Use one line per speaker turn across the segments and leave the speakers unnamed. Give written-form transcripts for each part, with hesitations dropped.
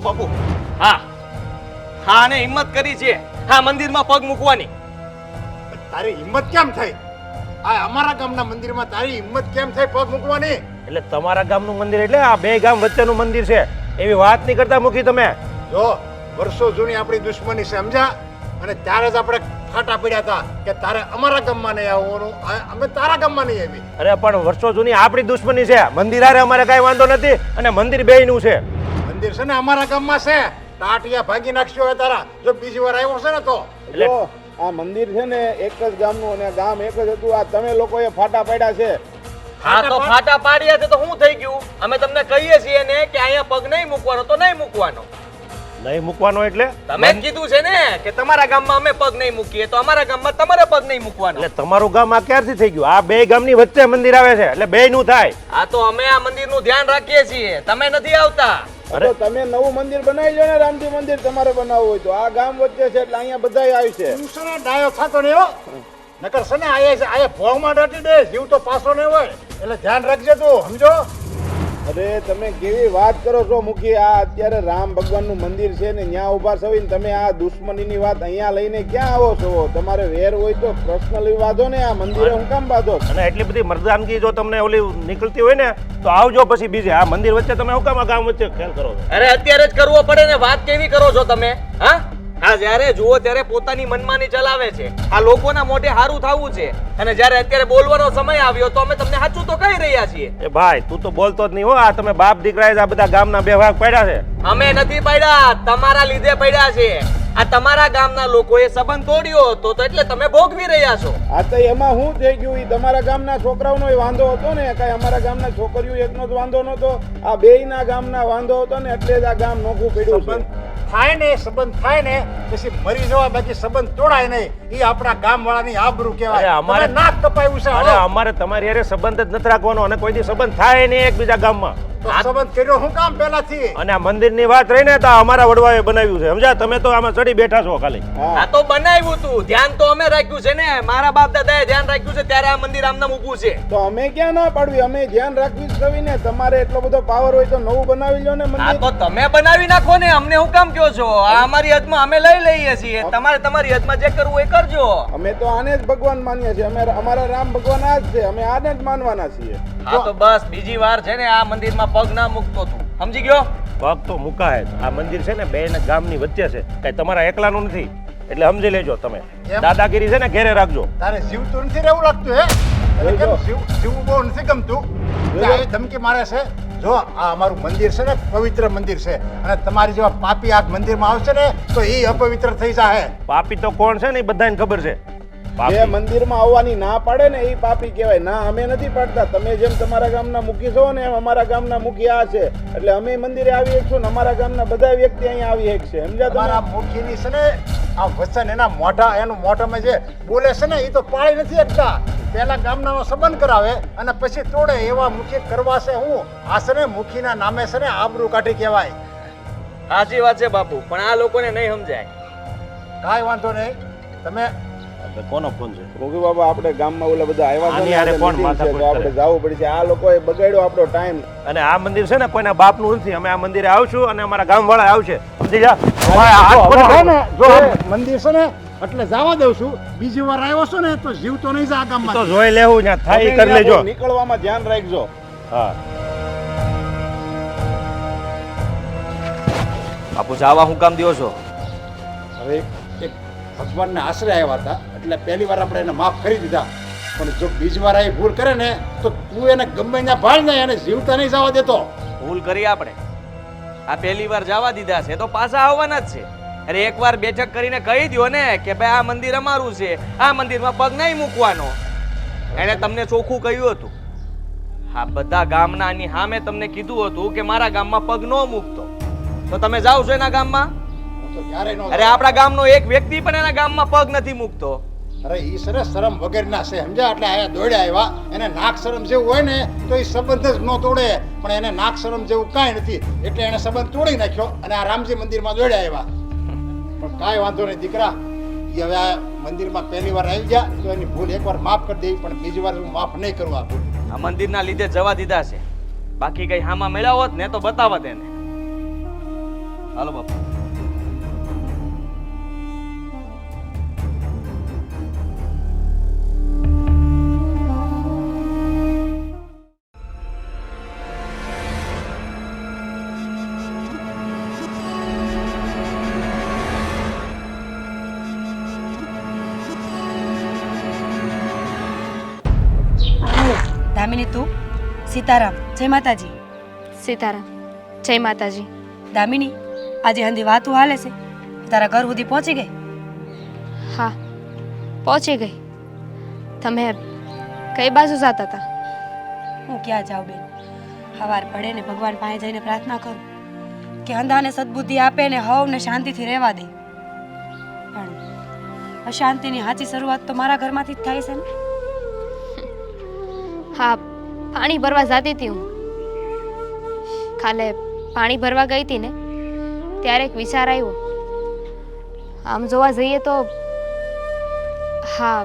બાપુ, હા હા, અને હિંમત કરી છે હા મંદિરમાં પગ મૂકવાની.
તારી હિંમત કેમ થઈ? આ અમારા ગામના મંદિરમાં તારી હિંમત કેમ થઈ પગ મૂકવાની?
એટલે તમારા ગામનું મંદિર એટલે આ બે ગામ વચ્ચેનું મંદિર છે એવી વાત નહીં કરતા મૂકી તમે.
જો વર્ષો જૂની આપણી દુશ્મની છે, સમજ્યા? અને ત્યારે જ આપણે ફાટા પડ્યા હતા કે તારે અમારા ગામમાં નહીં આવવાનું, અમે તારા ગામમાં નહીં આવી.
અરે પણ વર્ષો જૂની આપણી દુશ્મની છે. મંદિર હારે અમારે કાંઈ વાંધો નથી અને મંદિર બેયનું છે.
મંદિર છે ને અમારા ગામમાં છે. ટાટિયા ભાગી નાખશો હવે તારા જો બીજી વાર આવ્યો છે ને તો.
જો આ મંદિર છે ને એક જ ગામનું અને ગામ એક જ હતું. આ તમે લોકોએ ફાટા પાડ્યા છે.
હા તો ફાટા પાડ્યા છે તો શું થઈ ગયું? અમે તમને કહીએ છીએ ને કે અહીંયા પગ નહીં મૂકવાનો તો નહીં મૂકવાનો.
નહીં મૂકવાનો એટલે
તમે જ કીધું છે ને કે તમારા ગામમાં અમે પગ નહીં મૂકીએ તો અમારા ગામમાં તમારે પગ નહીં મૂકવાનો.
એટલે તમારું ગામ આ ક્યારથી થઈ ગયું? આ બે ગામની વચ્ચે મંદિર આવે છે એટલે બેયનું થાય.
આ તો અમે આ મંદિરનું ધ્યાન રાખીએ છીએ, તમે નથી આવતા.
તો તમે નવું મંદિર બનાવી લો ને, રામજી મંદિર તમારે બનાવવું હોય તો. આ ગામ વચ્ચે છે એટલે અહીંયા બધાય આવી છે.
તું છે ને ડાયો થતો નહીં હો. નકર છે ને આયા ભોગમાં દાટી દે, જીવ તો પાછો નહીં હોય. એટલે ધ્યાન રાખજે તું, સમજો?
અરે તમે કેવી વાત કરો છો મુખી? આ અત્યારે રામ ભગવાનનું મંદિર છે ને ત્યાં ઉભા છો ને તમે આ દુશ્મનીની વાત અહીંયા લઈને ક્યાં આવો છો? તમારે વેર હોય તો પર્સનલી વાંધો ને, આ મંદિરે હું કામ બાંધો?
અને એટલી બધી મર્દાનગી જો તમને ઓલી નીકળતી હોય ને તો આવજો પછી બીજે. આ મંદિર વચ્ચે તમે શું કામ આ ગામ વચ્ચે ખેલ કરો છો?
અરે અત્યારે જ કરવો પડે ને, વાત કેવી કરો છો તમે? હા હા, જ્યારે જુઓ ત્યારે પોતાની મનમાની ચલાવે છે. આ લોકોના મોઢે હારું થવું છે અને જ્યારે અત્યારે બોલવાનો સમય આવ્યો તો અમે તમને સાચું તો કહી રહ્યા છીએ.
એ ભાઈ તું તો બોલતો જ નહીં હો. આ તમે બાપ દીકરાએ આ બધા ગામના બે ભાગ પડ્યા છે.
અમે નથી પડ્યા, તમારા લીધે પડ્યા છે. આ તમારા ગામના લોકોએ સંબંધ તોડ્યો હતો તો એટલે તમે ભોગવી રહ્યા છો.
આ તો એમાં શું થઈ ગયું? ઈ તમારા ગામના છોકરાઓનો વાંધો હતો ને, કઈ અમારા ગામના છોકરીઓ એકનો જ વાંધો નતો. આ બેયના ગામના વાંધો હતો ને એટલે જ આ ગામ નોખું પડ્યું છે.
થાય ને સંબંધ થાય ને પછી મરી જવા, બાકી સંબંધ તોડાય નહીં. એ આપણા ગામ વાળાની આબરૂ કહેવાય. અમારે નાક કપાયું છે.
અરે અમારે તમારી હારે સંબંધ જ નથી રાખવાનો અને કોઈ દી સંબંધ થાય નહીં એકબીજા ગામમાં.
તો સંબંધ કર્યો હું કામ પહેલાથી?
અને આ મંદિરની વાત રહી ને તો અમારા વડવાએ બનાવ્યું છે, સમજ્યા? તમે તો આમાં ચડી બેઠા છો ખાલી.
આ તો બનાવ્યું તું, ધ્યાન તો અમે રાખ્યું છે ને. મારા બાપ દાદાએ ધ્યાન રાખ્યું છે ત્યારે આ મંદિર આમનામ ઊભું છે.
તો અમે ક્યાં ના પાડવી? અમે ધ્યાન રાખવી જ થવી ને. તમારે એટલો બધો પાવર હોય તો નવું બનાવી લો ને
આ
મંદિર.
તો તમે બનાવી નાખો ને, અમને હું કામ કહો છો? આ અમારી હદમાં અમે લઈ લઈએ છીએ, તમારે તમારી હદમાં જે કરવું એ કરજો.
અમે તો આને જ ભગવાન માનીએ છીએ. અમે અમારા રામ ભગવાન આ જ છે, અમે આને જ માનવાના છીએ.
હા તો બસ બીજી વાર છે ને આ મંદિરમાં પગ ના મૂકતો તું, સમજી ગયો?
પગ તો મુકાય. આ મંદિર છે ને બે ગામની વચ્ચે છે, કઈ તમારા એકલાનું નથી. એટલે સમજી લેજો તમે. દાદાગીરી છે ને ઘેરે રાખજો.
તારે જીવ તો નથી રહેવું લાગતું હે? તને કેમ જીવવું બહુ નથી ગમતું? આવી ધમકી મારે છે. જો આ અમારું મંદિર છે ને પવિત્ર મંદિર છે અને તમારી જેવા પાપી આ મંદિરમાં આવશે ને તો એ અપવિત્ર થઈ જાય.
પાપી તો કોણ છે ને એ બધાને ખબર છે.
જે મંદિરમાં આવવાની ના પાડે ને એ પાપી કહેવાય. ના અમે નથી પાડતા. તમે જેમ તમારા ગામના મુખી છો ને એમ અમારા ગામના મુખી આ છે. એટલે અમે મંદિરે આવી શકશું ને અમારા ગામના બધા વ્યક્તિ અહીંયા આવી શકશે, સમજ્યા?
તમારા મુખીની છે ને આ વચન એના મોઢા, એનું મોઢામાં જે બોલે છે ને એ તો પાળી નથી શકતા. પેલા ગામનાનો સંબંધ કરાવે અને પછી તોડે. એવા મુખી કરવા છે હું? આ છે ને મુખીના નામે છે ને આબરૂ કાઢી કહેવાય.
સાચી વાત છે બાપુ, પણ આ લોકોને નહીં સમજાય.
કાંઈ વાંધો નહીં. તમે
કોનો ફોન છે?
ગોગી બાબા આપણે ગામમાં ઓલા બધા આવ્યા
આની
છે
હારે
ને,
કોણ
meeting છે,
માથાકૂટ
તો આપણે
કરે?
જવું પડશે. આ લોકોએ બગાડ્યો આપણો ટાઈમ.
અને આ મંદિર છે ને કોઈના બાપનું નથી. અમે આ મંદિરે આવશું અને અમારા ગામ વાળા આવશે, સમજી જા?
જો મંદિર છે ને એટલે જવા દઉં છું. બીજી વાર આવ્યો છો ને તો જીવ તો નહીં જાય આ ગામમાં.
તો જોઈ લેવું ત્યાં થાય ઈ કરી લેજો.
નીકળવામાં ધ્યાન રાખજો.
હા
બાપુ જાવા હું કામ દ્યો છો?
હવે એક ભગવાનને આશરે આવ્યા હતા એટલે પહેલી વાર આપણે એને માફ કરી દીધા. પણ જો બીજી વાર આવી ભૂલ કરે ને તો તું એને ગમે ત્યાં ભાળ નહીં, એને જીવતા નહીં જવા દેતો.
ભૂલ કરી આપણે. આ પહેલી વાર જવા દીધા છે તો પાછા આવવાના જ છે. અરે એકવાર બેઠક કરીને કહી દો ને કે ભાઈ આ મંદિર અમારું છે, આ મંદિરમાં પગ નહીં મૂકવાનો. એને તમને ચોખ્ખું કહ્યું હતું. હા બધા ગામનાની સામે તમને કીધું હતું કે મારા ગામમાં પગ ન મૂકતો. તો તમે જાઓ છો એના ગામમાં?
તો ક્યારેય ન.
અરે આપણા ગામનો એક વ્યક્તિ પણ એના ગામમાં પગ નથી મૂકતો.
અરે ઈ સરસ શરમ વગરના છે, સમજ્યા? એટલે આયા દોડ્યા આવ્યા. એને નાક શરમ જેવું હોય ને તો એ સંબંધ જ ન તોડે, પણ એને નાક શરમ જેવું કાંઈ નથી એટલે એને સંબંધ તોડી નાખ્યો અને આ રામજી મંદિરમાં દોડ્યા આવ્યા. પણ કાંઈ વાંધો નહીં દીકરા, એ હવે આ મંદિરમાં પહેલી વાર આવી ગયા તો એની ભૂલ એકવાર માફ કરી દેવી, પણ બીજી વાર હું માફ નહીં કરું આ ભૂલ.
આ મંદિરના લીધે જવા દીધા છે, બાકી કઈ હામાં મેળાવો હોત ને તો બતાવત એને. હાલો બાપા.
દામિની તું? સીતારામ, જય માતાજી.
સીતારામ, જય માતાજી.
દામિની, આજે હંધી વાતું હાલે છે, તારા ઘર સુધી પહોંચી ગઈ?
હા, પહોંચી ગઈ. તમે કઈ બાજુ જતા હતા?
હું ક્યાં જાઉં બેન, સવાર પડે ને ભગવાન પાસે જઈને પ્રાર્થના કરું કે હંધાને સદબુદ્ધિ આપે ને હવને શાંતિથી રહેવા દે. પણ અશાંતિની સાચી શરૂઆત તો મારા ઘરમાંથી જ થાય છે ને.
હા, પાણી ભરવા જતી હતી હું. કાલે પાણી ભરવા ગઈ હતી ને ત્યારે એક વિચાર આવ્યો. આમ જોવા જઈએ તો હા,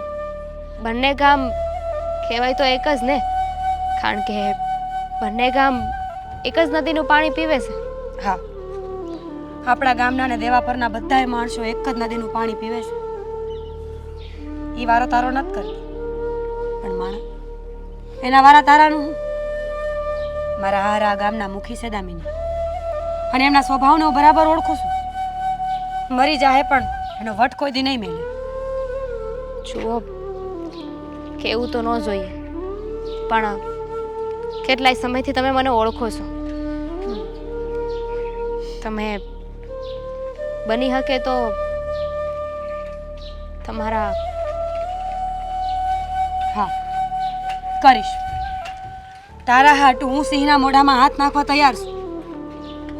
બંને ગામ કહેવાય તો એક જ ને, કારણ કે બંને ગામ એક જ નદીનું પાણી પીવે છે.
હા, આપણા ગામના ને દેવા પરના બધાય માણસો એક જ નદીનું પાણી પીવે છે. એ વારો તારો નથી કરતી, પણ માણા એના વારા તારાનું હું. મારા હારા ગામના મુખી છે દામિની, અને એમના સ્વભાવને હું બરાબર ઓળખું છું. મરી જાહે પણ એનો વટ કોઈ દી નહીં મેલે.
જુઓ, કેવું તો ન જોઈએ, પણ કેટલાય સમયથી તમે મને ઓળખો છો. તમે બની શકે તો તમારા
હા, કરીશ. તારા હાટું હું સિંહના મોઢામાં હાથ નાખવા તૈયાર છું.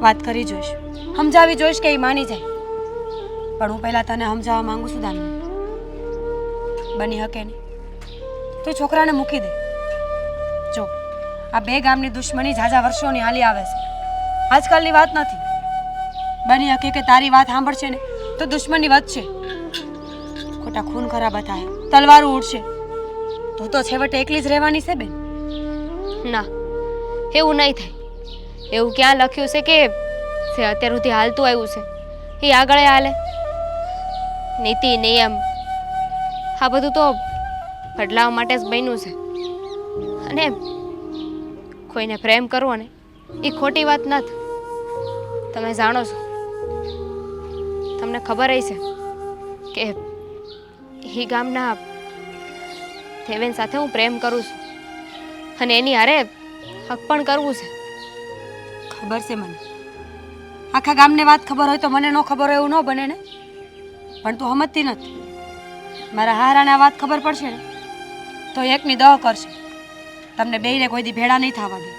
વાત કરી જોઈશ, સમજાવી જોઈશ કે એ માની જાય. પણ હું પહેલાં તને સમજાવવા માંગુ છું દામિની, બની શકે નહીં તો છોકરાને મૂકી દે. જો, આ બે ગામની દુશ્મની ઝાઝા વર્ષોની હાલી આવે છે, આજકાલની વાત નથી. બની શકે કે તારી વાત સાંભળશે ને તો દુશ્મની વધશે, ખોટા ખૂન ખરાબા થાય, તલવારો ઉડશે. તું તો છેવટે એકલી જ રહેવાની છે બેન.
ના, એવું નહીં થાય. એવું ક્યાં લખ્યું છે કે જે અત્યાર સુધી હાલતું આવ્યું છે એ આગળ હાલે? નીતિ નિયમ આ બધું તો બદલાવ માટે જ બન્યું છે. અને કોઈને પ્રેમ કરવો ને એ ખોટી વાત નથી. તમે જાણો છો, તમને ખબર હશે કે એ ગામના દેવેન સાથે હું પ્રેમ કરું છું, અને એની હારે હક પણ કરવું છે.
ખબર છે મને, આખા ગામને વાત ખબર હોય તો મને ન ખબર હોય એવું ન બને ને. પણ તું સમજતી નથી. મારા હારાને આ વાત ખબર પડશે ને તો એકની દહ કરશે. તમને બેયને કોઈ દી ભેળા નહીં થવા દે.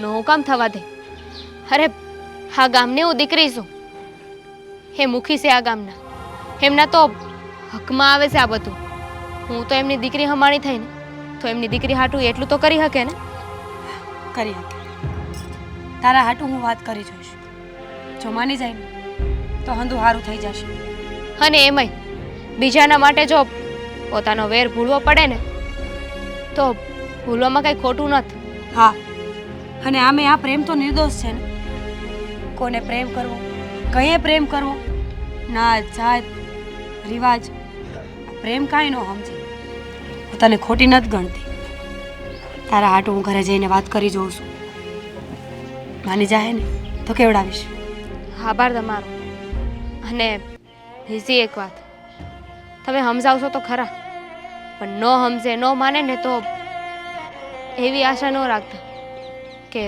નો હું કામ થવા દે? અરે, આ ગામની હું દીકરી છું. એ મુખી છે આ ગામના, એમના તો હકમાં આવે છે આ બધું. હું તો એમની દીકરી હમાણી થઈ ને તો એમની દીકરી હાટું એટલું તો કરી શકે ને.
કરી શકે. તારા હાટું હું વાત કરી જોઈશ. જો માની જાય ને તો હંધું સારું થઈ જશે.
અને એમાંય બીજાના માટે જો પોતાનો વેર ભૂલવો પડે ને તો ભૂલવામાં કંઈ ખોટું નથી.
હા, અને આમે આ પ્રેમ તો નિર્દોષ છે ને. કોને પ્રેમ કરવો, કઈએ પ્રેમ કરવો, નાત જાત રિવાજ, પ્રેમ કાંઈ ન સમજે. હું તને ખોટી નથી ગણતી. તારા હાટું હું ઘરે જઈને વાત કરી જોઉં છું. માની જાય ને તો કેવડાવીશ.
આભાર તમારો. અને બીજી એક વાત, તમે સમજાવશો તો ખરા, પણ ન સમજે, ન માને ને તો એવી આશા ન રાખતા કે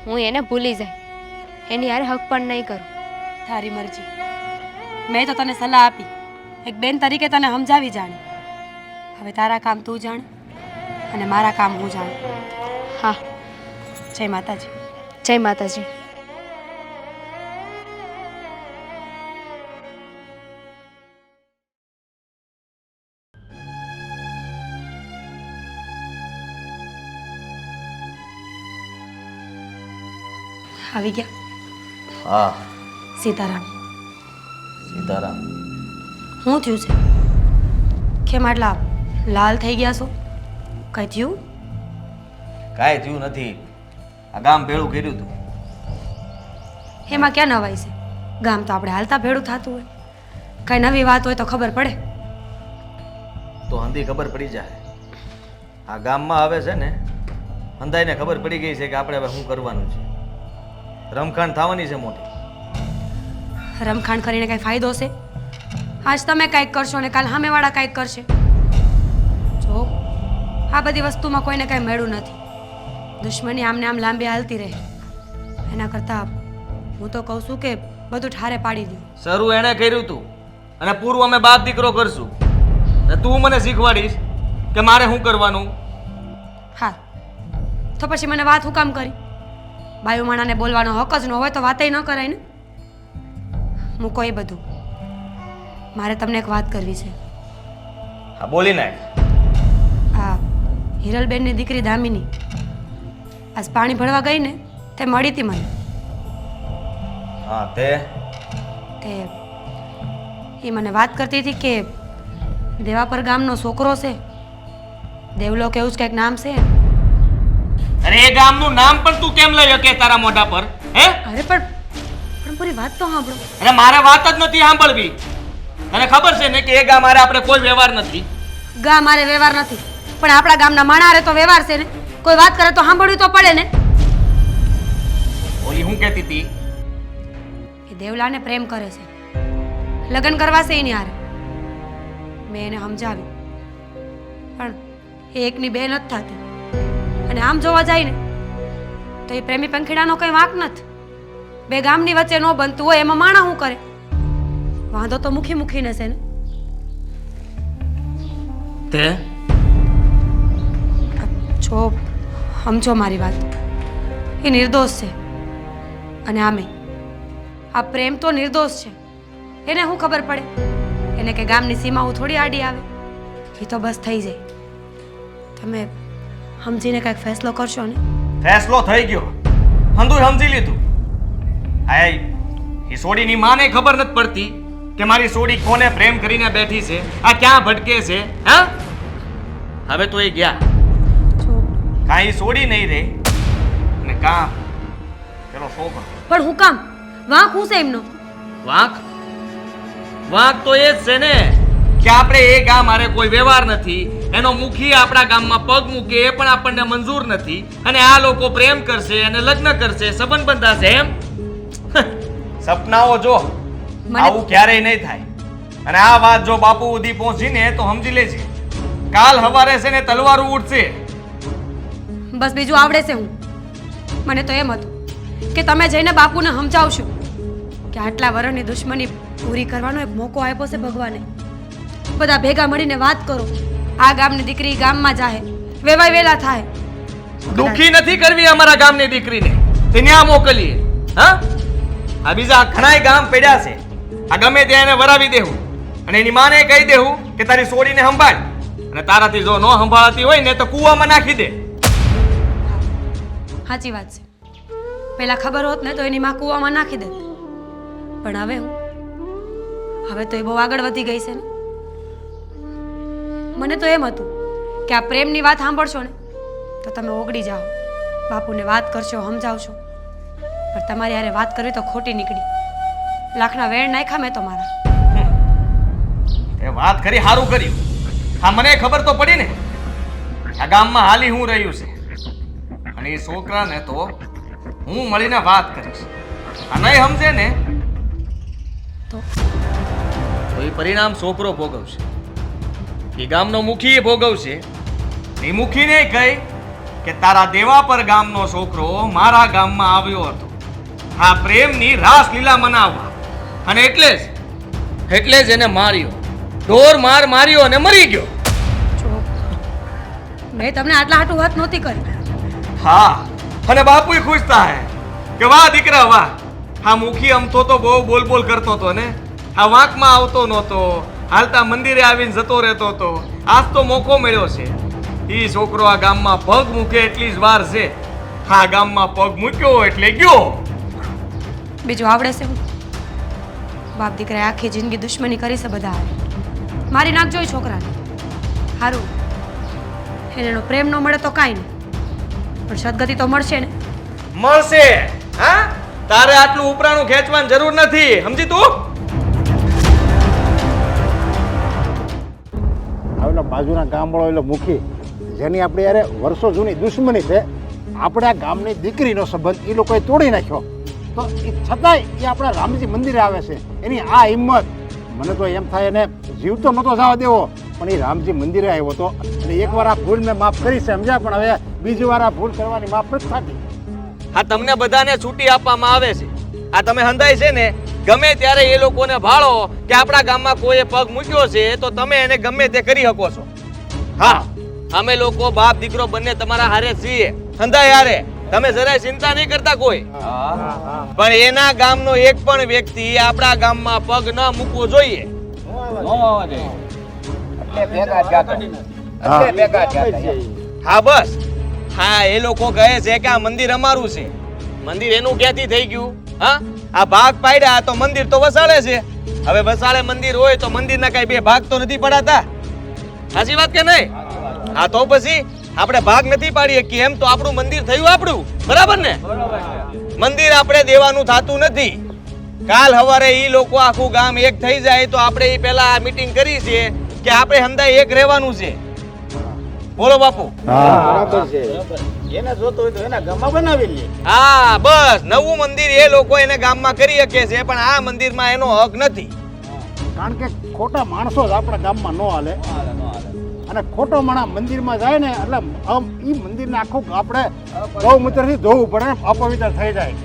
હું એને ભૂલી જાય, એની હારે હક પણ નહીં કરું.
તારી મરજી. મેં તો તને સલાહ આપી, એક બેન તરીકે તને સમજાવી જાણી. હવે તારા કામ તું જાણ અને મારા કામ હું જાણ.
હા,
જય માતાજી.
જય માતાજી.
આવી ગયા?
હા,
સીતારામ.
સીતારામ.
શું થયું છે? કેમ આટલા લાલ થઈ ગયા છો? કઈ થયું?
કાંઈ થયું નથી. આ ગામ ભેળું કર્યું હતું.
એમાં ક્યાં નવાઈ છે? ગામ તો આપણે હાલતા ભેળું થતું હોય. કઈ નવી વાત હોય તો ખબર પડે.
તો હંધી ખબર પડી જાય. આ ગામમાં આવે છે ને, હંધાઈને ખબર પડી ગઈ છે કે આપણે હવે શું કરવાનું છે. રમખાણ થવાની છે મોટી.
રમખાણ કરીને કઈ ફાયદો છે? આજ તમે કાંઈક કરશો ને કાલ સામેવાળા કાંઈક કરશે. જો આ બધી વસ્તુમાં કોઈને કાંઈ મેળું નથી. દુશ્મની આમને આમ લાંબી હાલતી રહે એના કરતાં હું તો કહું છું કે બધું ઠારે પાડી દો.
શરૂ એણે કર્યું તું અને પૂરું અમે બાપ દીકરો કરશું. ને તું મને શીખવાડીશ કે મારે શું કરવાનું.
હા તો પછી મને વાત હું કામ કરી? બાયુ માણાને બોલવાનો હક જ ન હોય તો વાતય ન કરાય ને. મૂકો એ બધું. મારે તમને એક વાત કરવી છે.
હા બોલી નાખ.
આ હિરલબેનની દીકરી દામિની આજ પાણી ભરવા ગઈ ને તે મળી હતી મને.
હા તે
એ મને વાત કરતી હતી કે દેવાપર ગામનો છોકરો છે, દેવલો કે એવું જ કંઈક નામ છે.
અરે એ ગામનું નામ પણ તું કેમ લઈ શકે તારા મોઢા પર? હે
અરે પણ પૂરી વાત તો સાંભળો.
અરે મારે વાત જ નથી સાંભળવી. તને ખબર છે ને કે એ ગામ મારે આપણે કોઈ વ્યવહાર નથી.
ગા મારે વ્યવહાર નથી પણ આપણા ગામના માણારે તો વ્યવહાર છે ને. કોઈ વાત કરે તો સાંભળવું તો પડે ને.
ઓલી હું કહેતી હતી?
એ દેવલાને પ્રેમ કરે છે, લગ્ન કરવા છે એની હારે. મેં એને સમજાવ્યું પણ એ એકની બે નથી થતી. અને આમ જોવા જાય ને તો એ પ્રેમી પંખીડાનો કંઈ વાંક નથી. બે ગામની વચ્ચે ન બનતું હોય એમાં માણા શું કરે? વાંધો તો મુખી મુખીને છે ને.
તે
જો સમજો મારી વાત, એ નિર્દોષ છે. અને આમે આ પ્રેમ તો નિર્દોષ છે. એને શું ખબર પડે? એને કે ગામની સીમાઓ થોડી આડી આવે. એ તો બસ થઈ જાય. તમે સમજીને કાંઈક ફેસલો કરશો ને?
ફેસલો થઈ ગયો. હંધુય સમજી લીધું. આય એ સોડીની માને ખબર નથી પડતી કે મારી સોડી કોને પ્રેમ કરીને બેઠી છે, આ ક્યાં ભટકે છે. હા હવે તો એ ગયા.
જો
કાંઈ સોડી નહીં રે ને કાં પેલો છોકરો.
પણ હું કામ વાંક હું છે એમનો?
વાંક વાંક તો એ જ છે ને કે આપણે એ ગામ મારે કોઈ વ્યવહાર નથી. એનો મુખી આપણા ગામમાં પગ મૂકે એ પણ આપણને મંજૂર નથી. અને આ લોકો પ્રેમ કરશે અને લગ્ન કરશે, સંબંધ બંધાશે એમ. સપનાઓ જો આવું ક્યારેય નહીં થાય. અને આ વાત જો બાપુ સુધી પહોંચીને તો સમજી લેજે કાલ હવારે છે ને તલવારો ઉઠશે.
બસ બીજું આવડે છે હું. મને તો એમ હતું કે તમે જઈને બાપુને સમજાવશો કે આટલા વર્ષની દુશ્મની પૂરી કરવાનો એક મોકો આપ્યો છે ભગવાને. બધા ભેગા મળીને વાત કરો. આ ગામની દીકરી ગામમાં જાહે, વેવાય વેલા થાય.
દુખી નથી કરવી અમારા ગામની દીકરીને, તે ન્યા મોકલીએ. હા આ બીજા ઘણાય ગામ પડ્યા છે, આ ગમે ત્યાં એને વરાવી દેવું અને એની માને કહી દેવું કે તારી સોડીને સંભાળ. અને તારાથી જો ન સંભાળતી હોય ને તો કૂવામાં નાખી દે.
સાચી વાત છે. પહેલા ખબર હોત ને તો એની માં કૂવામાં નાખી દે. પણ હવે તો એ બહુ આગળ વધી ગઈ છે ને. મને તો એમ હતું કે આ પ્રેમની વાત સાંભળશો ને તો તમે ઓગળી જાઓ, બાપુને વાત કરશો, સમજાવશો. પણ તમારી હારે વાત કરવી તો ખોટી નીકળી. લાખના વેણ નાખ્યા મેં તો મારા.
એ વાત કરી સારું કર્યું. હા મને ખબર તો પડી ને આ ગામમાં હાલી હું રહ્યું છે. અને એ છોકરાને તો હું મળીને વાત કરીશ. આ નહીં સમજે ને
તો
એ પરિણામ છોકરો ભોગવશે. એ ગામનો મુખી ભોગવશે. એ મુખીને કહી કે તારા દેવાપર ગામનો છોકરો મારા ગામમાં આવ્યો હતો આ પ્રેમની રાસલીલા મનાવવા, અને એટલે જ એને માર્યો. ઢોર માર માર્યો અને મરી ગયો.
જો મેં તમને આટલા હાટું વાત નહોતી કરી.
હા અને બાપુય ખુશ થાય કે વાહ દીકરા વાહ. હા મુખી અમથો તો બહુ બોલ બોલ કરતો હતો ને, આ વાંકમાં આવતો નહોતો, હાલતા મંદિરે આવીને જતો રહેતો હતો. આજ તો મોકો મળ્યો છે. એ છોકરો આ ગામમાં પગ મૂકે એટલી જ વાર છે. હા ગામમાં પગ મૂક્યો એટલે ગયો.
બીજું આવડે છે હું? બાપ દીકરાએ આખી જિંદગી દુશ્મની કરી છે બધા હારે. મારી નાખજો એ છોકરાને. સારું એને એનો પ્રેમ ન મળે તો કાંઈ નહીં, પણ સદગતિ તો મળશે ને.
મળશે. હા તારે આટલું ઉપરાણું ખેંચવાની જરૂર નથી, સમજી તું?
આવેલો બાજુના ગામવાળો એલો મુખી જેની આપણે યારે વર્ષો જૂની દુશ્મની છે, આપણે આ ગામની દીકરીનો સંબંધ એ લોકોએ તોડી નાખ્યો, તો એ છતાંય એ આપણા રામજી મંદિરે આવે છે. એની આ હિંમત, મને તો એમ થાય એને જીવતો નહોતો જવા દેવો, પણ એ રામજી મંદિરે આવ્યો હતો. અને એકવાર આ ભૂલ મેં માફ કરી છે સમજ્યા, પણ હવે બીજી વાર આ ભૂલ કરવાની માફ નથી થતી.
આ તમને બધાને છૂટી આપવામાં આવે છે. આ તમે હંધાય છે ને, ગમે ત્યારે એ લોકોને ભાળો કે આપણા ગામમાં કોઈએ પગ મૂક્યો છે તો તમે એને ગમે તે કરી શકો છો. હા, અમે લોકો બાપ દીકરો બંને તમારા હારે છીએ, હંધાય હારે. તમે જરાય ચિંતા નહીં કરતા કોઈ. પણ એના ગામનો એક પણ વ્યક્તિ આપણા ગામમાં પગ ન મૂકવો જોઈએ. હા બસ, હા એ લોકો કહે છે કે આ મંદિર અમારું છે. મંદિર એનું ક્યાંથી થઈ ગયું? હા, આ ભાગ પાડ્યા તો મંદિર તો વસાડે છે. હવે વસાડે મંદિર હોય તો મંદિરના કઈ બે ભાગ તો નથી પડાતા. સાચી વાત કે નહીં? હા, તો પછી આપણે ભાગ નથી પાડી શકીએ એમ તો આપણું મંદિર થયું આપણું, બરાબર ને? મંદિર આપણે દેવાનું થતું નથી. કાલ સવારે ઈ લોકો આખું ગામ એક થઈ જાય તો આપણે ઈ પહેલા આ મીટિંગ કરી છે કે આપણે હમણાં એક રહેવાનું છે. બોલો બાપુ.
બરાબર છે. એને જોતો હોય તો એના ગામમાં બનાવી લે.
હા બસ, નવું મંદિર એ લોકો એને ગામમાં કરી શકે છે, પણ આ મંદિરમાં એનો હક નથી.
કારણ કે ખોટા માણસો જ આપણા ગામમાં ન હાલે, અને ખોટો માણસ મંદિરમાં જાય ને એટલે આમ એ મંદિરને આખું આપણે ગૌમૂત્રથી ધોવું પડે ને અપવિત્ર થઈ જાય.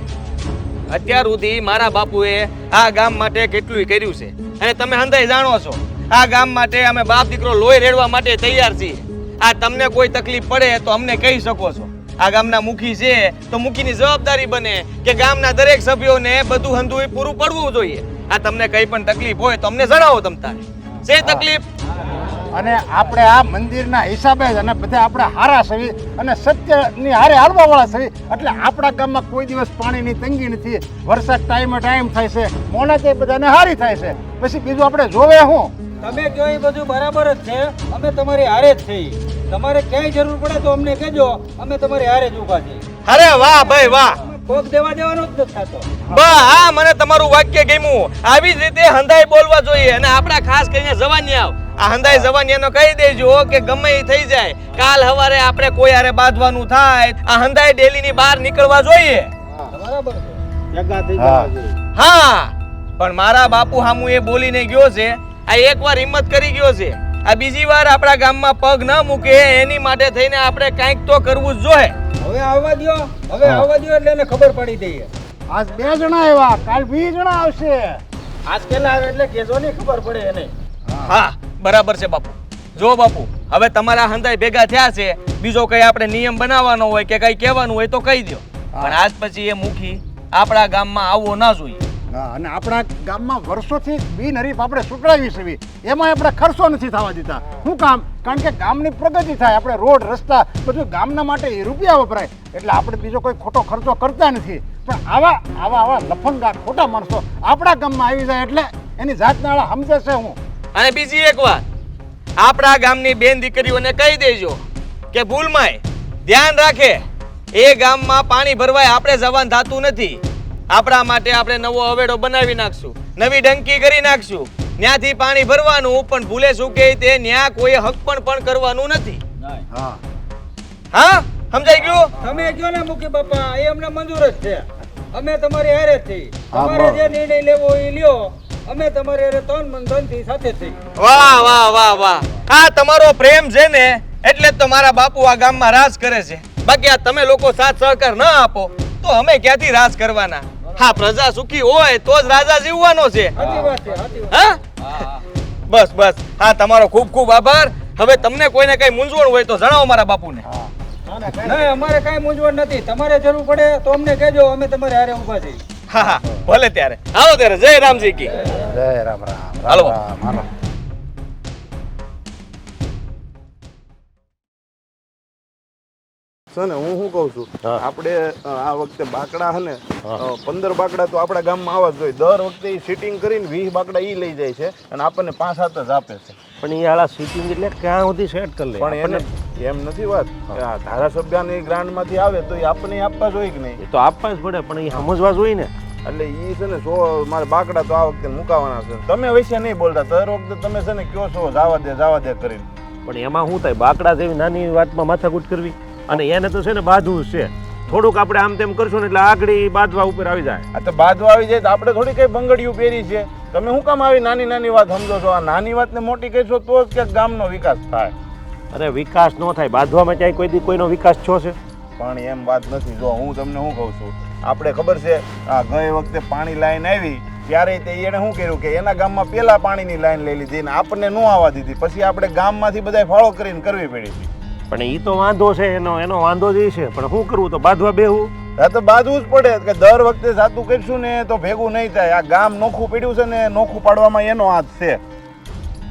અત્યાર સુધી મારા બાપુએ આ ગામ માટે કેટલું કર્યું છે, અને તમે હંધાઈ જાણો છો આ ગામ માટે અમે બાપ દીકરો લોહી રેડવા માટે તૈયાર છીએ. આ તમને કોઈ તકલીફ પડે તો અમને કહી શકો છો. આ ગામના મુખી છે તો મુખીની જવાબદારી બને કે ગામના દરેક સભ્યોને બધું હંધુય પૂરું પડવું જોઈએ. આ તમને કઈ પણ તકલીફ હોય તો અમને જણાવો. તમ તારે છે તકલીફ?
અને આપણે આ મંદિરના હિસાબે જ અને બધા આપણે હારા સવી અને સત્યની હારે હાલવા વાળા સવી, એટલે આપણા ગામમાં કોઈ દિવસ પાણીની તંગી નથી. વરસાદ ટાઈમે ટાઈમ થાય છે, મોના તે બધાને હારી થાય છે. પછી બીજું આપણે જોવે શું?
તમે કહો એ બધું બરાબર જ છે. અમે તમારી હારે જ છીએ. તમારે ક્યાંય જરૂર પડે તો અમને કહેજો, અમે તમારી હારે જ ઊભા છીએ.
અરે વાહ ભાઈ વાહ,
કોક દેવા દેવાનો જ નથી થતો.
બા હા, મને તમારું વાક્ય ગમ્યું. આવી જ રીતે હંધાઈ બોલવા જોઈએ. અને આપણા ખાસ કરીને જવાનિયા, આ હંધાઈ જવાનિયાનો કહી દેજો કે ગમે એ થઈ જાય, કાલ સવારે આપણે કોઈ હારે બાંધવાનું થાય, આ હંધાઈ ડેલીની બહાર નીકળવા જોઈએ.
બરાબર છે.
જગા થઈ જવા જોઈએ.
હા, પણ મારા બાપુ હામુ એ બોલીને ગયો છે. આ એકવાર હિંમત કરી ગયો છે. આ બીજી વાર આપણા ગામમાં પગ ન મૂકે એની માટે થઈને આપણે કંઈક તો કરવું જ જોઈએ.
હવે આવવા દ્યો, હવે આવવા દ્યો એટલે એને ખબર પડી દઈએ.
આજ 2 જણા આવ્યા, કાલ 20 જણા આવશે.
આજ પેલા આવે એટલે કેજો ને ખબર પડે એને.
હા બરાબર છે બાપુ. જો બાપુ, હવે તમારા હંધાઈ ભેગા થયા છે, બીજો કઈ આપણે નિયમ બનાવવાનો હોય કે કઈ કહેવાનું હોય તો કહી દો. પણ આજ પછી એ મુખી આપણા ગામમાં આવવો ના જોઈએ.
અને આપણા ગામમાં વર્ષોથી બિનહરીફ આપણે ચૂંટાવી છે, એમાં આપણે ખર્ચો નથી થવા દીધા. શું કામ? કારણ કે ગામની પ્રગતિ થાય, આપણે રોડ રસ્તા બધું ગામના માટે એ રૂપિયા વપરાય, એટલે આપણે બીજો કોઈ ખોટો ખર્ચો કરતા નથી. પણ આવા લફંગા ખોટા માણસો આપણા ગામમાં આવી જાય એટલે એની જાતના સમજે છે. હું
અને બીજી એક વાત, આપણા ગામની બેન દીકરીઓને કહી દેજો કે ભૂલમાંય ધ્યાન રાખે, એ ગામમાં પાણી ભરવાય આપણે જવાનું થતું નથી. આપણા માટે આપણે નવો હવેડો બનાવી નાખશું, નવી ડંકી કરી નાખશું, ત્યાંથી પાણી ભરવાનું. પણ ભૂલે શું કે તે ન્યા કોઈ હક પણ કરવાનું નથી. હા સમજાઈ ગયું?
તમે કહો ને મુખી બાપા, એ અમને મંજૂર જ છે. અમે તમારી હારે જ છીએ. તમારે જે નિર્ણય લેવો એ લ્યો. અમે તમારી હારે તન મન ધનથી સાથે જ છીએ.
વાહ વાહ વાહ વાહ, આ તમારો પ્રેમ છે ને એટલે જ તો મારા બાપુ આ ગામમાં રાજ કરે છે. બાકી આ તમે લોકો સાથ સહકાર ના આપો તો અમે ક્યાંથી રાજ કરવાના? હા, પ્રજા સુખી હોય તો જ રાજા જીવવાનો છે.
સાચી વાત છે, સાચી વાત.
હા બસ બસ, હા તમારો ખૂબ ખૂબ આભાર. હવે તમને કોઈને કઈ મૂંઝવણ હોય તો જણાવો મારા બાપુને.
નહીં, અમારે કાંઈ મૂંઝવણ નથી. તમારે જરૂર પડે તો અમને કહેજો, અમે તમારે હારે ઊભા છીએ.
હા હા ભલે ત્યારે. હાલો ત્યારે, જય રામજી કી.
જય રામ રામ.
હાલો.
હાલો.
છે ને, હું શું કહું છું, આપણે આ વખતે બાકડા છે ને 15 બાકડા તો આપણા ગામમાં આવવા જ જોઈએ. દર વખતે એ સિટિંગ કરીને 20 બાકડા એ લઈ જાય છે અને આપણને 5-7 જ આપે છે.
પણ એ આલા સીટિંગ એટલે ક્યાં સુધી સેટ કરી લે?
પણ એને એમ નથી વાત. આ ધારાસભ્યની ગ્રાન્ટમાંથી આવે તો એ આપણને આપવા જોઈએ કે નહીં?
એ તો આપવા જ પડે, પણ એ સમજવા જોઈએ ને.
એટલે એ છે ને મારે બાકડા તો આ વખતે મુકાવાના છે. તમે વૈસે નહીં બોલતા, દર વખતે તમે છે ને કયો છો જવા દે કરીને.
પણ એમાં શું થાય, બાકડા જેવી નાની વાતમાં માથાકૂટ કરવી, અને એને તો છે ને બાંધવું છે. થોડુંક આપણે આમ તેમ કરશું ને એટલે આગળ ઈ બાંધવા ઉપર આવી જાય.
આ તો બાજુ આવી જાય તો આપણે થોડી કઈ બંગડીયું પહેરી છે. તમે શું કામ આવી નાની નાની વાત સમજો છો? આ નાની વાતને મોટી કહીશો તો જ ક્યાંક ગામનો વિકાસ થાય.
અરે વિકાસ ન થાય, બાંધવામાં ક્યાંય કોઈ દી કોઈનો વિકાસ થયો છે?
પણ એમ વાત નથી. જો હું તમને શું કહું છું, આપણે ખબર છે આ ગઈ વખતે પાણી લાઈન આવી ત્યારે તે એણે શું કર્યું કે એના ગામમાં પહેલા પાણીની લાઈન લઈ લીધી ને આપણને ન આવવા દીધી. પછી આપણે ગામમાંથી બધા ફાળો કરીને કરવી પડી હતી.
પણ એ તો વાંધો છે, એનો વાંધો જ છે. પણ શું કરવું, તો બાંધવા બેહવું.
હા તો બાંધવું જ પડે કે દર વખતે સાતું કરશું ને તો ભેગું નહીં થાય. આ ગામ નોખું પડ્યું છે ને નોખું પાડવામાં એનો હાથ છે.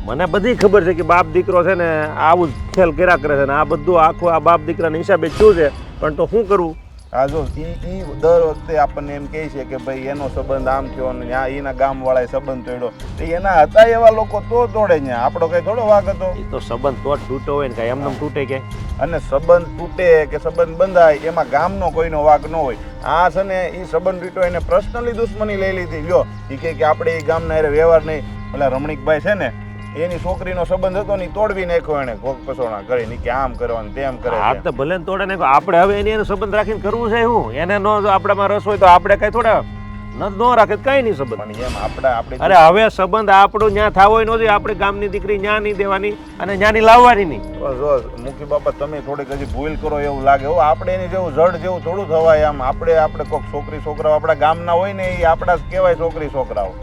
મને બધી ખબર છે કે બાપ દીકરો છે ને આવું જ ખેલ કર્યા કરે છે ને આ બધું આખું આ બાપ દીકરાના હિસાબે શું છે. પણ તો શું કરવું?
હા જો ઈ દર વખતે આપણને એમ કહે છે કે ભાઈ એનો સંબંધ આમ થયો ને એના ગામવાળાએ સંબંધ તોડ્યો. તો એના હતા એવા લોકો તો તોડે ને આપણો કઈ થોડો વાંક હતો?
એ તો સંબંધ તો જ તૂટો હોય ને, કાંઈ એમને તૂટે કે?
અને સંબંધ તૂટે કે સંબંધ બંધાય એમાં ગામનો કોઈનો વાંક ન હોય. આ છે ને એ સંબંધ તૂટ્યો એને પર્સનલી દુશ્મની લઈ લીધી. લ્યો એ કે આપણે એ ગામના હારે વ્યવહાર નહીં. પેલા રમણીકભાઈ છે ને એની છોકરીનો સંબંધ હતો ને તોડવી નાખ્યો એને ભોગ પસોણા કરીને કે આમ કરવાનું તેમ કરે.
આ તો ભલે તોડે નાખ્યો, આપણે હવે એનો સંબંધ રાખીને કરવું છે શું? એને નો આપણામાં રસ હોય તો આપણે કઈ થોડા ન રાખે કઈ નહીં સંબંધ.
પણ એમ આપણે
અરે હવે સંબંધ આપણું ત્યાં થવો હોય નથી. આપણે ગામની દીકરી ન્યા નહીં દેવાની અને ન્યાની લાવવાની નહીં.
જો મુખી બાપા તમે થોડીક હજી ભૂલ કરો એવું લાગે. હો આપણે એની જેવું જડ જેવું થોડું થવાય. આમ આપણે કોઈક છોકરી છોકરાઓ આપણા ગામના હોય ને એ આપણા જ કહેવાય છોકરી છોકરાઓ.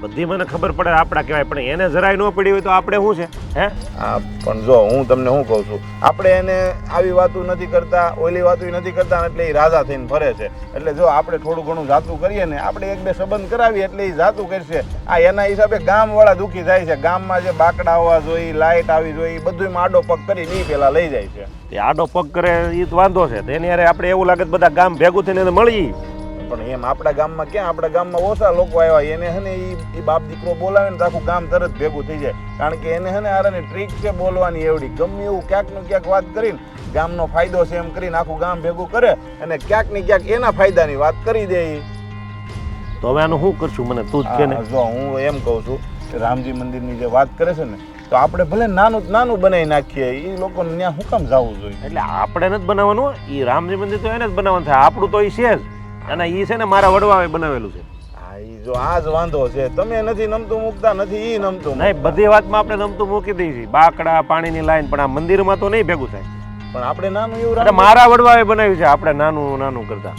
બધી મને ખબર પડે આપણા કહેવાય, પણ એને જરાય ન પડી હોય તો આપણે શું છે? હે
હા પણ જો હું તમને શું કહું છું, આપણે એને આવી વાતો નથી કરતા, ઓલી વાતો નથી કરતા એટલે એ રાજા થઈને ફરે છે. એટલે જો આપણે થોડું ઘણું જાતું કરીએ ને, આપણે એક બે સંબંધ કરાવીએ એટલે એ જાતું કરશે. આ એના હિસાબે ગામવાળા દુઃખી થાય છે. ગામમાં જે બાકડા આવવા જોઈએ, લાઇટ આવી જોઈએ, બધું આડો પગ કરીને એ પેલા લઈ જાય છે.
એ આડો પગ કરે એ તો વાંધો છે. તેની યારે આપણે એવું લાગે બધા ગામ ભેગું થઈને એને મળીએ.
પણ એમ આપણા ગામમાં ક્યાં, આપણા ગામમાં ઓછા લોકો આવ્યા. એને હે ને એ બાપ દીકરો બોલાવે ને તો આખું ગામ તરત ભેગું થઈ જાય. કારણ કે એને હે ને આરાની ટ્રીક છે બોલવાની એવડી. ગમે એવું ક્યાંક ને ક્યાંક વાત કરીને ગામનો ફાયદો છે એમ કરીને આખું ગામ ભેગું કરે અને ક્યાંક ને ક્યાંક એના ફાયદાની વાત કરી દે.
તો હવે આનું શું કરશું મને તું જ કે ને?
જો હું એમ કહું છું કે રામજી મંદિરની જે વાત કરે છે ને તો આપણે ભલે નાનું નાનું બનાવી નાખીએ. એ લોકોને ત્યાં શું કામ જવું જોઈએ?
એટલે આપણે નથી બનાવવાનું. એ રામજી મંદિર તો એને જ બનાવવાનું થાય. આપણું તો એ છે જ. અને એ છે ને મારા વડવાએ બનાવેલું છે.
હા એ જો આ જ વાંધો છે. તમે નથી નમતું મૂકતા, નથી એ નમતું
નહીં. બધી વાતમાં આપણે નમતું મૂકી દઈએ છીએ. બાકડા પાણીની લાઈન, પણ આ મંદિરમાં તો નહીં ભેગું થાય.
પણ આપણે નાનું એવું
મારા વડવાએ બનાવ્યું છે. આપણે નાનું નાનું કરતા.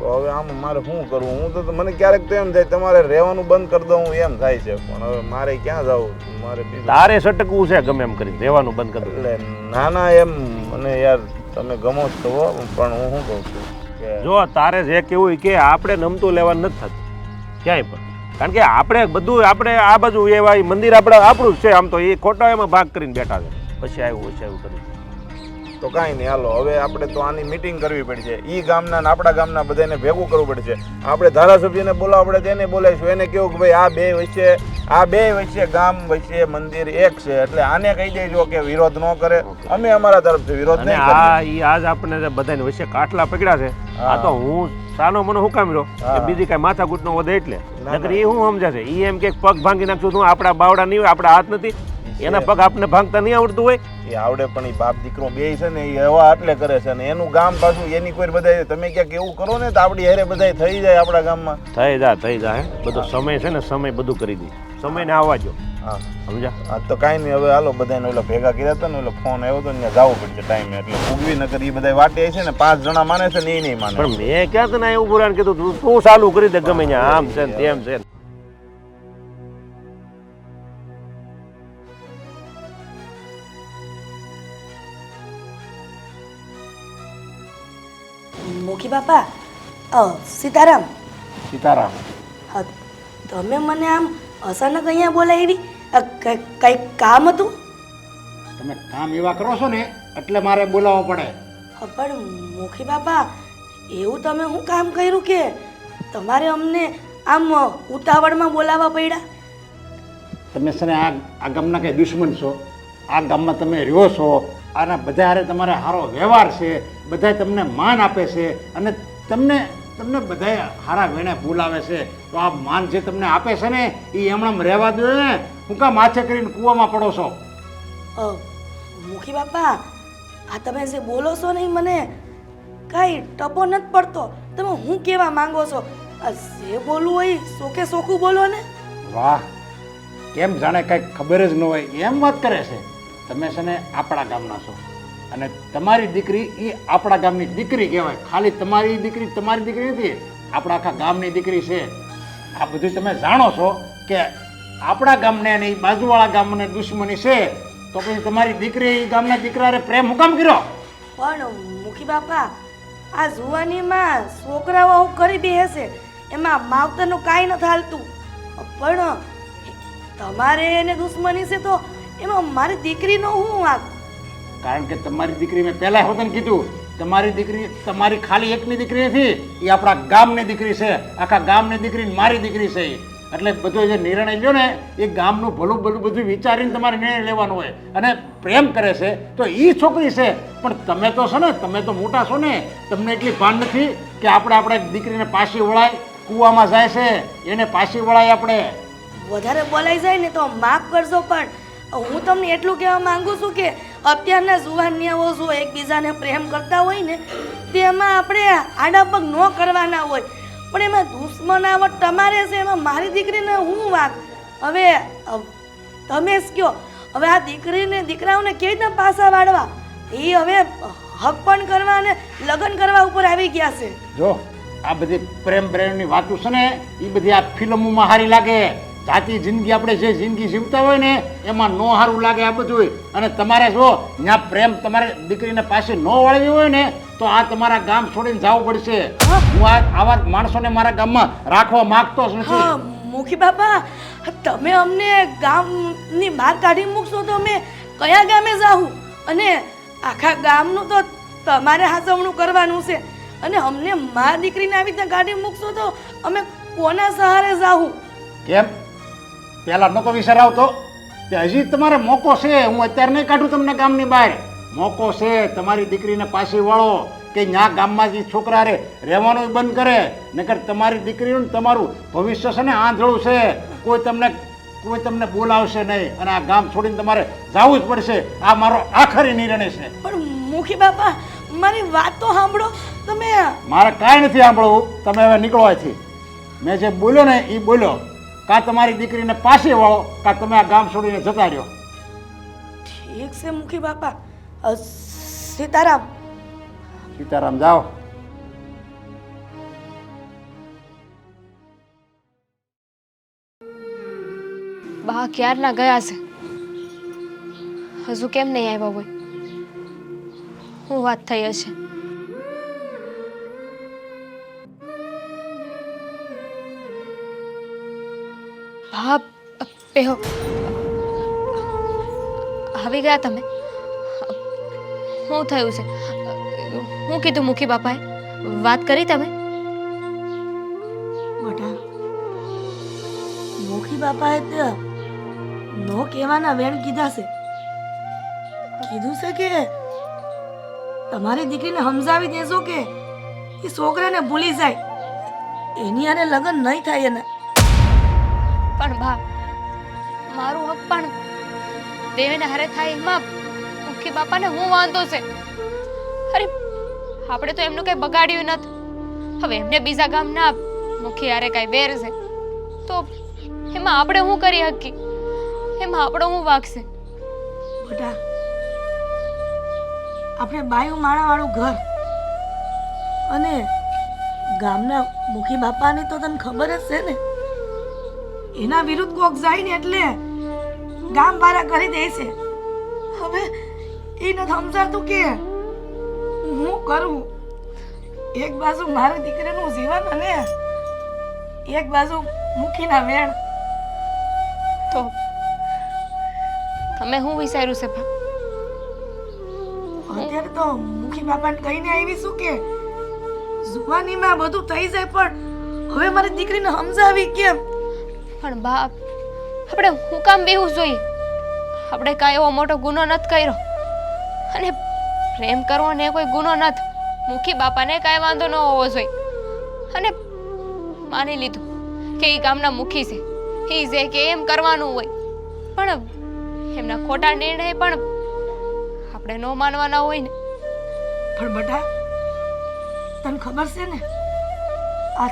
તો હવે આમ મારે શું કરવું? હું તો મને ક્યારેક તો એમ થાય તમારે રહેવાનું બંધ કરી દઉં એમ થાય છે. પણ હવે મારે ક્યાં જવું? મારે
તારે સટકવું છે ગમે એમ કરીને રહેવાનું બંધ કરી દઉં.
એટલે નાના એમ મને યાર તમે ગમો જ છો. પણ હું શું કહું છું કે
જો તારે જે કેવું કે આપણે નમતું લેવાનું નથી થતું ક્યાંય પણ. કારણ કે આપણે બધું આપણે આ બાજુ એવા મંદિર આપણું જ છે. આમ તો એ ખોટા એમાં ભાગ કરીને બેઠા છે. પછી આવ્યું કરી
તો કાંઈ નહીં, હાલો હવે આપણે તો આની મિટિંગ કરવી પડશે. એ ગામના ને આપણા ગામના બધાને ભેગું કરવું પડશે. આપણે ધારાસભ્યને બોલાવવા પડે તેને બોલાવીશું. એને કેવું કે ભાઈ આ બે વચ્ચે ગામ વચ્ચે મંદિર એક છે એટલે આને કહી દેજો કે વિરોધ ન કરે. અમે અમારા તરફથી વિરોધ નહીં કરીએ.
આજ આપણે બધાને વચ્ચે કાટલા પકડ્યા છે. આ તો હું સાનો મને હું કામ રહ્યો કે બીજી કઈ માથાકૂટ નો વધે એટલે. નકર એ હું સમજે છે. એ એમ કે પગ ભાંગી નાખશું. તું આપણા બાવડા નહીં હોય, આપણા હાથ નથી, એના પગ આપને ભાંગતા નહીં આવડતું હોય.
એ આવડે પણ એ બાપ દીકરો બે છે ને એ એવા એટલે કરે છે ને એનું ગામ પાછું એની કોઈ બધા તમે ક્યાંક એવું કરો ને તો આપણી હેરે બધા થઈ જાય આપણા ગામમાં.
થઈ જાય બધો સમય છે ને સમય બધું કરી દે. સમય ને આવવા જો.
હા
સમજા?
હા તો કાંઈ નહીં, હવે હાલો બધાને ઓલા ભેગા કર્યા હતા ને ઓલો ફોન આવ્યો હતો ને ત્યાં જવું પડશે ટાઈમે. એટલે ઉગવી નકર એ બધા વાટે છે ને 5 જણા માને છે ને એ નહીં માને.
પણ મેં ક્યાં તને એવું પુરાણ કીધું? તું ચાલુ કરી દે ગમે ત્યાં આમ છે ને તેમ છે.
મોખી બાપા, સીતારામ.
સીતારામ.
હા, તમે મને આમ અચાનક અહીંયા બોલાવી? કંઈક કામ હતું?
તમે કામ એવા કરો છો ને એટલે મારે બોલાવવો પડે.
પણ મોખી બાપા, એવું તમે શું કામ કર્યું કે તમારે અમને આમ ઉતાવળમાં બોલાવવા પડ્યા?
તમે છે ને આ ગામના કંઈ દુશ્મન છો આ ગામમાં તમે રહ્યો છો અને બધા હારે તમારે સારો વ્યવહાર છે, બધા તમને માન આપે છે અને તમને તમને બધા સારા વેણે બોલાવે છે, તો આ માન જે તમને આપે છે ને એ એમણામ રહેવા દો ને. હું કાં માથે કરીને કૂવામાં પડો છો?
મુખી બાપા, આ તમે જે બોલો છો ને ઈ મને કાંઈ ટપો નથી પડતો. તમે હું કહેવા માંગો છો? આ જે બોલવું હોય સોકે સોખું બોલો ને.
વાહ, કેમ જાણે કાંઈ ખબર જ ન હોય એમ વાત કરે છે. તમે છે ને આપણા ગામના છો અને તમારી દીકરી એ આપણા ગામની દીકરી કહેવાય. ખાલી તમારી દીકરી નથી, આપણા આખા ગામની દીકરી છે. આ બધું તમે જાણો છો કે આપણા ગામને અને એ બાજુવાળા ગામને દુશ્મની છે, તો પછી તમારી દીકરી એ ગામના દીકરાને પ્રેમ હું કામ કર્યો?
પણ મુખી બાપા, આ જુવાનીમાં છોકરાઓ આવું કરી બેસે એમાં માવતરનું કાંઈ નથી હાલતું. પણ તમારે એને દુશ્મની છે તો એમાં મારી દીકરીનો હું વાંક?
કારણ કે તમારી દીકરી મેં પહેલા હોતને કીધું, તમારી દીકરી તમારી ખાલી એકની દીકરી નથી, એ આપણા ગામની દીકરી છે. આખા ગામની દીકરી મારી દીકરી છે. એટલે બધો જે નિર્ણય લ્યો ને એ ગામનું ભલું બધું વિચારીને તમારે નિર્ણય લેવાનો હોય. અને પ્રેમ કરે છે તો એ છોકરી છે, પણ તમે તો છો ને, તમે તો મોટા છો ને, તમને એટલી ભાન નથી કે આપણે દીકરીને પાછી વળાય. કૂવામાં જાય છે એને પાછી વળાય. આપણે
વધારે બોલાઈ જાય ને તો માફ કરજો, પણ હું તમને એટલું કહેવા માંગુ છું કે અત્યારના જુવાનિયાઓ જો એકબીજાને પ્રેમ કરતા હોય ને તેમાં આપણે આડા પગ ન કરવાના હોય. પણ એમાં દુશ્મનાવટ તમારે છે, એમાં મારી દીકરીને હું વાંક? હવે તમે જ કહો, હવે આ દીકરીને દીકરાઓને કેવી રીતે પાછા વાળવા? એ હવે હક પણ કરવા અને લગ્ન કરવા ઉપર આવી ગયા છે.
જો આ બધી પ્રેમની વાતો છે ને એ બધી આ ફિલ્મોમાં સારી લાગે. જાતિ જિંદગી આપણે જે જિંદગી જીવતા હોય ને એમાં નો સારું લાગે આ બધું. અને તમારે જો ત્યાં પ્રેમ તમારે દીકરીને પાસે ન વળવી હોય ને તો આ તમારા ગામ છોડીને જવું પડશે. હું આવા માણસોને મારા ગામમાં રાખવા માંગતો જ નથી.
મુખી બાપા, તમે અમને ગામની બહાર કાઢી મૂકશો તો અમે કયા ગામે જાઉં? અને આખા ગામનું તો તમારે હાચવણું કરવાનું છે, અને અમને મા દીકરીને આવી રીતે કાઢી મૂકશો તો અમે કોના સહારે જાઉં?
કેમ પહેલા નતો વિચાર આવતો? તે હજી તમારે મોકો છે. હું અત્યારે નહીં કાઢું તમને ગામની બહાર. મોકો છે, તમારી દીકરીને પાછી વળો કે ત્યાં ગામમાં જે છોકરા રહેવાનું બંધ કરે. નકર તમારી દીકરીનું તમારું ભવિષ્ય છે ને આંધળું છે. કોઈ તમને બોલાવશે નહીં અને આ ગામ છોડીને તમારે જવું જ પડશે. આ મારો આખરી નિર્ણય છે.
પણ મુખી બાપા, મારી વાત તો સાંભળો. તમે
મારે કાંઈ નથી સાંભળવું. તમે હવે નીકળો અહીંથી. મેં જે બોલ્યો ને એ બોલ્યો. કાં તમારી દીકરીને પાછી વળો કાં તમે આ ગામ છોડીને જતા રહ્યો.
ઠીક છે મુખી બાપા. સીતારામ.
સીતારામ, જાઓ.
બા ક્યારના ગયા છે, હજુ કેમ નહીં આવ્યા હોય? શું વાત થઈ હશે? બા પેહો, આવી ગયા તમે? શું થયું છે? શું કીધું મુખી બાપાએ? વાત કરી તમે?
બેટા, મુખી બાપાએ તો નો કહેવાના વેણ કીધા છે. કીધું છે કે તમારી દીકરીને સમજાવી દેજો કે એ છોકરાને ભૂલી જાય, એની હારે લગ્ન નહીં થાય એને.
પણ બા, મારું હક પણ દેવેને હારે થાય એમાં મુખી બાપાને હું વાંધો છે? અરે આપણે તો એમનું કઈ બગાડ્યું નથી. હવે એમને બીજા ગામના મુખી હારે કઈ વેર છે તો એમાં આપણે શું કરી શકીએ? એમાં આપણો શું વાગશે?
બેટા, આપણે બાયું માણાવાળું ઘર અને ગામના મુખી બાપાની તો તને ખબર જ છે ને, એના વિરુદ્ધ કોક જાય ને એટલે ગામ બારા કરી દે છે. હવે એ નથી સમજાતું કે હું કરું. એક બાજુ મારી દીકરીનું જીવન અને એક બાજુ મુખીના વેણ.
તો તમે શું વિચાર્યું છે બા?
અત્યારે તો મુખી બાપાને કહીને આવીશું કે જુવાનીમાં બધું થઈ જાય, પણ હવે મારી દીકરીને સમજાવી કેમ?
પણ બા, આપણે હું કામ બેહું જોઈએ? આપણે કાંઈ એવો મોટો ગુનો નથી કર્યો, અને પ્રેમ કરવો ને કોઈ ગુનો નથી. મુખી બાપાને કાંઈ વાંધો ન હોવો જોઈએ, અને માની લીધું કે એ ગામના મુખી છે, એ જે કે એમ કરવાનું હોય. પણ એમના ખોટા નિર્ણય પણ આપણે ન માનવાના હોય ને.
પણ બટા, તને ખબર છે ને, આ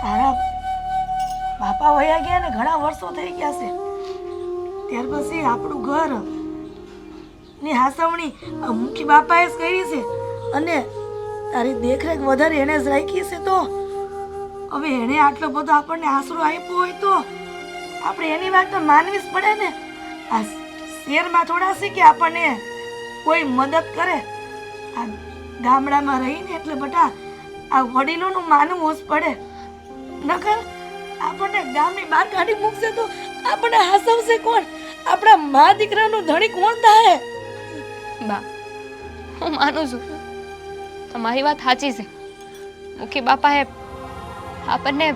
તારા બાપા વયા ગયા ને ઘણા વર્ષો થઈ ગયા છે. ત્યાર પછી આપણું ઘર ની હાસવણી મુખી બાપાએ જ કરી છે, અને તારી દેખરેખ વધારે એને જ રાખી છે. તો હવે એને આટલો બધો આપણને આશરો આપ્યો હોય તો આપણે એની વાત તો માનવી જ પડે ને. આ શહેરમાં થોડા છે કે આપણને કોઈ મદદ કરે. આ ગામડામાં રહીને એટલે બટા આ વડીલોનું માનવું જ પડે. નકર આપણને ગામની બહાર કાઢી મૂકશે તો આપણને હાસવશે કોણ? આપણા મા દીકરાનું ધણી કોણ થાય?
બા, હું માનું છું, તમારી વાત સાચી છે. મુખી બાપાએ આપણને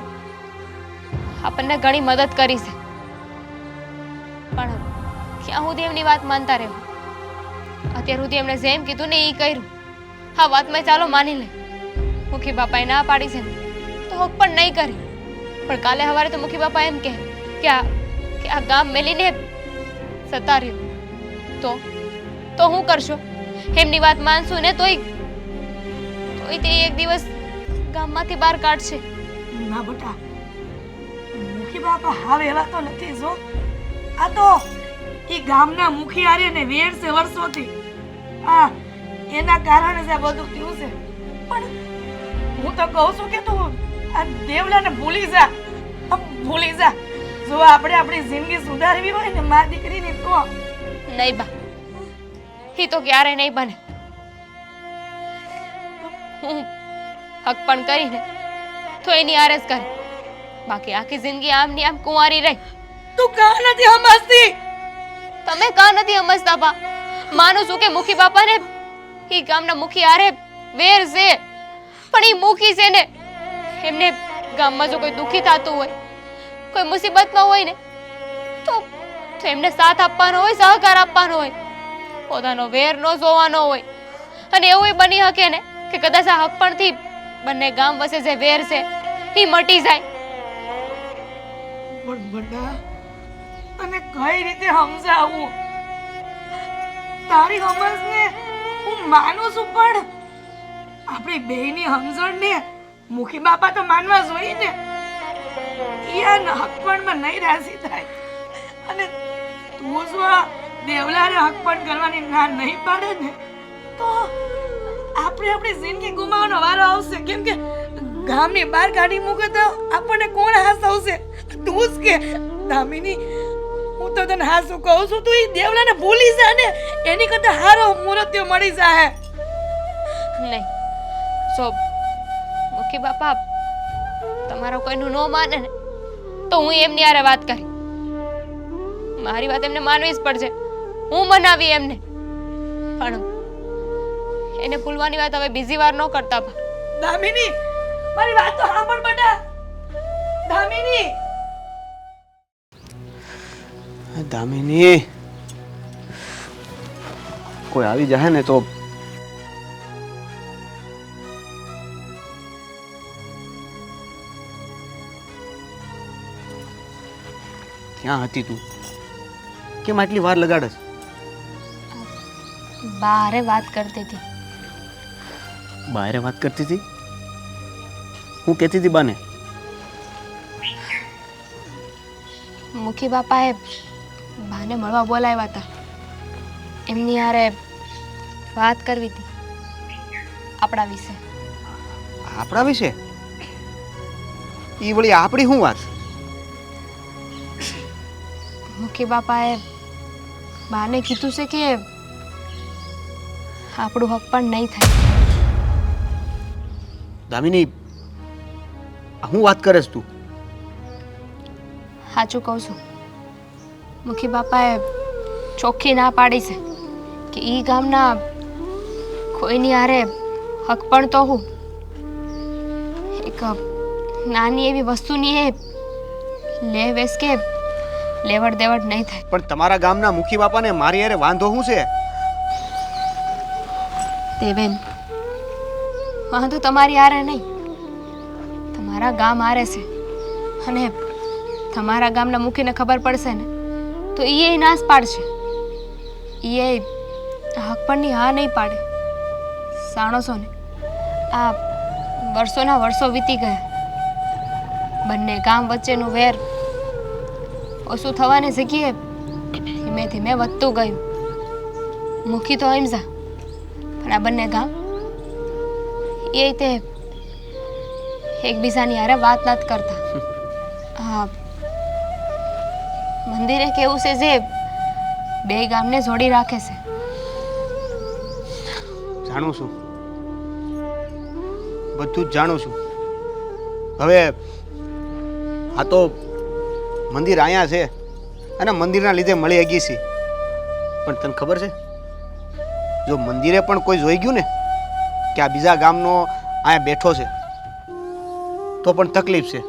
ઘણી મદદ કરી છે, પણ ક્યાં સુધી એમની વાત માનતા રહેવું? અત્યાર સુધી એમણે જેમ કીધું ને એ કર્યું. હા, વાતમાં ચાલો માની લે, મુખી બાપાએ ના પાડી છે ને તો હક પણ નહીં કરી. પણ કાલે સવારે તો મુખી બાપા એમ કહે કે આ ગામ મેલીને જતા રહ્યો, તો હું કરશો? એમની વાત માનશું ને તોય તે એક દિવસ ગામમાંથી બહાર કાઢશે.
ના બટા, મુખી બાપા હાવ એવા તો નથી જો. આ તો એ ગામના મુખિયારે ને વેર છે વર્ષોથી. આ એના કારણે જ આ બધું થયું છે. પણ હું તો કહું છું કે તું આ દેવલાને ભૂલી જા. જો આપણે આપણી જિંદગી સુધારવી હોય ને મા દીકરીની તો.
નહીં બા, એ તો ક્યારે નહીં બને. હું હક પણ કરીને તો એની આરસ કરી, બાકી આખી જિંદગી આમની આમ કુંવારી રહી.
તું કાં નથી સમજતી?
તમે કાં નથી સમજતા બા? માનું છું કે મુખી બાપાને એ ગામના મુખી હારે વેર છે, પણ એ મુખી છે ને, એમને ગામમાં જો કોઈ દુખી થતું હોય, કોઈ મુસીબતમાં હોય ને તો એમને સાથ આપવાનો હોય, સહકાર આપવાનો હોય, પોતાનો વેર ન જોવાનો હોય. અને એવું બની શકે ને કે કદાચ આ હક પણથી બંને ગામ વચ્ચે જે વેર છે એ મટી જાય.
પણ બડા, તને કઈ રીતે સમજાવું? તારી સમજને હું માનું છું, પણ આપણી બેયની સમજણને મુખી બાપા તો માનવા જોઈએ ને. ઈયાન હકપણમાં નહીં રાજી થાય, અને તું જો આ દેવલાને હકપણ કરવાની ના નહીં પાડે ને તો આપણે આપણી જિંદગી ગુમાવવાનો વારો આવશે. કેમ કે ગામની બહાર કાઢી મૂકે તો આપણને કોણ હાસવશે? તું જ કે દામિની, હું તો તને હાસું કહું છું, તું એ દેવલાને ભૂલી જા ને, એની કરતા હારો મૂર્તિઓ મળી જાય.
નહીં, જો મુખી બાપા તમારો કોઈનું ન માને ને તો હું એમની હારે વાત કરી. મારી વાત એમને માનવી જ પડશે. હું મનાવી એમને, પણ એને ભૂલવાની વાત હવે બીજી વાર ન કરતા.
દામિની, મારી વાત તો સાંભળ બેટા. દામિની,
દામિની, કોઈ આવી જાય ને તો ક્યાં હતી તું? કેમ આટલી વાર લગાડસ?
બહારે વાત કરતી હતી.
બહારે વાત કરતી હતી? હું કહેતી હતી બાને?
મુખી બાપાએ બાને મળવા બોલાવ્યા હતા. એમની હારે વાત કરવી હતી આપણા વિશે.
આપણા વિશે? ઈ વળી આપણી શું વાત?
મુખી બાપાએ બાને કીધું છે કે આપણું હક પણ નહીં થાય.
દામિની, હું વાત કરેસ તું?
સાચું કહું છું. મુખી બાપાએ ચોખ્ખી ના પાડી છે કે ઈ ગામના કોઈની હારે હક પણ તો હું એક નાની એવી વસ્તુની એ લે વેસ કે લેવડ દેવડ નહીં થાય.
પણ તમારા ગામના મુખી બાપાને મારી હારે વાંધો શું છે?
દેવેન, વાંધો તમારી હારે નહીં, તમારા ગામ હારે છે. અને તમારા ગામના મુખીને ખબર પડશે ને તો એ નાશ પાડશે. એ હક પરની હા નહીં પાડે. જાણો છો ને, આ વર્ષોના વર્ષો વીતી ગયા, બંને ગામ વચ્ચેનું વેર ઓછું થવાની જગ્યાએ ધીમે ધીમે વધતું ગયું. મુખી તો હિંસા, પણ આ બંને ગામ એ તે એકબીજાની હારે વાત નથી કરતા. હા, મંદિર એક એવું છે જે બે ગામને જોડી રાખે છે.
જાણું છું, બધું જ જાણું છું. હવે આ તો મંદિર અહીંયા છે અને મંદિરના લીધે મળી ગઈ છે. પણ તને ખબર છે, જો મંદિરે પણ કોઈ જોઈ ગયું ને કે આ બીજા ગામનો અહીંયા બેઠો છે તો પણ તકલીફ છે.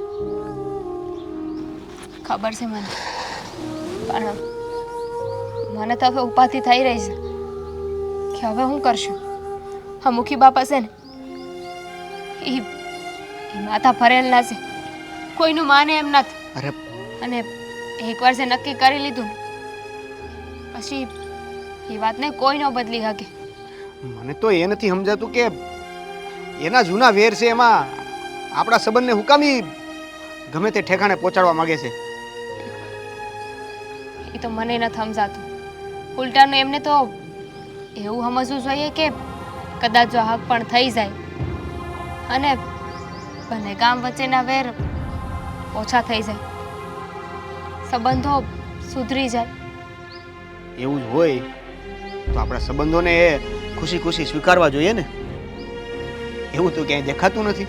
ખબર છે મને, પણ મને તો હવે ઉપાધિ થઈ રહી છે કે હવે હું કરશું. હા, મુખી બાપા છે ને એ માથા ફરેલા છે, કોઈનું માને એમ નથી.
અરે
અને એકવાર જે નક્કી કરી લીધું ને પછી એ વાતને કોઈ ન બદલી શકે.
મને તો એ નથી સમજાતું કે એના જૂના વેર છે એમાં આપણા સંબંધને હુકામી ગમે તે ઠેકાણે પહોંચાડવા માંગે છે.
એ તો મને નથી સમજાતું. ઉલટાનું એમને તો એવું સમજવું જોઈએ કે કદાચ જો હક પણ થઈ જાય અને બંને ગામ વચ્ચેના વેર ઓછા થઈ જાય, સંબંધો સુધરી જાય.
એવું જ હોય તો આપણા સંબંધોને એ ખુશી ખુશી સ્વીકારવા જોઈએ ને. એવું તો ક્યાંય દેખાતું નથી.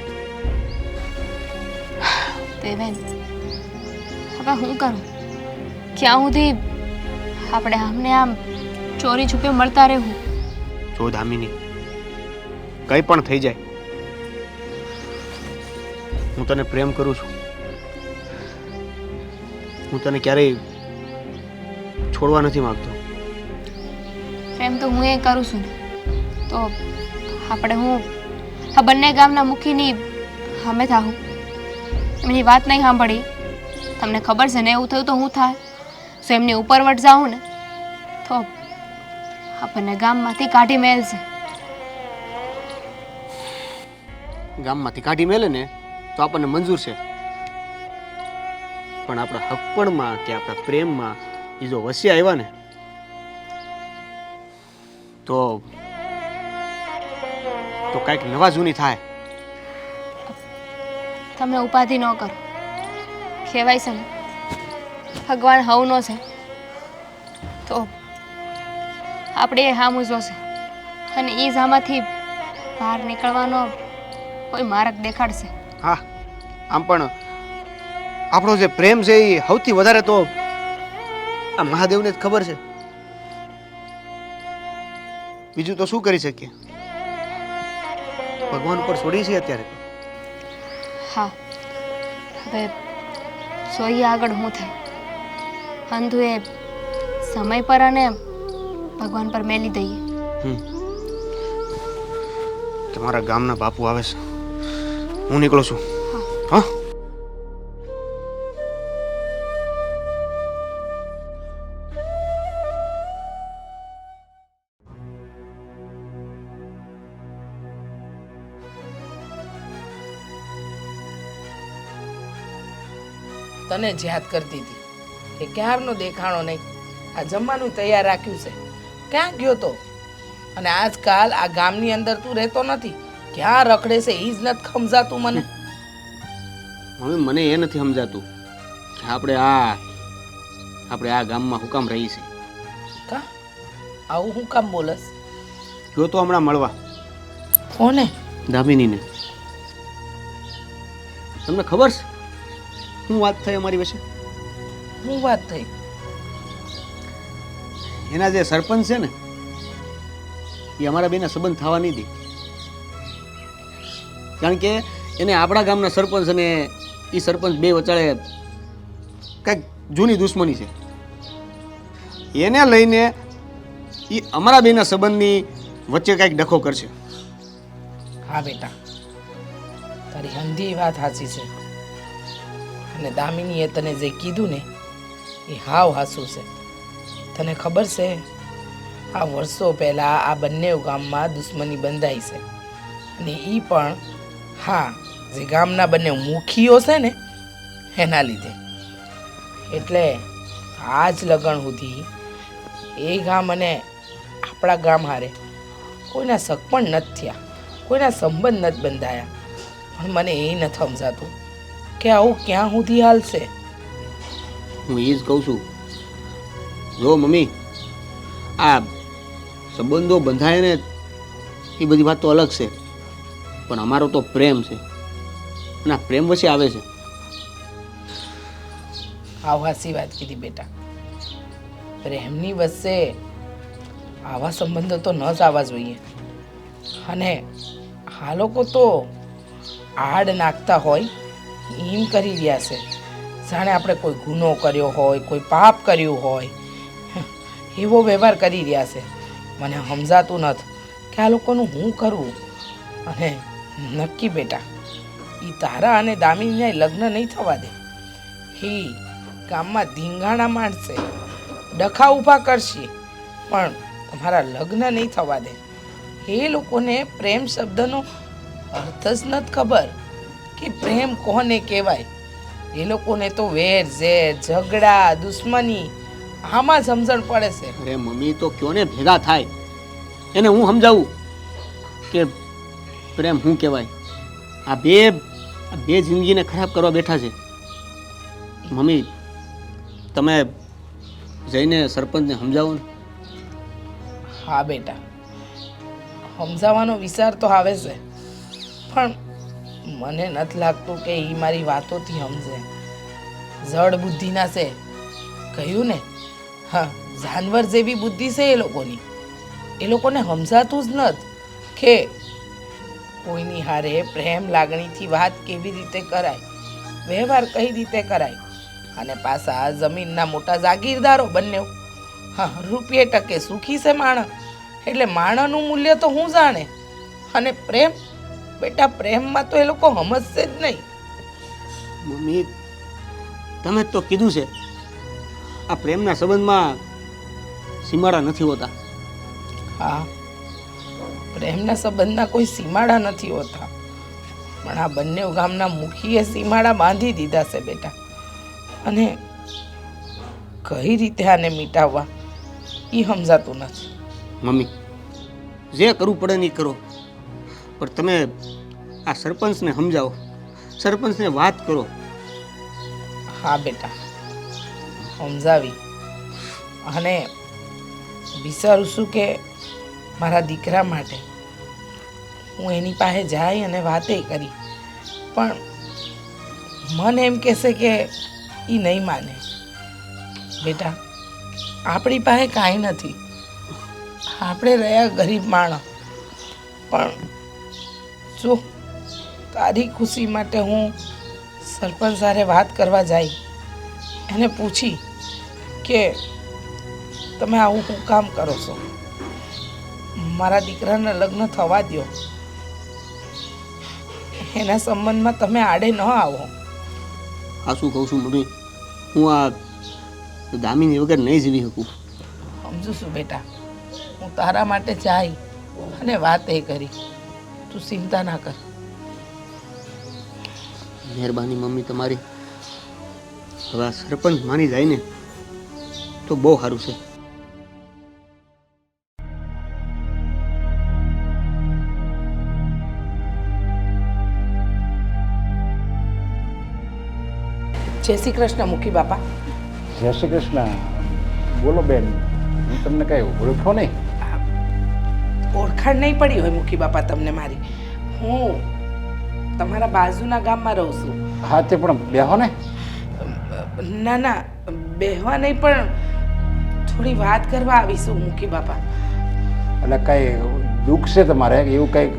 દેવેન, હવે હું કરું? ક્યાં સુધી આપણે આમને આમ ચોરી છુપે મળતા રહેવું?
જો દામિની, કંઈ પણ થઈ જાય, હું તને પ્રેમ કરું છું. હું તને ક્યારેય છોડવા નથી માંગતો.
પ્રેમ તો હું એ કરું છું ને, તો આપણે હું આ બંને ગામના મુખીની સામે થાઉં? એમની વાત નહીં સાંભળી, તમને ખબર છે ને એવું થયું તો હું થાય? તો એમની ઉપરવટ જાઉં ને તો આપણને ગામમાંથી કાઢી મેલશે.
ગામમાંથી કાઢી મેલે ને તો આપણને મંજૂર છે, પણ આપણા હકપણમાં કે આપણા પ્રેમમાં એ જો વસ્યા આવ્યા ને તો કાંઈક નવા જૂની થાય.
તમે ઉપાધિ ન કરો. કહેવાય છે ને ભગવાન હવનો છે તો આપણે એ હામું જોશે અને એ જામાંથી બહાર નીકળવાનો કોઈ માર્ગ દેખાડશે.
હા, આમ પણ આપણો જે પ્રેમ છે એ સૌથી વધારે તો આ મહાદેવને જ ખબર છે. બીજું તો શું કરી શકીએ? ભગવાન ઉપર છોડી છે અત્યારે.
હા, હવે જોઈએ આગળ શું થાય. અંધુ એ સમય પર અને ભગવાન પર મેલી દઈએ.
તમારા ગામના બાપુ આવે છે, હું નીકળું છું. હા,
તને જ યાદ કરતી હતી કે ક્યારનો દેખાણો નહીં. આ જમવાનું તૈયાર રાખ્યું છે, ક્યાં ગયો તો? અને આજકાલ આ ગામની અંદર તું રહેતો નથી, ક્યાં રખડે છે એ જ નથી સમજાતું મને.
મમ્મી, મને એ નથી સમજાતું કે આપણે આ ગામમાં હું કામ રહી છે.
કા આવું હું કામ બોલસ?
ગયો તો હમણાં મળવા.
કોને?
દામિનીને. તમને ખબર છે શું વાત થઈ અમારી વચ્ચે?
શું વાત થઈ?
એના જે સરપંચ છે ને એ અમારા બેના સંબંધ થવા નહીં દે. કારણ કે એને આપણા ગામના સરપંચ અને એ સરપંચ બે વચાળે કંઈક જૂની દુશ્મની છે. એને લઈને એ અમારા બેના સંબંધની વચ્ચે કાંઈક ડખો કરશે.
હા બેટા, તારી હંધી વાત સાચી છે. અને દામિનીએ તને જે કીધું ને એ હાવ હાસું છે. તને ખબર છે, આ વર્ષો પહેલાં આ બંને ગામમાં દુશ્મની બંધાઈ છે. અને એ પણ હા, જે ગામના બંને મુખીઓ છે ને એના લીધે. એટલે આજ લગન સુધી એ ગામ અને આપણા ગામ હારે કોઈના શક પણ નથી થયા, કોઈના સંબંધ નથી બંધાયા. પણ મને એ નથી સમજાતું કે આવું ક્યાં સુધી હાલશે.
હું એ જ કહું છું. જો મમ્મી, આ સંબંધો બંધાય ને એ બધી વાત તો અલગ છે, પણ અમારો તો પ્રેમ છે અને આ પ્રેમ વચ્ચે આવે છે.
આવા હાસી વાત કીધી બેટા. પ્રેમની વચ્ચે આવા સંબંધો તો ન જ આવવા જોઈએ. અને આ લોકો તો આડ નાખતા હોય એમ કરી રહ્યા છે, જાણે આપણે કોઈ ગુનો કર્યો હોય, કોઈ પાપ કર્યું હોય, એવો વ્યવહાર કરી રહ્યા છે. મને સમજાતું નથી કે આ લોકોનું હું કરવું. અને નક્કી બેટા, એ તારા અને દામિનીના લગ્ન નહીં થવા દે. એ ગામમાં ધીંગાણા માંડશે, ડખા ઊભા કરશે, પણ તમારા લગ્ન નહીં થવા દે. એ લોકોને પ્રેમ શબ્દનો અર્થ જ નથી ખબર કે પ્રેમ કોને કહેવાય. એ લોકોને તો વેર ઝેર, ઝઘડા, દુશ્મની આમાં સમજણ પડે છે.
અરે મમ્મી, તો કયો ને ભેગા થાય, એને હું સમજાવું કે પ્રેમ શું કહેવાય. આ બે જિંદગીને ખરાબ કરવા બેઠા છે. મમ્મી, તમે જઈને સરપંચને સમજાવો ને.
હા બેટા, સમજાવવાનો વિચાર તો આવે છે, પણ મને નથી લાગતું કે એ મારી વાતોથી સમજે. જડ બુદ્ધિના છે, કહ્યું ને. હા, જાનવર જેવી બુદ્ધિ છે એ લોકોની. એ લોકોને સમજાતું જ નથી કે કોઈની હારે પ્રેમ લાગણીથી વાત કેવી રીતે કરાય, વ્યવહાર કઈ રીતે કરાય. અને પાછા જમીનના મોટા જાગીરદારો બંને. હા, રૂપિયે ટકે સુખી છે માણસ. એટલે માણસનું મૂલ્ય તો હું જાણે. અને પ્રેમ બેટા, પ્રેમમાં તો એ લોકો સમજશે જ નહીં.
મમ્મી, તમે જ તો કીધું છે આ પ્રેમના સંબંધમાં સીમાડા નથી હોતા.
હા, પ્રેમના સંબંધના કોઈ સીમાડા નથી હોતા, પણ આ બંને ગામના મુખીએ સીમાડા બાંધી દીધા છે બેટા. અને કઈ રીતે આને મિટાવવા એ સમજાતું નથી.
મમ્મી, જે કરવું પડે નહીં કરો, પણ તમે આ સરપંચને સમજાવો, સરપંચને વાત કરો.
હા બેટા, સમજાવી. અને વિચારું છું કે મારા દીકરા માટે હું એની પાસે જાય અને વાતે કરી, પણ મન એમ કહેશે કે એ નહીં માને. બેટા, આપણી પાસે કાંઈ નથી, આપણે રહ્યા ગરીબ માણસ. પણ જો તારી ખુશી માટે હું સરપંચ સાથે વાત કરવા જાય, એને પૂછી કે તમે આવું શું કામ કરો છો, મારા દીકરાના લગ્ન થવા દો, એના સંબંધમાં તમે આડે ન આવો.
આ શું કહું છું મમ્મી, હું આ દામિની વગર નહીં જીવી શકું.
સમજુ છું બેટા, હું તારા માટે જાય અને વાત એ કરી, તું ચિંતા ના કર.
મહેરબાની મમ્મી તમારી. હવે આ સરપંચ માની જાય ને તો બહુ સારું છે.
જય શ્રી કૃષ્ણ મુખી બાપા.
જય શ્રી કૃષ્ણ. બોલો બેન, હું તમને કઈ ઓળખો નહીં?
ઓળખાણ નહીં પડી હોય મુખી બાપા તમને મારી. હું તમારા બાજુના ગામમાં રહું છું.
હા, તે પણ બેહો ને.
ના ના, બેહવા નહીં, પણ થોડી વાત કરવા આવીશું મુખી બાપા.
એટલે કઈ દુઃખ છે તમારે? એવું કઈક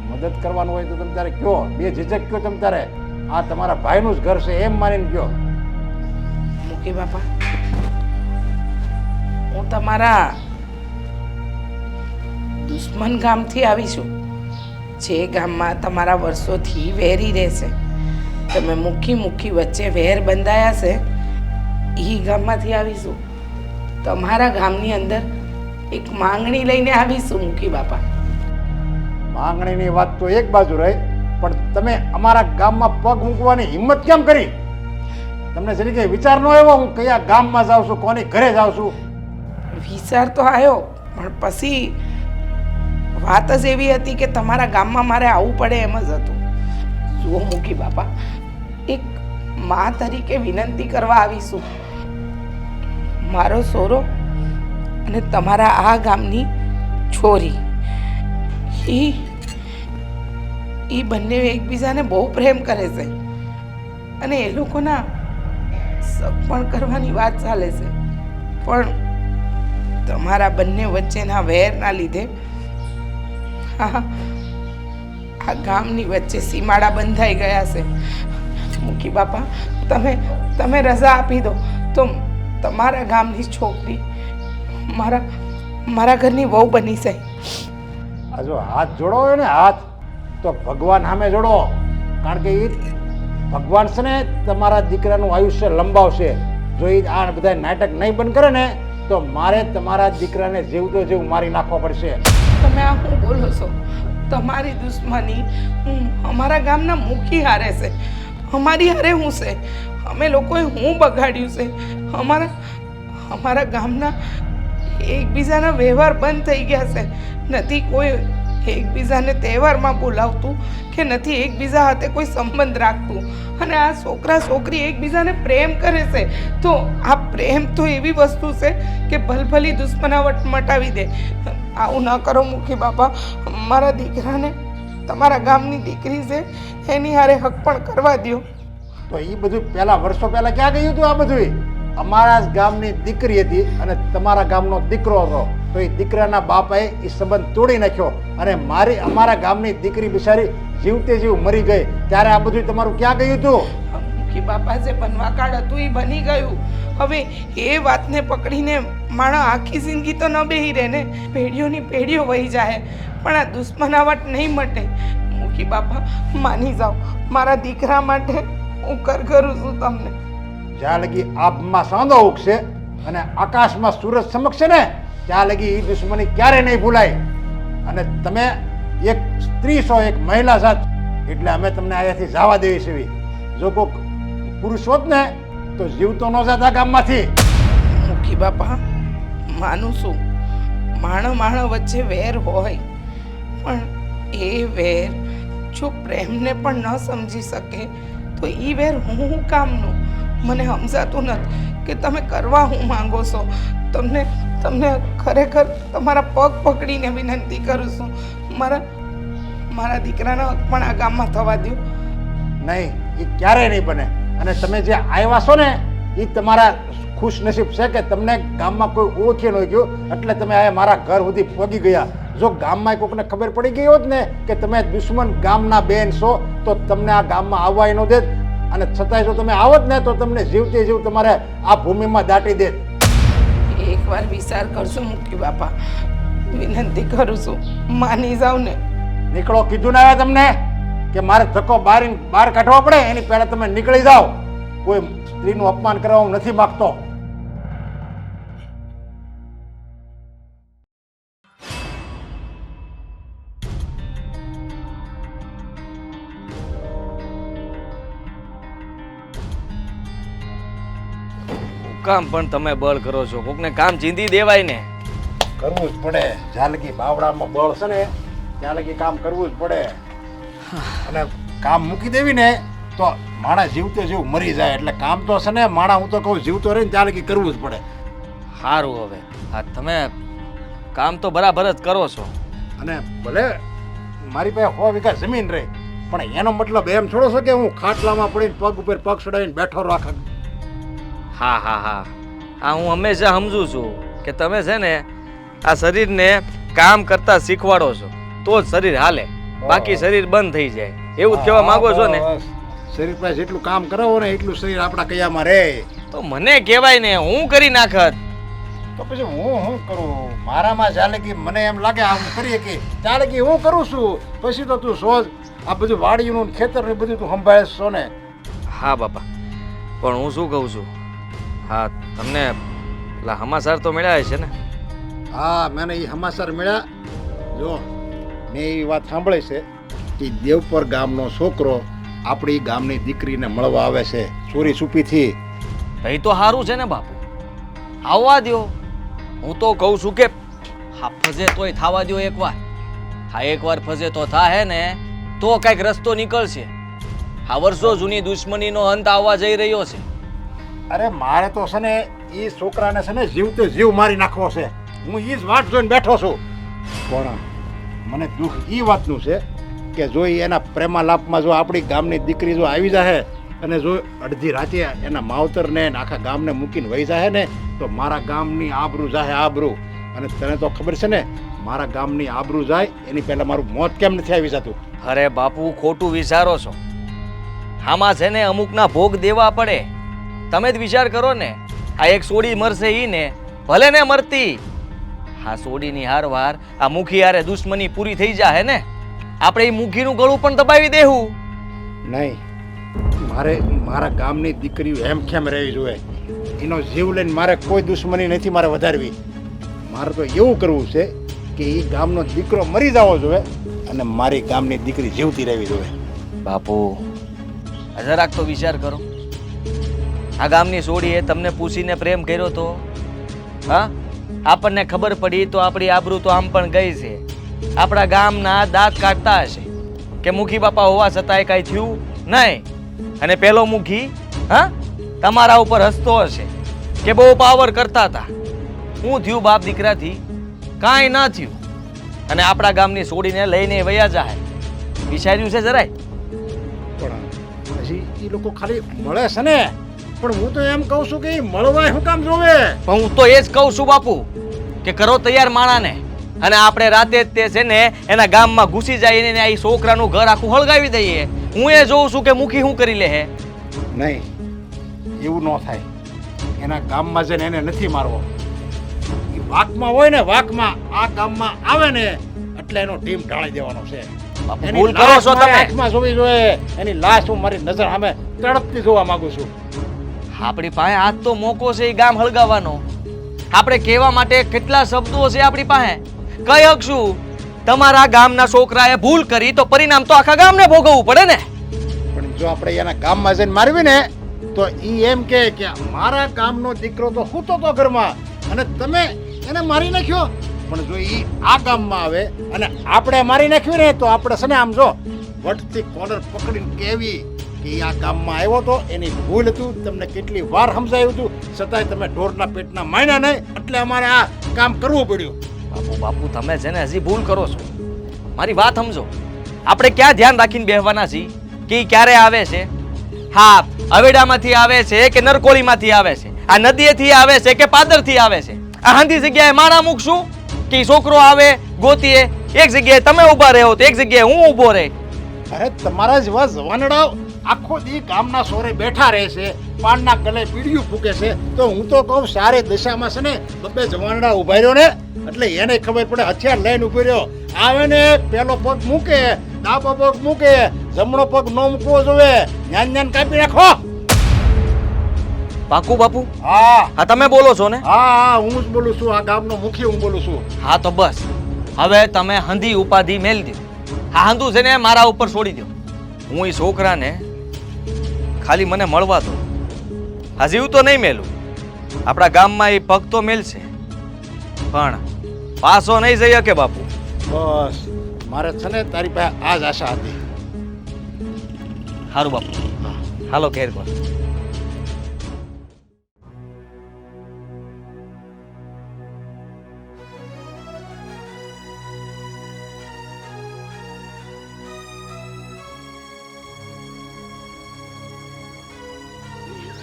મદદ કરવાનું હોય તો તમે તારે કયો, બે ઝીઝક કયો તમે તારે. આ તમારા ભાઈનું જ ઘર છે એમ માનીને કયો.
મૂકી બાપા, હું તમારા દુશ્મન ગામથી આવી છું, જે ગામમાં તમારા વર્ષોથી વેરી રહેશે. તમે મુખી વચ્ચે વેર બંધાયા છે, એ ગામમાંથી આવીશું. તમારા ગામની અંદર એક માંગણી લઈને આવીશું મુખી બાપા.
માંગણીની વાત તો એક બાજુ રહી, પણ તમે અમારા ગામમાં પગ મૂકવાની હિંમત કેમ કરી? તમને જરી કઈ વિચાર ન આવ્યો હું કયા ગામમાં જાઉં છું, કોની ઘરે જાઉં છું?
વિચાર તો આવ્યો, પણ પછી વાત જ એવી હતી કે તમારા ગામમાં મારે આવવું પડે એમ જ હતું. જુઓ મુખી બાપા, એક મા તરીકે વિનંતી કરવા આવીશું. મારો સોરો અને તમારા આ ગામની છોરી, એ બંને એકબીજાને બહુ પ્રેમ કરે છે અને એ લોકોના સગપણ કરવાની વાત ચાલે છે. પણ તમારા બંને વચ્ચેના વેરના લીધે આ ગામની વચ્ચે સીમાડા બંધાઈ ગયા છે. મુખી બાપા, તમે રજા આપી દો તો તમારા ગામની છોકરી મારા ઘરની વહુ બની જાય.
આ જો હાથ જોડો હોય ને હાથ, તો ભગવાન સામે જોડો, કારણ કે એ ભગવાન છે ને તમારા દીકરાનું આયુષ્ય લંબાવશે. જો એ આ બધા નાટક નહીં બંધ કરે ને તો મારે તમારા દીકરાને જીવતો જીવ મારી નાખવો પડશે.
તમે આ શું બોલો છો? તમારી દુશ્મની અમારા ગામના મુખી હારે છે, અમારી હારે હું છે? અમે લોકોએ હું બગાડ્યું છે? અમારા ગામના એકબીજાના વ્યવહાર બંધ થઈ ગયા છે. નથી કોઈ એકબીજાને તહેવારમાં બોલાવતું કે નથી એકબીજા સાથે કોઈ સંબંધ રાખતું. અને આ છોકરા છોકરી એકબીજાને પ્રેમ કરે છે. તો આ પ્રેમ તો એવી વસ્તુ છે કે ભલભલી દુશ્મનાવટ મટાવી દે. આવું ન કરો મુખી બાપા. મારા દીકરાને તમારા ગામની દીકરી છે એની હારે હક પણ કરવા દો.
તો એ બધું પહેલા વર્ષો પહેલા ક્યાં ગયું હતું? આ બધું અમારા જ ગામની દીકરી હતી અને તમારા ગામનો દીકરો હતો. તો એ દીકરાના બાપાએ એ સંબંધ તોડી નાખ્યો અને અમારા ગામની દીકરી બિચારી જીવતે જીવ મરી ગઈ. ત્યારે આ બધું તમારું ક્યાં ગયું હતું?
મુખી બાપા જે બનવા કાળ હતું એ બની ગયું. હવે એ વાતને પકડીને માણસ આખી જિંદગી તો ન બેહી રહે ને, પેઢીઓની પેઢીઓ વહી જાય, પણ આ દુશ્મનાવટ નહીં મટે. મુખી બાપા, માની જાઓ, મારા દીકરા માટે હું કરું છું તમને.
જ્યાં લગી આબમાં સાંધો ઉગશે અને આકાશમાં સૂરજ ચમકશે ને ત્યાં લગી એ દુશ્મની ક્યારે નહીં ભૂલાય. અને તમે એક સ્ત્રી છો, એક મહિલા સાથ, એટલે અમે તમને અહીંયાથી જવા દેવી છે. જો કોઈક પુરુષ હોત ને તો જીવતો ન જતા ગામમાંથી.
મુખી બાપા, માનું છું માણો વચ્ચે વેર હોય, પણ એ વેર જો પ્રેમને પણ ન સમજી શકે તો એ વેર હું કામનું? મને સમજાતું નથી કે તમે કરવા હું માંગો છો. તમને ખરેખર તમારા પગ પકડીને વિનંતી કરું છું, મારા દીકરાના હક પણ આ ગામમાં થવા દો.
નહીં, એ ક્યારેય નહીં બને. અને તમે જે આવ્યા છો ને એ તમારા ખુશ નસીબ છે કે તમને ગામમાં કોઈ ઓળખી ન ગયું એટલે તમે આ મારા ઘર સુધી પહોંચી ગયા. જો ગામમાં કોઈકને ખબર પડી ગઈ હોત ને કે તમે દુશ્મન ગામના બેન છો તો તમને આ ગામમાં આવવા ન દે. અને છતાંય જો તમે આવત ને તો તમને જીવતે જીવ તમારે આ ભૂમિમાં દાટી દે.
એકવાર વિચાર કરશો મુખી બાપા, વિનંતી કરું છું, માની જાવ ને.
નીકળો કીધું ના આવે તમને કે મારે ધક્કો બહાર કાઢવો પડે એની પહેલા તમે નીકળી જાઓ. કોઈ સ્ત્રીનું અપમાન કરવા હું નથી માગતો.
કામ પણ તમે બળ કરો છો? કોકને કામ ચીંધી દેવાય ને.
કરવું જ પડે. જ્યાં લગી બાવડામાં બળ છે ને ત્યાં લગી કામ કરવું જ પડે. અને કામ મૂકી દેવી ને તો માણસ જીવતો જીવ મરી જાય. એટલે કામ તો છે ને માણસ, હું તો કહું જીવતો રહીને ત્યાં લગી કરવું જ પડે.
સારું, હવે આ તમે કામ તો બરાબર જ કરો છો.
અને ભલે મારી પાસે 100 વીઘા જમીન રહી, પણ એનો મતલબ એમ થોડો છે કે હું ખાટલામાં પડીને પગ ઉપર પગ ચડાવીને બેઠો રાખું.
હા, હું હંમેશા સમજુ છું કે તમે છે ને આ શરીરને કામ કરતા શીખવાડો છો તો જ શરીર હાલે, બાકી શરીર બંધ થઈ જાય. એવું જ કહેવા માંગો છો ને?
શરીર પાસે જેટલું કામ કરાવો ને એટલું શરીર આપણા કયામાં રહે.
તો મને કહેવાય ને, હું કરી નાખત.
તો પછી હું કરું? મારામાં ચાલે કે મને એમ લાગે આ હું કરીએ કે ચાલે કે હું કરું છું. પછી તો તું સોચ આ બધું વાડીનું ખેતર ને બધું તું સંભાળે છો ને.
હા બાપા, પણ હું શું કહું છું, હા તમને પેલા હમાસાર તો મળ્યા છે ને?
હા, મને એ સમાચાર મળ્યા. જો મેં એ વાત સાંભળી છે કે દેવપર ગામનો છોકરો આપણી ગામની દીકરીને મળવા આવે છે ચોરી છુપીથી.
ભાઈ તો સારું છે ને બાપુ, આવવા દ્યો. હું તો કહું છું કે હા ફજે તોય થવા દ્યો એકવાર. હા એકવાર ફજે તો થાહે ને તો કંઈક રસ્તો નીકળશે. આ વર્ષો જૂની દુશ્મનીનો અંત આવવા જઈ રહ્યો છે.
અરે મારે તો છે ને એ છોકરાને છે ને જીવતે જીવ મારી નાખવો છે. હું એ જ વાટ જોઈને બેઠો છું. પણ મને દુઃખ એ વાતનું છે કે જો ઈ એના પ્રેમાલાપમાં જો આપણી ગામની દીકરી જો આવી જાય અને જો અડધી રાતે એના માવતરને ને આખા ગામને મૂકીને વહી જાય ને તો મારા ગામની આબરૂ જાય આબરૂ. અને તને તો ખબર છે ને મારા ગામની આબરૂ જાય એની પહેલાં મારું મોત કેમ નથી આવી જતું?
અરે બાપુ ખોટું વિચારો છો. આમાં છે ને અમુકના ભોગ દેવા પડે. તમે જ વિચાર કરો ને, આ એક સોડી મરશે ઈ ને ભલે ને મરતી, આ સોડીની હારવાર આ મુખી હારે દુશ્મની પૂરી થઈ જાય ને આપણે એ મુખીનું ગળું પણ દબાવી દેવું.
નહીં, મારે મારા ગામની દીકરીઓ એમ કેમ રહેવી જોઈએ. એનો જીવ લઈને મારે કોઈ દુશ્મની નથી મારે વધારવી. મારે તો એવું કરવું છે કે એ ગામનો દીકરો મરી જવો જોઈએ અને મારી ગામની દીકરી જીવતી રહેવી જોઈએ.
બાપુ જરાક તો વિચાર કરો. આ ગામની સોડીએ તમને પૂછીને પ્રેમ કર્યો તો હા આપણને ખબર પડી તો આપણી આબરૂ તો આમ પણ ગઈ છે. આપણા ગામના દાંત કાઢતા હશે કે મુખી બાપા હોવા છતાંય કાંઈ થયું નહીં. અને પેલો મુખી હા તમારા ઉપર હસતો હશે કે બહુ પાવર કરતા હતા. શું થયું બાપ દીકરાથી? કાંઈ ના થયું. અને આપણા ગામની સોડીને લઈને વયા જાય. વિચાર્યું છે જરાય?
પણ હજી એ લોકો ખાલી મળે છે ને. પણ હું તો એમ કહું છું કે એ મળવા શું કામ જોવે?
પણ હું તો એ જ કહું છું બાપુ કે કરો તૈયાર માણાને અને આપણે રાતે જ તે છે ને એના ગામમાં ઘૂસી જઈને ને આ છોકરાનું ઘર આખું હળગાવી દઈએ. હું એ જોઉં છું કે મુખી શું કરી લે હે.
નહીં, એવું ન થાય. એના ગામમાં જઈને એને નથી મારવો. એ વાકમાં હોય ને વાકમાં આ ગામમાં આવે ને એટલે એનો ટીમ ઢાળી દેવાનો છે.
બાપુ ભૂલ કરો છો તમે.
આંખમાં જોવી જોઈએ. એની લાશ હું મારી નજર સામે તડપતી જોવા માંગુ છું.
આપણી પાસે આજ તો મોકો છે એ ગામ હળગાવવાનો. આપણે કહેવા માટે કેટલા શબ્દો છે આપણી પાસે. કઈ હકશું? તમારા ગામના છોકરાએ ભૂલ કરી તો પરિણામ તો આખા ગામને ભોગવવું પડે ને.
પણ જો આપણે એના ગામમાં જઈને મારવી ને તો ઈ એમ કે મારા ગામનો દીકરો તો સૂતો તો ઘરમાં અને તમે એને મારી નાખ્યો. પણ જો ઈ આ ગામમાં આવે અને આપણે મારી નાખ્યું ને તો આપણે છે ને આમ જો વટથી કોલર પકડીને કેવી કે આ ગામમાં આવ્યો તો એની ભૂલ હતું. તમને કેટલી વાર સમજાયું હતું છતાંય તમે ઢોરના પેટના માન્યા નહીં એટલે અમારે આ કામ કરવું પડ્યું.
બાપુ તમે છે ને હજી ભૂલ કરો છો. મારી વાત સમજો. આપણે ક્યાં ધ્યાન રાખીને બેહવાના છીએ કે ઈ ક્યારે આવે છે? હા અવેડામાંથી આવે છે કે નરકોળીમાંથી આવે છે? આ નદીએથી આવે છે કે પાદરથી આવે છે? આ હાંધી જગ્યાએ માણા મૂકશું કે છોકરો આવે ગોતીએ? એક જગ્યાએ તમે ઊભા રહો તો એક જગ્યાએ હું ઊભો રહે.
અરે તમારા જેવા જવાનડાઓ આખો દી ગામના સોરે બેઠા રહે છે, પાનના ગલે પીડિયું ફૂકે છે. તો હું તો કહું સારે દિશામાં છે ને બબ્બે જવાનડા ઉભા રહ્યો ને એટલે એને ખબર પડે. હથિયાર લઈને ઉભો રહ્યો આવે ને પેલો પગ મૂકે, ડાબો પગ મૂકે, જમણો પગ ન મૂકવો જોવે. જ્ઞાન જ્ઞાન કાપી નાખો.
પાકું બાપુ?
હા
હા તમે બોલો છો ને?
હા હું જ બોલું છું. આ ગામનો મુખી હું બોલું છું.
હા તો બસ હવે તમે હંધી ઉપાધિ મેલ દો. હા હંધું છે ને મારા ઉપર છોડી દો. હું એ છોકરાને ખાલી મને મળવા દો. હજી તો નહીં મેલું. આપણા ગામમાં એ પગ તો મેલશે પણ પાછો નહીં જઈ શકે બાપુ.
બસ મારે છે ને તારી પાસે આ જ આશા હતી.
સારું બાપુ હાલો ઘેર પર.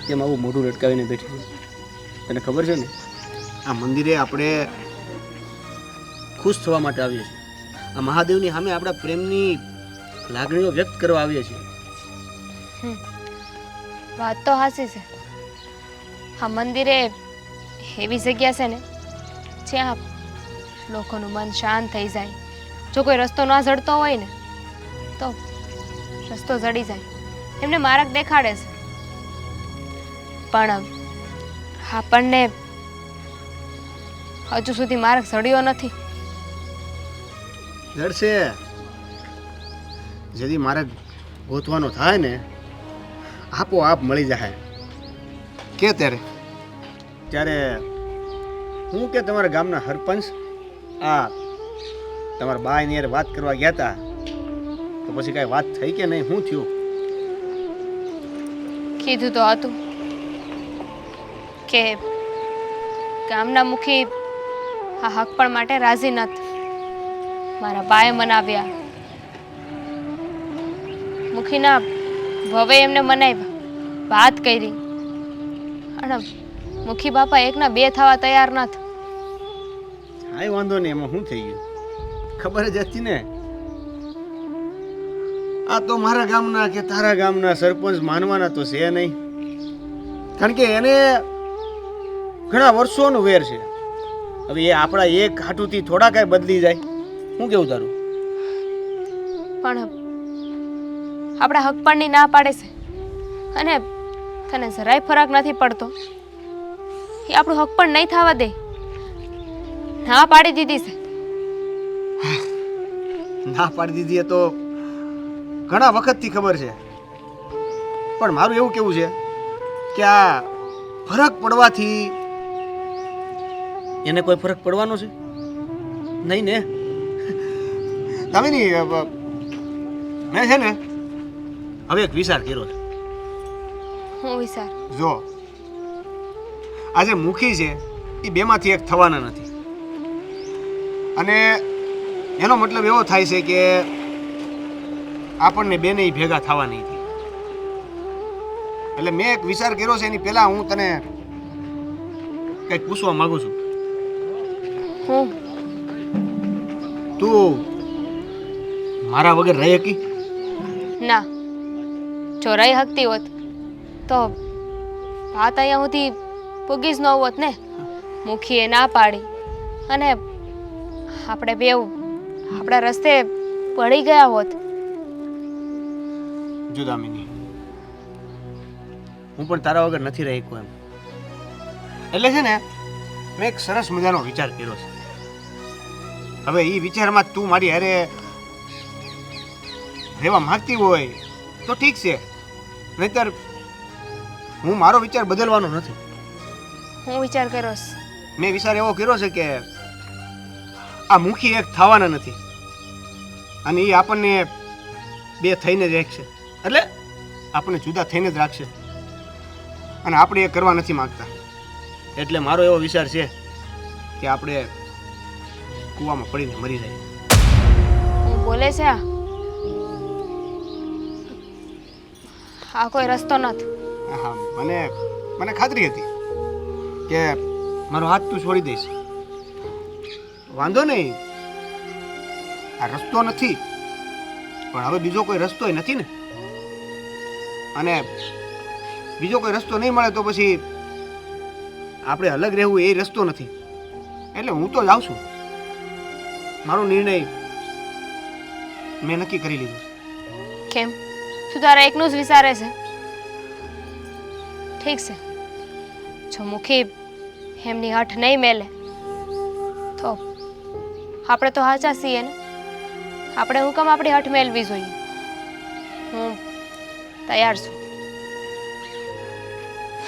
કેમ આવું મોઢું લટકાવીને બેઠી છે? તને ખબર છે ને આ મંદિરે આપણે ખુશ થવા માટે આવીએ છીએ. આ મહાદેવની સામે આપણા પ્રેમની લાગણીઓ વ્યક્ત કરવા આવીએ છીએ.
વાત તો હાસી છે. આ મંદિર એ એવી જગ્યા છે ને જ્યાં લોકોનું મન શાંત થઈ જાય. જો કોઈ રસ્તો ના જડતો હોય ને તો રસ્તો જડી જાય, એમને માર્ગ દેખાડે છે. પણ આપણને હજુ સુધી માર્ગ જડ્યો નથી.
જડશે. જેથી મારે ગોતવાનો થાય ને આપોઆપ મળી જાય. કે ત્યારે હું કે તમારા ગામના સરપંચ આ તમારા બાની યાર વાત કરવા ગયા હતા તો પછી કાંઈ વાત થઈ કે નહીં? શું થયું?
કીધું તો હતું કે ગામના મુખી આ હક માટે રાજી નથી. મારા બાએ મનાવ્યા, મુખીના વવે એમને મનાવ્યા, વાત કરી, અને મુખી બાપા એકના બે થવા તૈયાર નથી.
કાંઈ વાંધો નહીં, એમાં શું થઈ ગયું? ખબર જ હતી ને. આ તો મારા ગામના કે તારા ગામના સરપંચ માનવાના તો છે નહીં, કારણ કે એને ઘણા વર્ષોનો વેર છે. હવે એ આપણા એક હાટુથી થોડા કાંઈ બદલી જાય. શું કેવું તારું?
પણ આપણા હક પણની ના પાડે છે, અને તને જરાય ફરક નથી પડતો. એ આપણું હક પણ નહીં થવા દે. ના પાડી દીધી છે.
ના પાડી દીધી એ તો ઘણા વખતથી ખબર છે, પણ મારું એવું કેવું છે કે આ ફરક પડવાથી એને કોઈ ફરક પડવાનો છે નહીં ને? દામિની, મેં છે ને હવે એક વિચાર કર્યો છે.
હું વિચાર?
જો આજે મુખી છે એ બેમાંથી એક થવાના નથી, અને એનો મતલબ એવો થાય છે કે આપણને બેને ભેગા થવા નહીં થાય. એટલે મેં એક વિચાર કર્યો છે. એની પહેલા હું તને કંઈક પૂછવા માંગુ છું.
હું
તું મારા વગર રહી શકી?
ના, જો રહી શકતી હોત તો વાત અહીંયા સુધી પૂગી જ ન હોત ને. મુખીએ ના પાડી અને આપણે બેવ આપણા રસ્તે પડી ગયા હોત.
જો દામિની, હું પણ તારા વગર નથી રહી શકું એમ. એટલે છે ને મેં એક સરસ મજાનો વિચાર કર્યો છે. હવે એ વિચારમાં તું મારી હારે રહેવા માંગતી હોય તો ઠીક છે, નહીતર હું મારો વિચાર બદલવાનો નથી.
હું વિચાર કર્યો છે.
મેં વિચાર એવો કર્યો છે કે આ મુખી એક થવાના નથી, અને એ આપણને બે થઈને જ રાખશે. એટલે આપણને જુદા થઈને જ રાખશે, અને આપણે એ કરવા નથી માંગતા. એટલે મારો એવો વિચાર છે કે આપણે કૂવામાં પડીને મરી જાય.
હું બોલે છે આ કોઈ રસ્તો નથી.
હા, મને ખાતરી હતી કે મારો હાથ તું છોડી દઈશ. વાંધો નહીં, આ રસ્તો નથી, પણ હવે બીજો કોઈ રસ્તો નથી ને. અને બીજો કોઈ રસ્તો નહીં મળે તો પછી આપણે અલગ રહેવું એ રસ્તો નથી. એટલે હું તો જાઉં છું. મારો નિર્ણય મેં નક્કી કરી લીધો.
કેમ? તું તારા એકનું જ વિચારે છે? ઠીક છે, જો મુખી એમની હઠ નહીં મેલે તો આપણે તો હાચા છીએ ને. આપણે હુકમ આપણી હઠ મેળવી જોઈએ. હું તૈયાર છું.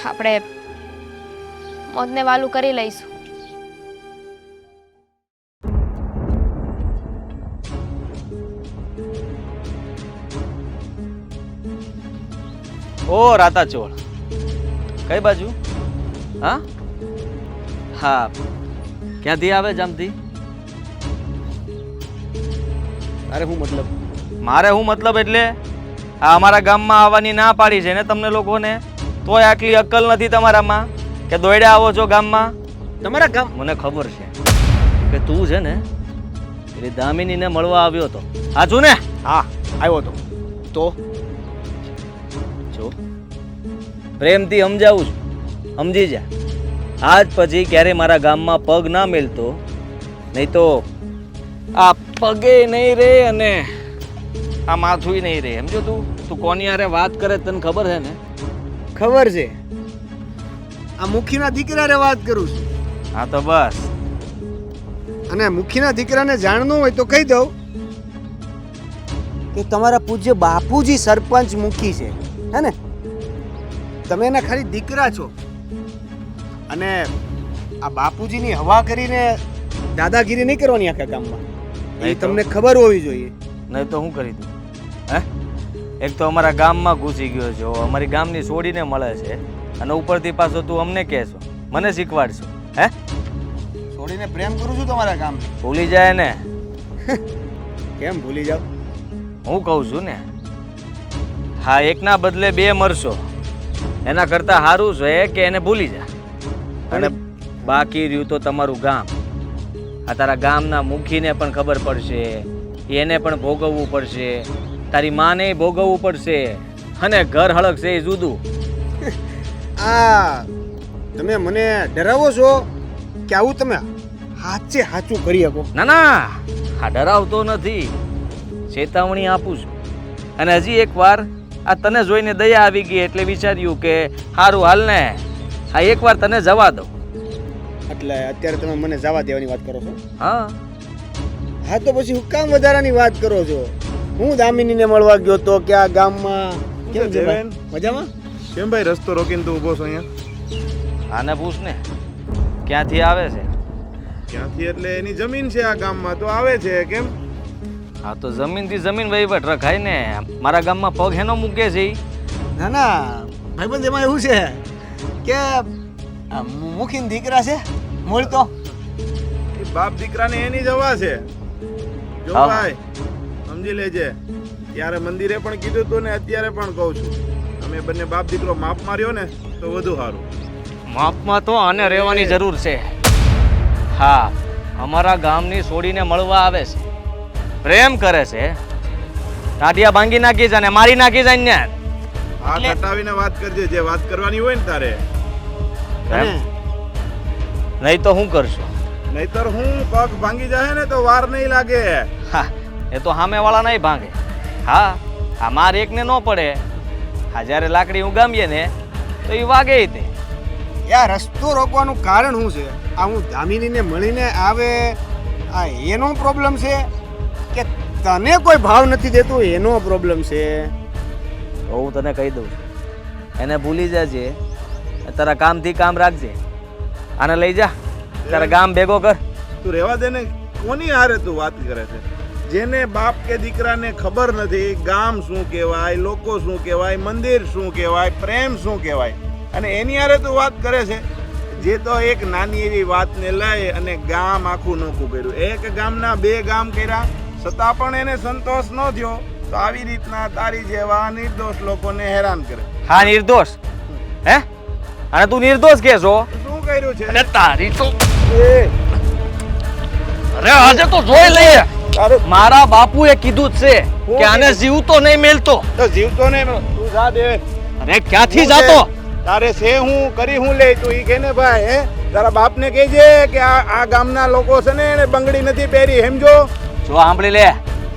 આપણે મોતને વાલું કરી લઈશું.
ઓ રાતા ચોળ, કઈ બાજુ? હા હા, ક્યાંથી આવે જામથી?
તારે શું મતલબ?
મારે શું મતલબ એટલે આ અમારા ગામમાં આવવાની ના પાડી છે ને તમને લોકોને, તોય આટલી અક્કલ નથી તમારામાં કે દોડ્યા આવો છો ગામમાં.
તમારા ગામ?
મને ખબર છે કે તું છે ને પેલી દામિનીને મળવા આવ્યો હતો. સાચું ને?
હા, આવ્યો તો. તો
પ્રેમથી સમજાવું છું, સમજી જા. આજ પછી ક્યારે મારા ગામમાં પગ ના મેલતો, નહીં તો આ પગે નહીં રહે અને આ માથું નહીં રહે. સમજો તું કોની હારે વાત કરે તને ખબર છે ને?
ખબર છે, આ મુખીના દીકરાને વાત કરું છું.
હા તો બસ.
અને મુખીના દીકરાને જાણવું હોય તો કહી દઉં કે તમારા પૂજ્ય બાપુજી સરપંચ મુખી છે, હે ને? તમે એના ખાલી દીકરા છો. અને આ બાપુજીની હવા કરીને દાદાગીરી નહીં કરવાની આખા ગામમાં, એ તમને ખબર હોવી જોઈએ.
નહીં તો હું કરી દઉં? હે, એક તો અમારા ગામમાં ઘૂસી ગયો છો, અમારી ગામની છોડીને મળે છે, અને ઉપરથી પાછો તું અમને કહેશો, મને શીખવાડશો? હે,
છોડીને પ્રેમ કરું છું તમારા ગામ.
ભૂલી જાય ને?
કેમ ભૂલી જાવ?
હું કહું છું ને, હા, એકના બદલે બે મરશો, એના કરતાં સારું છે કે એને ભૂલી જા. અને બાકી રહ્યું તો તમારું ગામ. આ તારા ગામના મુખીને પણ ખબર પડશે, એને પણ ભોગવવું પડશે, તારી માને ભોગવવું પડશે, અને ઘર હળગશે એ જુદું.
આ તમે મને ડરાવો છો કે આવું તમે હાચે હાચું કરી શકો?
ના ના, આ ડરાવતો નથી, ચેતવણી આપું છું. અને હજી એકવાર આ તને જોઈને દયા આવી ગઈ એટલે વિચાર્યું કે સારું હાલ ને, આ એકવાર તને જવા દઉં.
એટલે અત્યારે તમે મને જવા દેવાની વાત કરો છો?
હા
હા, તો પછી હું કામ વધારાની વાત કરો છો? હું દામિનીને મળવા ગયો તો કે આ ગામમાં કેમ છે ભાઈ? મજામાં?
કેમ ભાઈ રસ્તો રોકીને તું ઊભો છો અહીંયા?
આને પૂછ ને, ક્યાંથી આવે છે?
ક્યાંથી એટલે એની જમીન છે આ ગામમાં તો આવે છે. કેમ?
હા તો જમીનથી જમીન વહીવટ રખાય ને. મારા ગામમાં પગ હેનો મૂકે છે ઈ?
ના ના ભાઈબંધ, એમાં એવું છે કે મુખીન દીકરા છે મૂળ તો.
એ બાપ દીકરાને એની જ હવા છે. જો
હા.
ભાઈ સમજી લેજે, ત્યારે મંદિરે પણ કીધું તું ને અત્યારે પણ કહું છું, અમે બંને બાપ દીકરો માપ માર્યો ને તો વધુ સારું.
માપમાં તો આને રહેવાની જરૂર છે. હા, અમારા ગામની છોડીને મળવા આવે છે, પ્રેમ કરે છે, ટાઢિયા ભાંગી નાખી છે અને મારી નાખી છે ને.
હાથ હટાવીને વાત કરજે, જે વાત કરવાની હોય ને તારે.
નહીં તો શું કરશો?
નહીતર હું પગ ભાંગી જાય ને તો વાર નહીં લાગે.
હા, એ તો સામેવાળા નહીં ભાંગે. હા, આ માર એકને ન પડે. હા, જ્યારે લાકડી ઉગામીએ ને તો એ વાગે તે.
યાર, રસ્તો રોકવાનું કારણ શું છે? આ હું દામિનીને મળીને આવે આ એનો પ્રોબ્લેમ છે કે તને કોઈ ભાવ નથી દેતું એનો પ્રોબ્લેમ છે?
તો હું તને કહી દઉં છું, એને ભૂલી જાજે, તારા કામથી કામ રાખજે. આને લઈ જા, તારા ગામ ભેગો કર.
તું રહેવા દે ને, કોની હારે તું વાત કરે છે? જેને બાપ કે દીકરાને ખબર નથી ગામ શું કહેવાય, લોકો શું કહેવાય, મંદિર શું કહેવાય, પ્રેમ શું કહેવાય, અને એની હારે તું વાત કરે છે. જે તો એક નાની એવી વાતને લઈ અને ગામ આખું નોખું કર્યું. એક ગામના બે ગામ કર્યા છતાં પણ એને સંતોષ ન થયો. તો આવી રીતના તારી જેવા નિર્દોષ લોકોને હેરાન કરે.
હા, નિર્દોષ? હે, અને તું નિર્દોષ કે છો?
શું કર્યું છે?
અને તારી તો અરે આજે તો જોઈ લઈએ. મારા બાપુએ કીધું જ છે કે આને જીવતો નહીં મેલતો.
તો જીવતો ને તું જા દે.
અરે ક્યાંથી જાતો?
તારે છે હું કરી હું લે તું ઈ કે ને ભાઈ, હે તારા બાપને કહેજે કે આ ગામના લોકો છે ને એને બંગડી નથી પહેરી, સમજો?
જો સાંભળી લે,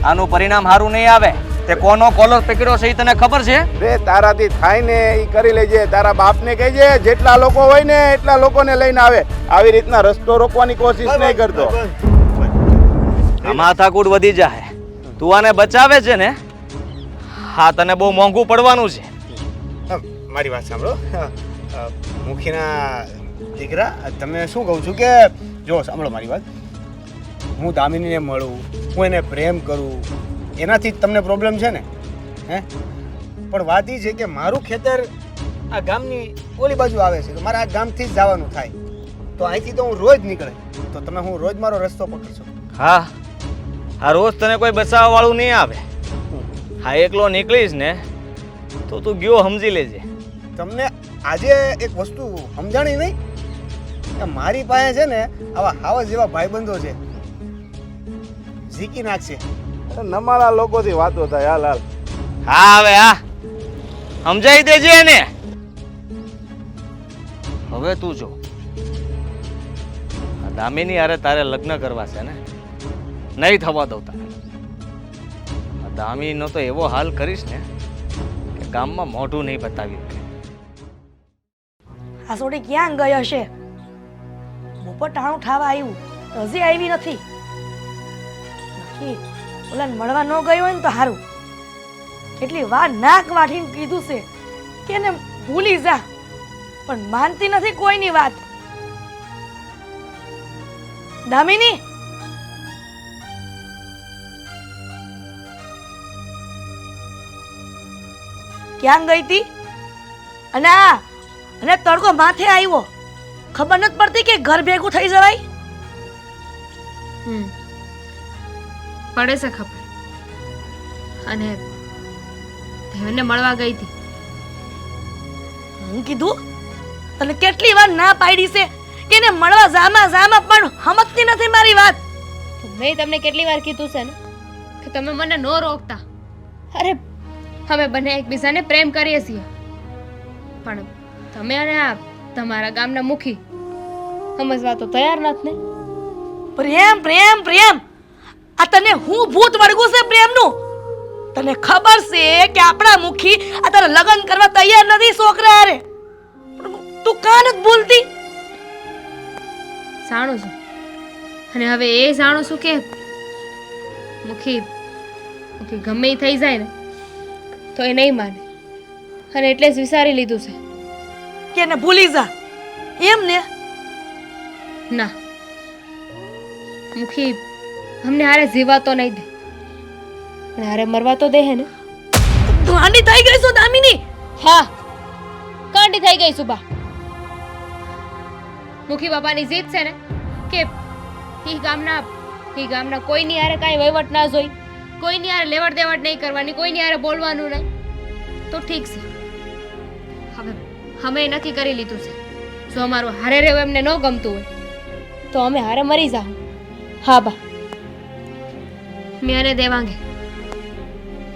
આનું પરિણામ સારું નહીં આવે. તે કોનો કોલર પકડ્યો છે એ તને ખબર છે?
રે તારાથી થાય ને ઈ કરી લેજે. તારા બાપને કહેજે જેટલા લોકો હોય ને એટલા લોકોને લઈને આવે. આવી રીતના રસ્તો રોકવાની કોશિશ નહીં કરતો.
આ માથાકૂટ વધી જાય. તું આને બચાવે છે ને, હા, તને બહુ મોંઘું પડવાનું છે.
મારી વાત સાંભળો મુખીના દીકરા, તમે શું કહું છું કે જો સાંભળો મારી વાત, હું દામિનીને મળું, હું એને પ્રેમ કરું, એનાથી જ તમને પ્રોબ્લેમ છે ને? હે, પણ વાત એ છે કે મારું ખેતર આ ગામની ઓલી બાજુ આવે છે, તો મારે આ ગામથી જ જવાનું થાય. તો અહીંથી તો હું રોજ નીકળે, તો તમે હું રોજ મારો રસ્તો પકડશો?
હા, આ રોજ તને કોઈ બચાવવા વાળું નહીં આવે. હા, એકલો નીકળીશ ને તો તું ગયો, સમજી લેજે.
તમને આજે એક વસ્તુ સમજાણી નહીં કે મારી પાસે છે ને આવા હાવા જેવા ભાઈબંધો છે, ઝીકી નાખશે.
નમાળા લોકોથી વાતો થાય. હાલ હાલ.
હા, હવે હા સમજાઈ દેજે એને. હવે તું જો, આ દામિની હારે તારે લગ્ન કરવા છે ને, નહીં થવા દઉં તારે. આ દામિનીનો તો એવો હાલ કરીશ ને કે ગામમાં મોઢું નહીં બતાવી શકે.
આ સોડી ક્યાં ગઈ હશે? બપોર ટાણું ઠાવા આવ્યું, હજી આવી નથી. નક્કી ઓલાને મળવા ન ગઈ હોય ને તો સારું. કેટલી વાર નાક વાઠીને કીધું છે કે એને ભૂલી જા, પણ માનતી નથી કોઈની વાત. દામિની, ક્યાં ગઈ તી? અને તડકો માથે આવ્યો, ખબર નથી પડતી કે ઘર ભેગું થઈ જવાય.
પડે છે ખબર. અને દેવને મળવા ગઈ હતી.
હું કીધું તને કેટલી વાર ના પાડી છે કે એને મળવા જામાં પણ સમજતી નથી મારી વાત.
મેં તમને કેટલી વાર કીધું છે ને કે તમે મને ન રોકતા. અરે અમે બંને એકબીજાને પ્રેમ કરીએ છીએ, પણ તમે અને આ તમારા ગામના મુખી સમજવા તો તૈયાર નથી ને.
પ્રેમ પ્રેમ પ્રેમ, આ તને હું ભૂત વળગું છે પ્રેમનું? તને ખબર છે કે આપણા મુખી આ તારા લગ્ન કરવા તૈયાર નથી છોકરા હારે. તું કાં નથી બોલતી?
જાણું છું, અને હવે એ જાણું છું કે મુખી ગમે એ થઈ જાય ને તો એ નહીં માને, અને એટલે જ વિચારી લીધું છે
કે એને ભૂલી જા એમ ને.
ના, મુખી અમને હારે જીવા તો નહીં દે, પણ હારે મરવા તો દે હે ને.
ગાંડી થઈ ગઈ છો દામિની?
હા, કાંડી થઈ ગઈ સુબા. મુખી બાપાની જીદ છે ને કે ઈ ગામના કોઈની હારે કાંઈ વહીવટ ના જોઈ, કોઈની હારે લેવડ દેવડ નહીં કરવાની, કોઈની હારે બોલવાનું નહીં. તો ઠીક છે, હવે અમે નક્કી કરી લીધું છે, જો અમારું હારે રહેવું એમને ન ગમતું હોય તો અમે હારે મરી જાઉં. હા બા, મેં અને દેવાંગે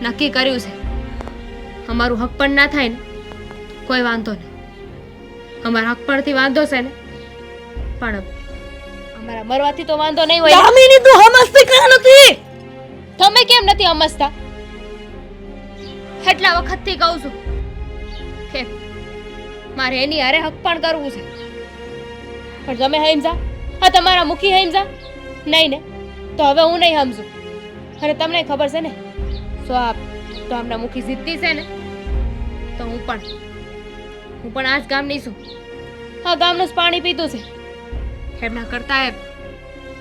નક્કી કર્યું છે, અમારું હક પણ ના થાય ને કોઈ વાંધો નહીં. અમારા હક પરથી વાંધો છે ને, પણ અમારા મરવાથી તો વાંધો નહીં હોય.
દામિની તું સમજતી કાં નથી?
તમે કેમ નથી સમજતા? એટલા વખતથી કહું છું કે મારે એની હારે હક પણ કરવું છે, પણ તમે સમજા? હા, તમારા મુખી સમજા નહીં ને, તો હવે હું નહીં સમજું. અને તમને ખબર છે ને, તો આમના મુખી જીતતી છે ને, તો હું પણ આ જ ગામની છું. આ ગામનું જ પાણી પીતું છે, એમના કરતા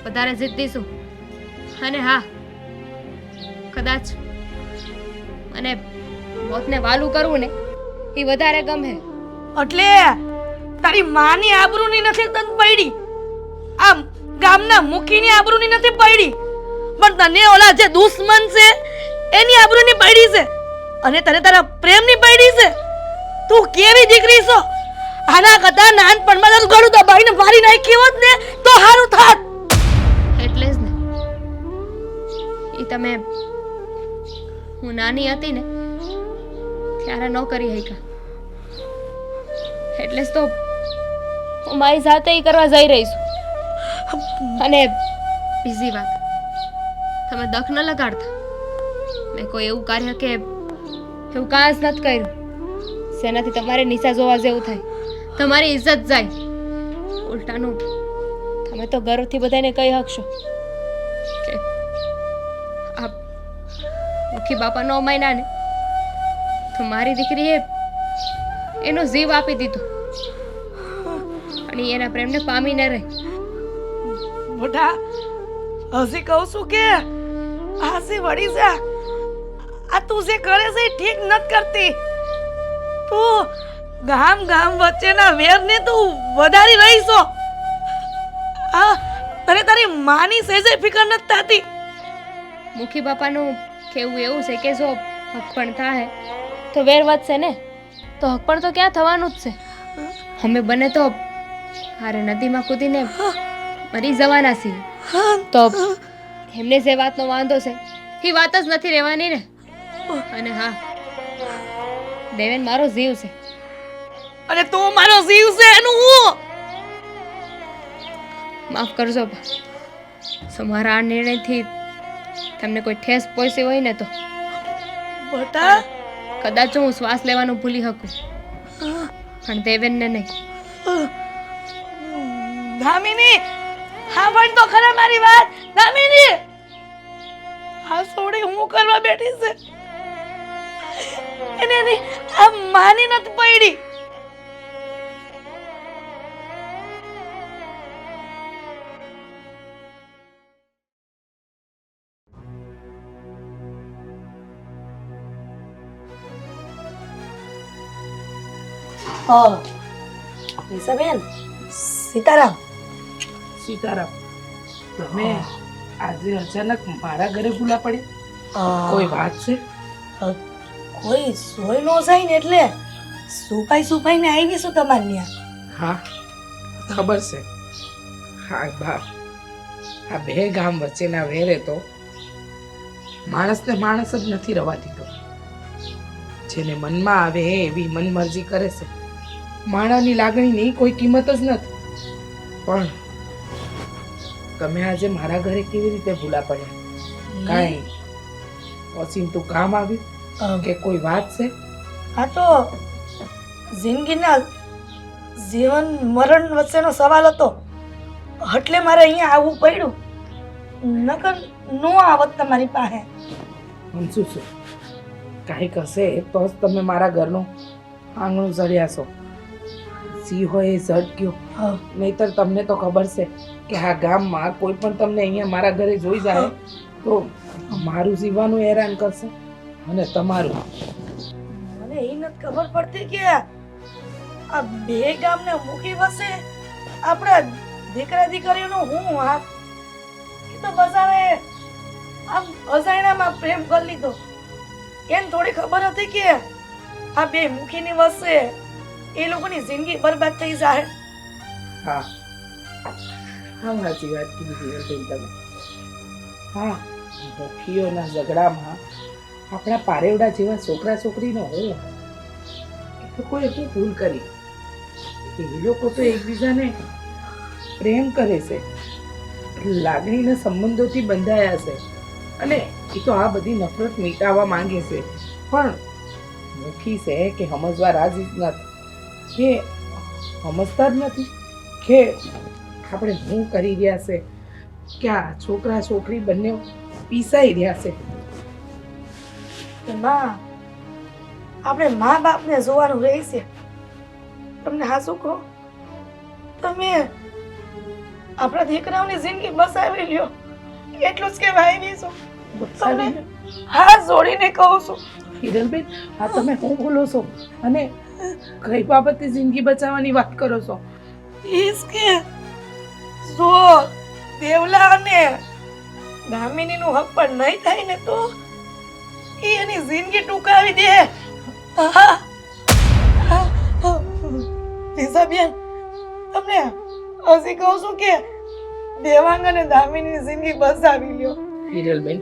વધારે જીતતી છું. અને હા, કદાચ અને મોતને વાલું કરવું ને એ વધારે ગમે.
એટલે તારી માની આબરૂની નથી તન પડી, આમ ગામના મુખીની આબરૂની નથી પડી, પણ તને ઓલા જે દુશ્મન છે એની આબરૂની પડી છે, અને તને તારા પ્રેમની પડી છે. તું કેવી દીકરી છો? આના કરતા નાનપણમાં તારું ગળું દબાવીને મારી નાખી હોત ને તો સારું થાત.
એટલે જ ને, એ તમે હું નાની હતી ને ત્યારે ન કરી શક્યા, એટલે જ તો હું મારી જાતે ઈ કરવા જઈ રહી છું. અને બીજી વાત, તમે દખ ન લગાડતા. મેં કોઈ એવું કાર્ય કે એવું કાંઈ જ નથી કર્યું જેનાથી તમારે નીચા જોવા જેવું થાય, તમારી ઇજ્જત જાય. ઉલટાનું તમે તો ગર્વથી બધાને કહી શકશો કે આ મુખી બાપા નો મહિના ને તો મારી દીકરીએ એનો જીવ આપી દીધો, અને એના પ્રેમને પામી ન રહી.
મોટા હજી કહું છું કે હાસી વળી જા. આ તું જે કરે છે એ ઠીક નથી કરતી. તું ગામ વચ્ચેના વેરને તું વધારી રહી છો. આ તને તારી માની સેજે ફિકર નથી થતી.
મુખી બાપાનું કેવું એવું છે કે જો હક પણ થાય તો વેર વધશે ને, તો હક પણ તો ક્યાં થવાનું જ છે. અમે બને તો હારે નદીમાં કૂદીને મરી જવાના છીએ, તો એમને જે વાતનો વાંધો છે એ વાત જ નથી રહેવાની ને. અને હા, દેવેન મારો જીવ છે.
અને તું મારો જીવ છે એનું હું
માફ કરજો બા. જો મારા આ નિર્ણયથી તમને કોઈ ઠેસ પહોંચી હોય ને તો
બટા
કદાચ હું શ્વાસ લેવાનું ભૂલી શકું, પણ દેવેનને નહીં.
દામિની, હા પણ તો ખરા મારી વાત. દામિની, આ સોડી હું કરવા બેઠી છે એને આ માની નથી પડી. બેન, સીતારામ.
સીતારામ, તમે આજે અચાનક મારા ઘરે ભૂલા પડે? કોઈ વાત છે?
કોઈ સોય નો જાય ને એટલે સુપાઈ ને આવી છું તમારે ત્યાં.
હા, ખબર છે. હા બા, આ બે ગામ વચ્ચેના વેરે તો માણસને માણસ જ નથી રવા દીધો. જેને મનમાં આવે એવી મનમરજી કરે છે. માણાની લાગણીની કોઈ કિંમત જ નથી. પણ તમે આજે મારા ઘરે કેવી રીતે ભૂલા પડ્યા? કાંઈ ઓચિંતું કામ આવ્યું કે કોઈ વાત છે?
આ તો જિંદગીના જીવન મરણ વચ્ચેનો સવાલ હતો એટલે મારે અહીંયા આવવું પડ્યું. નકર નો આવત તમારી પાસે.
સમજુ છું, કાંઈક હશે તો જ તમે મારા ઘરનું આંગણું ચડ્યા છો. સી હોય એ ઝટક્યો, નહીતર તમને તો ખબર છે કે આ ગામમાં કોઈ પણ તમને અહીંયા મારા ઘરે જોઈ જાય તો મારું જીવવાનું હેરાન કરશે અને તમારું.
મને એ નથી ખબર પડતી કે આ બે ગામને મૂકી વસે આપણા દીકરા દીકરીઓનો હું હાથ. એ તો બસાવે આમ અજાણ્યામાં પ્રેમ કરી લીધો. એને થોડી ખબર હતી કે આ બે મૂકીની વસે એ લોકોની જિંદગી બરબાદ થઈ જાય.
હા હા, સાચી વાત કીધી તમે. હા, મુખીઓના ઝઘડામાં આપણા પારેવડા જેવા છોકરા છોકરીનો હું એ તો કોઈ એટલી ભૂલ કરી. એ લોકો તો એકબીજાને પ્રેમ કરે છે, લાગણીના સંબંધોથી બંધાયા છે અને એ તો આ બધી નફરત મિટાવવા માંગે છે. પણ મુખી છે કે સમજવા રાજી જ નથી. કે સમજતા જ નથી કે આપણે શું કરી રહ્યા છે, કે આ છોકરા છોકરી બંને પીસાઈ રહ્યા છે.
માં, આપણે મા બાપને જોવાનું રહે છે. તમને હાસું કહો, તમે આપણા દીકરાઓની જિંદગી બસાવી લ્યો એટલું જ કહેવાય નહીં છું. તમને હા જોડીને કહું છું.
હિરલબેન, આ તમે શું બોલો છો અને કઈ બાબતે જિંદગી બચાવવાની વાત કરો છો?
કે જો દેવલા અને દામિનીનું હક પણ નહીં થાય ને તો એની જિંદગી ટૂંકાવી દે. બેન, તમને હજી કહું છું કે દેવાંગ અને દામિનીની જિંદગી બસાવી લ્યો.
હિરલબેન,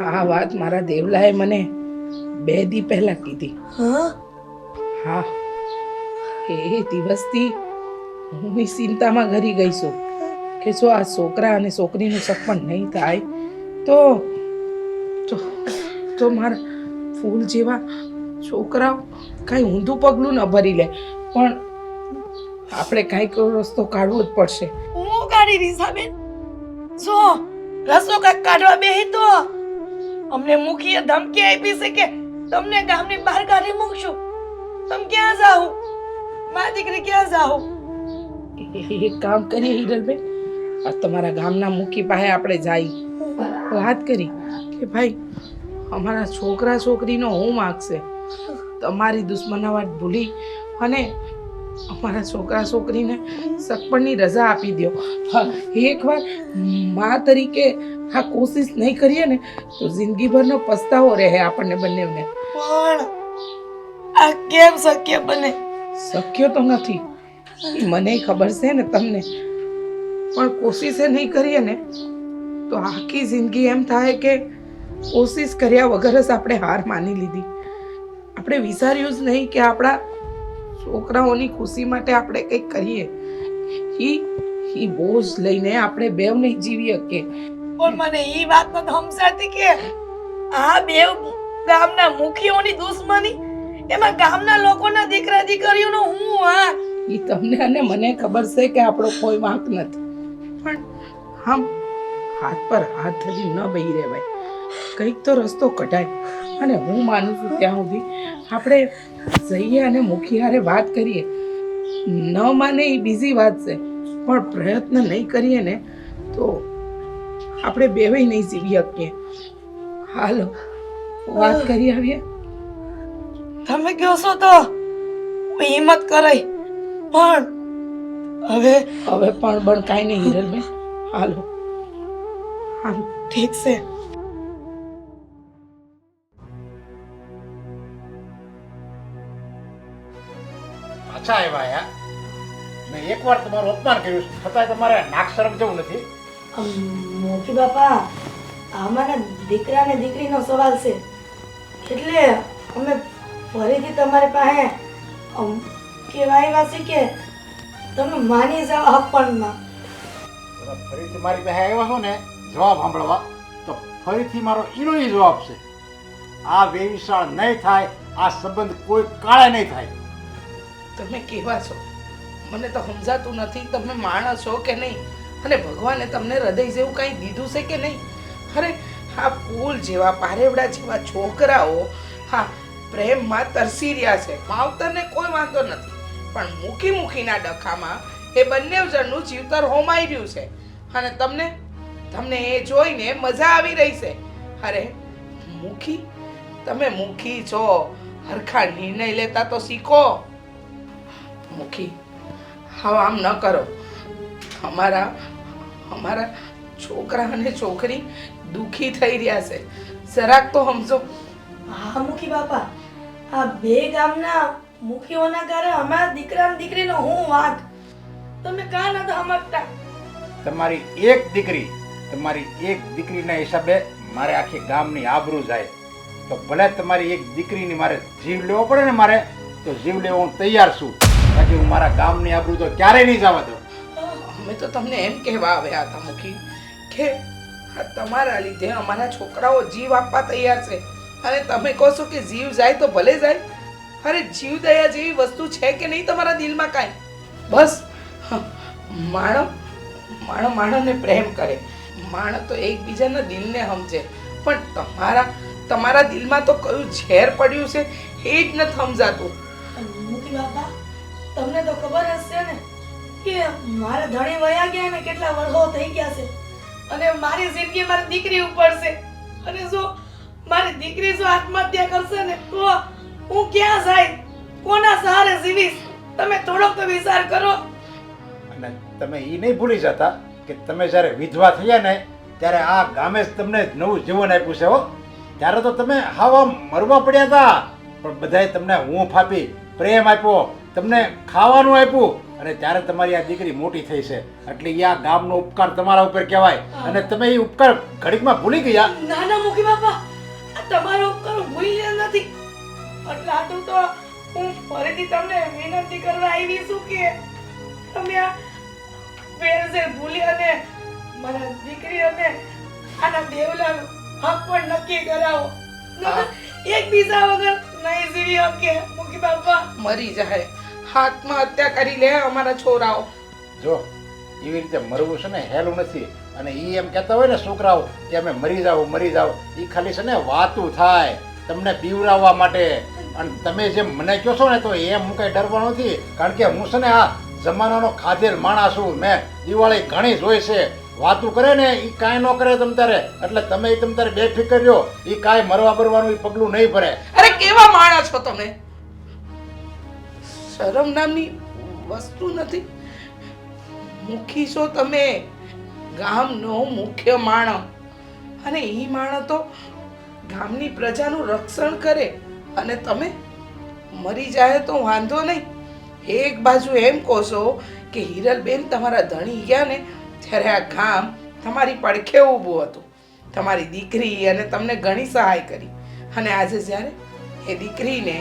આ વાત મારા દેવલાએ મને 2 દી પહેલા કીધી. હા, એ દિવસથી હું ચિંતામાં ઘરી ગઈ છું કે જો આ છોકરા અને છોકરીનું સપન નહીં થાય તો મારા ફૂલ જેવા છોકરાઓ કાંઈ ઊંધું પગલું ન ભરી લે. પણ આપણે કાંઈક રસ્તો કાઢવો જ પડશે.
હું કાઢી રીસાબેન. જો રસ્તો કાંઈક કાઢવા બેહી તો અમને મુખીએ ધમકી આપી છે કે તમને ગામની બહાર કાઢી મૂકશું. તમે ક્યાં જાઓ? મારી દીકરી ક્યાં જાઓ?
એક કામ કરીએ હિરલબેન, આ તમારા ગામના મુખી પાસે આપણે જઈ વાત કરી કે ભાઈ અમારા છોકરા છોકરીનો હું માગશે, તમારી દુશ્મનાવટ ભૂલી અને અમારા છોકરા છોકરીને સગપણની રજા આપી દો. એકવાર મા તરીકે આ કોશિશ નહીં કરીએ ને તો જિંદગીભરનો પસ્તાવો રહે આપણને બંનેને.
પણ આ કેમ શક્ય બને?
શક્ય તો નથી, મને ખબર છે ને તમને, પણ કોશિશ નહીં કરીએ ને તો આખી જિંદગી એમ થાય કે કોશિશ કર્યા વગર જ આપણે હાર માની લીધી. આપણે વિચાર્યું જ નહીં કે આપણા છોકરાઓની ખુશી માટે આપણે કંઈક કરીએ. એ બોજ લઈને આપણે બેવ નહીં જીવી શકીએ.
પણ મને ઈ વાત નથી સમજાતી કે આ બે ગામના મુખીઓની દુશ્મની, એમાં ગામના લોકોના દીકરા દીકરીઓનો હું વાંક?
એ તમને અને મને ખબર છે કે આપણો કોઈ વાંક નથી, પણ હમ હાથ પર હાથ ધરી ન બેહી રહેવાય. કંઈક તો રસ્તો કઢાય. અને હું માનું છું ત્યાં સુધી આપણે જઈએ અને મુખી હારે વાત કરીએ. ન માને એ બીજી વાત છે, પણ પ્રયત્ન નહીં કરીએ ને તો આપણે બેવાય નહીં જીવી શકીએ. હાલો વાત કરી આવીએ.
તમે કહો છો તો હિંમત કરાય, પણ હવે
પણ કાંઈ નહીં હિરલબેન. હાલો હાલો.
ઠીક છે.
પાછા આવ્યા યાર. મેં એકવાર તમારું અપમાન કર્યું છે, છતાંય તમારે નાક શરમ જેવું નથી.
મોટી બાપા, અમારા દીકરા ને દીકરીનો સવાલ છે, એટલે અમે ફરીથી તમારી પાસે કહેવા આવ્યા છે કે તમે માની જાઓ અપમાનમાં.
તમે ફરીથી મારી પાસે આવ્યા છો ને જવાબ સાંભળવા, તો ફરીથી મારો ઈનો ઈ જવાબ છે. આ વેવિશાળ નહીં થાય, આ સંબંધ કોઈ કાળે નહીં થાય.
તમે કેવા છો મને તો સમજાતું નથી. તમે માણસ છો કે નહીં, અને ભગવાને તમને હૃદય જેવું કંઈ દીધું છે કે નહીં? અરે આ ફૂલ જેવા પારેવડા જેવા છોકરાઓ હા પ્રેમમાં તરસી રહ્યા છે. માવતરને કોઈ વાંધો નથી, પણ મૂકીના ડખામાં એ બંને જણનું જીવતર હોમાઈ રહ્યું છે. અને તમને એ જોઈને મજા આવી રહી છે. અરે મુખી, તમે મુખી છો, હરખા નિર્ણય લેતા તો શીખો. મુખી, હવે આમ ન કરો. અમારા છોકરા અને છોકરી દુખી થઈ રહ્યા છે, જરાક તો સમજો.
હા મુખી બાપા, આ બે ગામના મુખીઓના કારણે અમારા દીકરા અને દીકરીનો હું વાંક? તમે કાં નથી સમજતા?
તમારી એક દીકરીના હિસાબે મારે આખી ગામની આબરૂ જાય, તો ભલે તમારી એક દીકરીની મારે જીવ લેવો પડે ને, મારે તો જીવ લેવો હું તૈયાર છું. બાકી હું મારા ગામની આબરૂ તો ક્યારેય નહીં જવા દઉં.
અમે તો તમને એમ કહેવા આવ્યા હતા મુખી કે આ તમારા લીધે અમારા છોકરાઓ જીવ આપવા તૈયાર છે, અને તમે કહો છો કે જીવ જાય તો ભલે જાય. અરે જીવ દયા જેવી વસ્તુ છે કે નહીં તમારા દિલમાં કાંઈ? બસ માણસને પ્રેમ કરે, માણસ તો એકબીજાના દિલને સમજે, પણ તમારા દિલમાં તો કયું ઝેર પડ્યું છે એ જ નથી સમજાતું.
મુખી બાપા, તમને તો ખબર હશે ને કે મારા ધણી વયા ગયા ને કેટલા વર્ષો થઈ ગયા છે, અને મારી જિંદગી મારી દીકરી ઉપર છે. અને જો મારી દીકરી જો આત્મહત્યા કરશે ને તો હું ક્યાં જાય, કોના સહારે જીવીશ? તમે થોડોક તો વિચાર કરો.
અને તમે એ નહીં ભૂલી જતા કે તમે જ્યારે વિધવા થયા ને ત્યારે આ ગામે જ તમને નવું જીવન આપ્યું છે. હો, ત્યારે તો તમે હાવા મરવા પડ્યા હતા, પણ બધાએ તમને હૂંફ આપી, પ્રેમ આપ્યો, તમને ખાવાનું આપ્યું, અને ત્યારે તમારી આ દીકરી મોટી થઈ છે. એટલે આ ગામનો ઉપકાર તમારા ઉપર કહેવાય, અને તમે એ ઉપકાર ઘડીકમાં ભૂલી ગયા.
ના ના મુખી બાપા, આ તમારો ઉપકાર હું ભૂલી નથી. એટલે આટલું તો હું ફરીથી તમને વિનંતી કરવા આવી છું કે તમે આ વેરઝેર ભૂલી અને મારા દીકરી અને આના દેવલાનો હક પણ નક્કી કરાવો. એકબીજા વગર નહીં જીવી શકે મુખી બાપા.
મરી જાય, આત્મહત્યા કરી લે અમારા છોરાઓ.
જો એવી રીતે મરવું છે ને હેલું નથી. અને એ એમ કહેતા હોય ને છોકરાઓ કે અમે મરી જાવ, એ ખાલી છે ને વાતું થાય તમને પીવડાવવા માટે. અને તમે જેમ મને કહો છો ને તો એમ હું કંઈ ડરવાનો નથી, કારણ કે હું છે ને આ જમાનાનો ખાધેલ માણસ છું. મેં દિવાળી ઘણી જોઈ છે. વાતું કરે ને એ કાંઈ ન કરે તમ તારે, એટલે તમે તમ તારે બેફિકર રહ્યો. એ કાંઈ મરવા બરવાનું પગલું નહીં ભરે.
અરે કેવા માણસ છો તમે! શરમ નામની વસ્તુ નથી. મુખી છો તમે, ગામનો મુખ્ય માણસ, અને એ માણસ તો ગામની પ્રજાનું રક્ષણ કરે, અને તમે મરી જાય તો વાંધો નહીં. એક બાજુ એમ કહો છો કે હિરલબેન તમારા ધણી ગયા ને ત્યારે આ ગામ તમારી પડખે ઊભું હતું, તમારી દીકરી અને તમને ઘણી સહાય કરી, અને આજે જ્યારે એ દીકરીને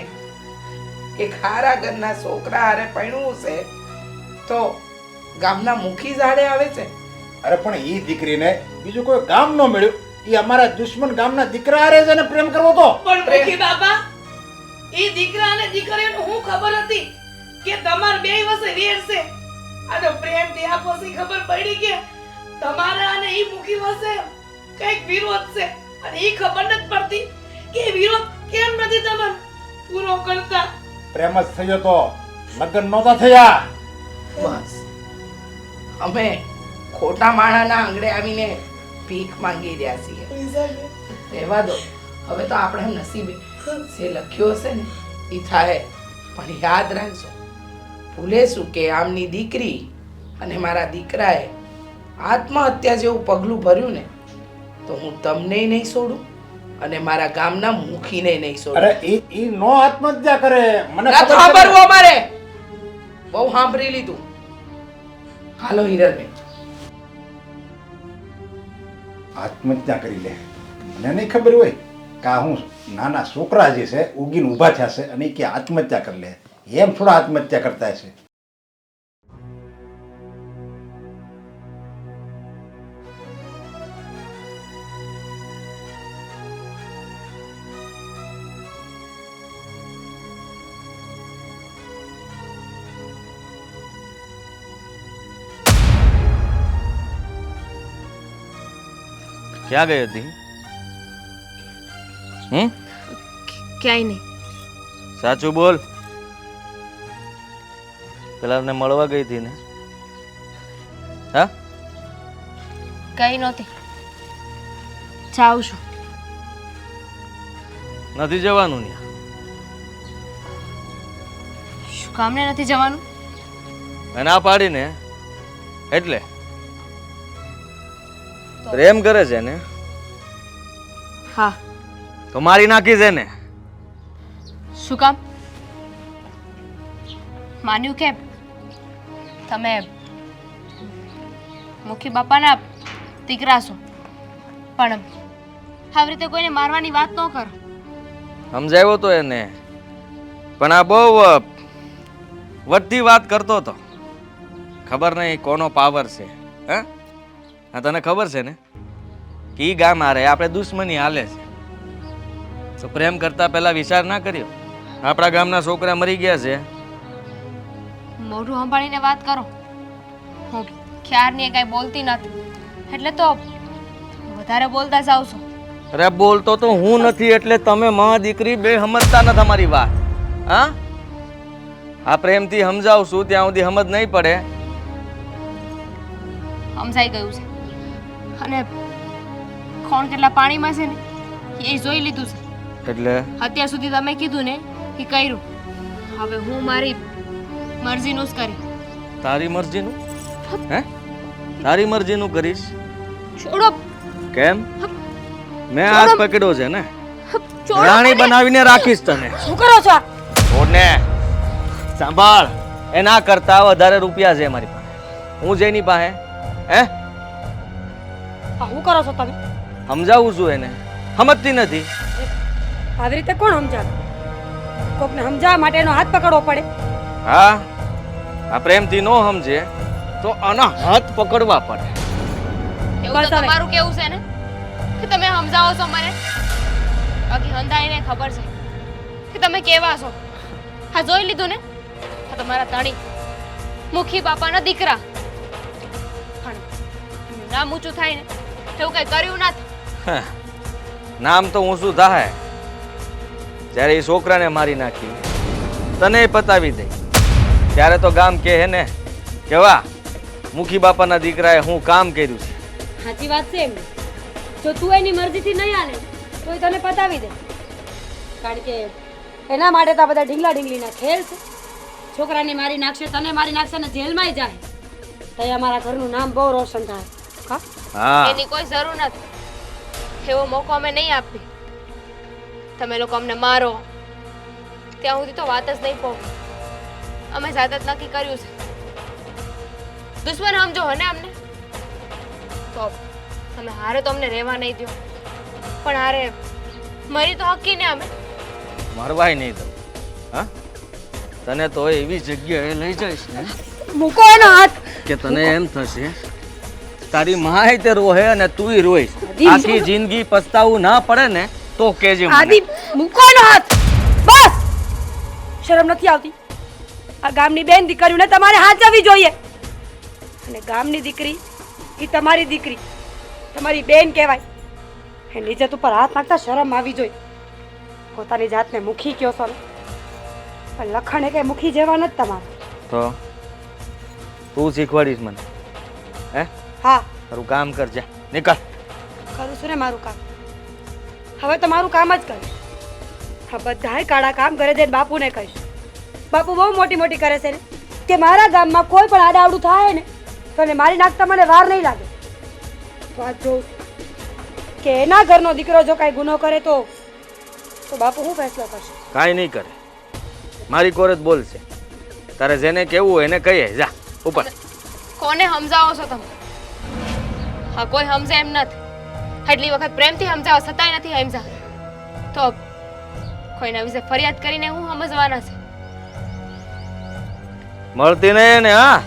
એક હારા ઘરના છોકરા હારે પરણવું છે તો ગામના મુખી ઝાડે આવે છે.
અરે પણ એ દીકરીને બીજું કોઈ ગામ ન મળ્યું, એ અમારા દુશ્મન ગામના દીકરા હારે જ એને પ્રેમ કરવો તો.
પણ મુખી બાપા, એ દીકરા અને દીકરીઓને હું ખબર હતી કે તમાર બેય વચ્ચે વેર છે. આ તો પ્રેમ થયા પછી ખબર પડી કે તમારા અને ઈ મુખી વચ્ચે કઈક વિરોધ છે, અને ઈ ખબર નથી પડતી કે એ વિરોધ કેમ નથી તમે પૂરો કરતા.
પ્રેમ જ થયો તો લગ્ન નહોતા થયા.
બસ અમે ખોટા માણાના આંગણે આવીને ભીખ માંગી રહ્યા છીએ. રહેવા દો, હવે તો આપણે નસીબે જે લખ્યો હશે ને એ થાય. પણ યાદ રાખજો, ભૂલેશું કે આમની દીકરી અને મારા દીકરાએ આત્મહત્યા જેવું પગલું ભર્યું ને તો હું તમને નહીં છોડું અને મારા ગામના મુખીને નહીં છોડું.
અરે ઈ નો આત્મહત્યા કરે, મને
ના
ખબર છે.
સાંભળવું અમારે, બહુ સાંભળી લીધું. હાલો હિરલબેન,
આત્મહત્યા કરી લે. મને નહીં ખબર હોય કે આ હું નાના છોકરા જે છે ઉગીને ઊભા થયા છે અને ઈ કે આત્મહત્યા કરી લે. એમ થોડા આત્મહત્યા કરતા છે.
ક્યાં ગઈ હતી?
ક્યાંય નહીં.
સાચું બોલ. પેલા ને મળવા ગઈ હતી ને? હા,
કઈ નહોતી. જાઉં છું.
નથી જવાનું ને?
શું કામને નથી જવાનું?
ના પાડી ને એટલે પ્રેમ કરે છે ને?
હા.
તો મારી નાખી છે ને?
શું કામ? માન્યું કે તમે મુખી બાપાના દીકરા છો, પણ આવી રીતે કોઈને મારવાની વાત ન કરો.
સમજાવ્યો તો એને, પણ આ બહુ વધતી વાત કરતો હતો. ખબર નહીં કોનો પાવર છે. હા, હા, તને ખબર છે ને કે ઈ ગામ હારે આપણે દુશ્મની હાલે છે, તો પ્રેમ કરતા પહેલા વિચાર ના કર્યો? આપણા ગામના છોકરા મરી ગયા છે.
મોઢું સંભાળીને વાત કરો. હું ક્યારની કઈ બોલતી નથી, એટલે તો વધારે બોલતા જાવ છો.
અરે બોલતો તો હું નથી, એટલે તમે માં દીકરી બે સમજતા નથી અમારી વાત. હા, આ પ્રેમથી સમજાવશું ત્યાં સુધી સમજ નહીં પડે.
સમજાઈ ગયું છે, અને કોણ કેટલા પાણીમાં છે ને એ જોઈ લીધું છે.
એટલે
અત્યાર સુધી તમે કીધું ને એ કર્યું. હવે હું મારી મરજીનું જ કરી.
તારી મરજીનું? હે, તારી મરજીનું કરીશ?
છોડો.
કેમ? મેં હાથ પકડ્યો છે ને,
છોડો
રાણી
મને.
બનાવીને રાખીશ તને.
શું કરો છો આ?
છોડને. સાંભળ, એના કરતા વધારે રૂપિયા છે મારી પાસે. હું જેની પાસે હે
આ શું કરો છો તમે?
સમજાવું છું એને, સમજતી નથી.
આવી રીતે કોણ સમજાવે? કોકને સમજાવવા માટે એનો હાથ પકડવો પડે.
હા, આ પ્રેમથી નો સમજે તો આના હાથ પકડવા પડે.
એવું
બસ
તો
હવે.
તમારું કેવું છે ને કે તમે સમજાવો છો મને? બાકી હંધાઈને ખબર છે કે તમે કેવા છો. હા, જોઈ લીધું ને? આ તમારા ધણી મુખી બાપાના દીકરા. પણ નામ ઊંચું થાય ને એવું કઈ કર્યું નથી.
હા, નામ તો ઊંચું થાય જ્યારે એ છોકરાને મારી નાખી, તને પતાવી દઈ, ત્યારે તો ગામ કહે ને કે વાહ, મુખી બાપાના દીકરાએ હું કામ કર્યું છે.
સાચી વાત છે એમની. જો તું એની મરજીથી નહીં આને તો એ તને પતાવી દે, કારણ કે એના માટે તો આ બધા ઢીંગલા ઢીંગલીના ખેલ છે. છોકરાને મારી નાખશે, તને મારી નાખશે ને જેલમાંય જાય તો અમારા ઘરનું નામ બહુ રોશન થાય. હા,
હા,
એની કોઈ જરૂર નથી. એવો મોકો અમે નહીં આપી. તમે લોકો અમને મારો ત્યાં સુધી તો વાત જ નહીં પહોંચે. અમે જાતે જ નક્કી કર્યું છે. દુશ્મન સમજો હો ને અમને, તો તમે હારે તો અમને રહેવા નહીં દો, પણ હારે મરી તો હકી ને અમે.
મરવાય નહીં દઉં. હા, તને તો એવી જગ્યાએ લઈ જઈશ ને.
મૂકો એનો હાથ.
કે તને એમ થશે તારી માય તે રોહે અને તુંય રોઈશ. આખી જિંદગી પસ્તાવું ના પડે ને તો કેજે મને.
આદિ મૂકવાનો હાથ. બસ શરમ નથી આવતી? આ ગામની બેન દીકરીઓને તમારે હાચવવી જોઈએ. અને ગામની દીકરી એ તમારી દીકરી, તમારી બેન કહેવાય. એની ઇજ્જત ઉપર હાથ નાખતા શરમ આવી જોઈએ. પોતાની જાતને મુખી કયો છો ને, પણ લખણ એ કઈ મુખી જેવા નથી તમારે.
તો તું શીખવાડીશ મને? હે?
હા
તારું કામ કર, જા નીકળ.
કરું છું ને મારું કામ. હવે તો મારું કામ જ કરીશ. હા, બધાય કાળા કામ કરે છે. બાપુને કહીશ. બાપુ બહુ મોટી મોટી કરે છે ને કે મારા ગામમાં કોઈ પણ આડાવડું થાય ને તો એને મારી નાખતા મને વાર નહીં લાગે. તો આ જોઉં કે એના ઘરનો દીકરો જો કાંઈ ગુનો કરે તો બાપુ શું ફેસલો કરશે?
કાંઈ નહીં કરે, મારી કોર જ બોલશે. તારે જેને કેવું હોય એને કહીએ. જા ઉપર.
કોને સમજાવો છો તમે? હા, કોઈ સમજે એમ નથી. એટલી વખત પ્રેમથી સમજાવો છતાંય નથી સમજા તો કોઈના વિશે ફરિયાદ કરીને હું સમજવાના છે?
મળતી નહીં ને? હા,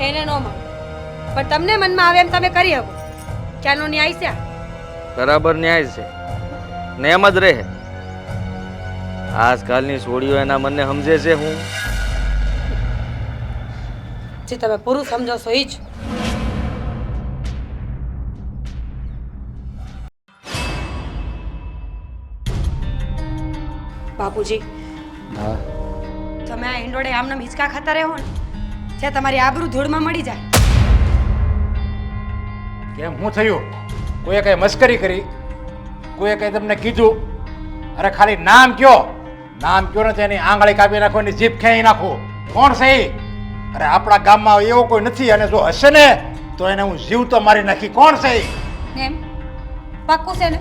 એને ન મળે પણ તમને મનમાં આવે એમ તમે કરી શકો. ક્યાંનો ન્યાય છે?
બરાબર ન્યાય છે ને એમ જ રહે. આજકાલની છોડીઓ એના મને સમજે છે. હું
જે તમે પુરુષ સમજો છો એ જ. બાપુજી, તમે આ ઈંડોળે આમનામ હિંચકા ખાતા રહો ને જે તમારી આબરૂ ધૂળમાં મળી જાય.
કેમ શું થયું? કોઈએ કઈ મસ્કરી કરી? કોઈએ કઈ તમને કીધું? અરે ખાલી નામ કયો, નામ કયો ને તેની આંગળી કાપી નાખો, એની જીભ ખેંચી નાખો. કોણ છે એ? અરે આપણા ગામમાં એવો કોઈ નથી, અને જો હશે ને તો એને હું જીવ તો મારી નાખી. કોણ છે એ?
એમ પાક્કું છે ને?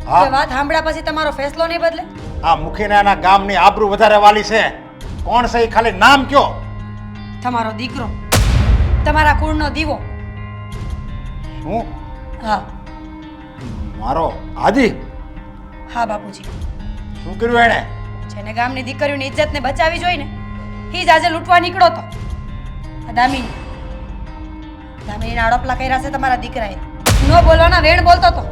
હા.
એ વાત સાંભળ્યા પછી તમારો ફેસલો નહીં બદલે?
આ મુખીને આના ગામની આબરૂ વધારે વાલી છે. કોણ છે એ? ખાલી નામ કયો.
તમારો દીકરો, તમારા કુળનો દીવો.
શું?
હા
મારો આદિ?
હા બાપુજી,
શું કર્યું એને?
જેને ગામની દીકરીઓની ઇજ્જતને બચાવી જોઈને એ જ આજે લૂંટવા નીકળો તો. આ દામિની, દામિનીના આડોપલા કર્યા છે તમારા દીકરાએ. ન બોલવાના વેણ બોલતો તો.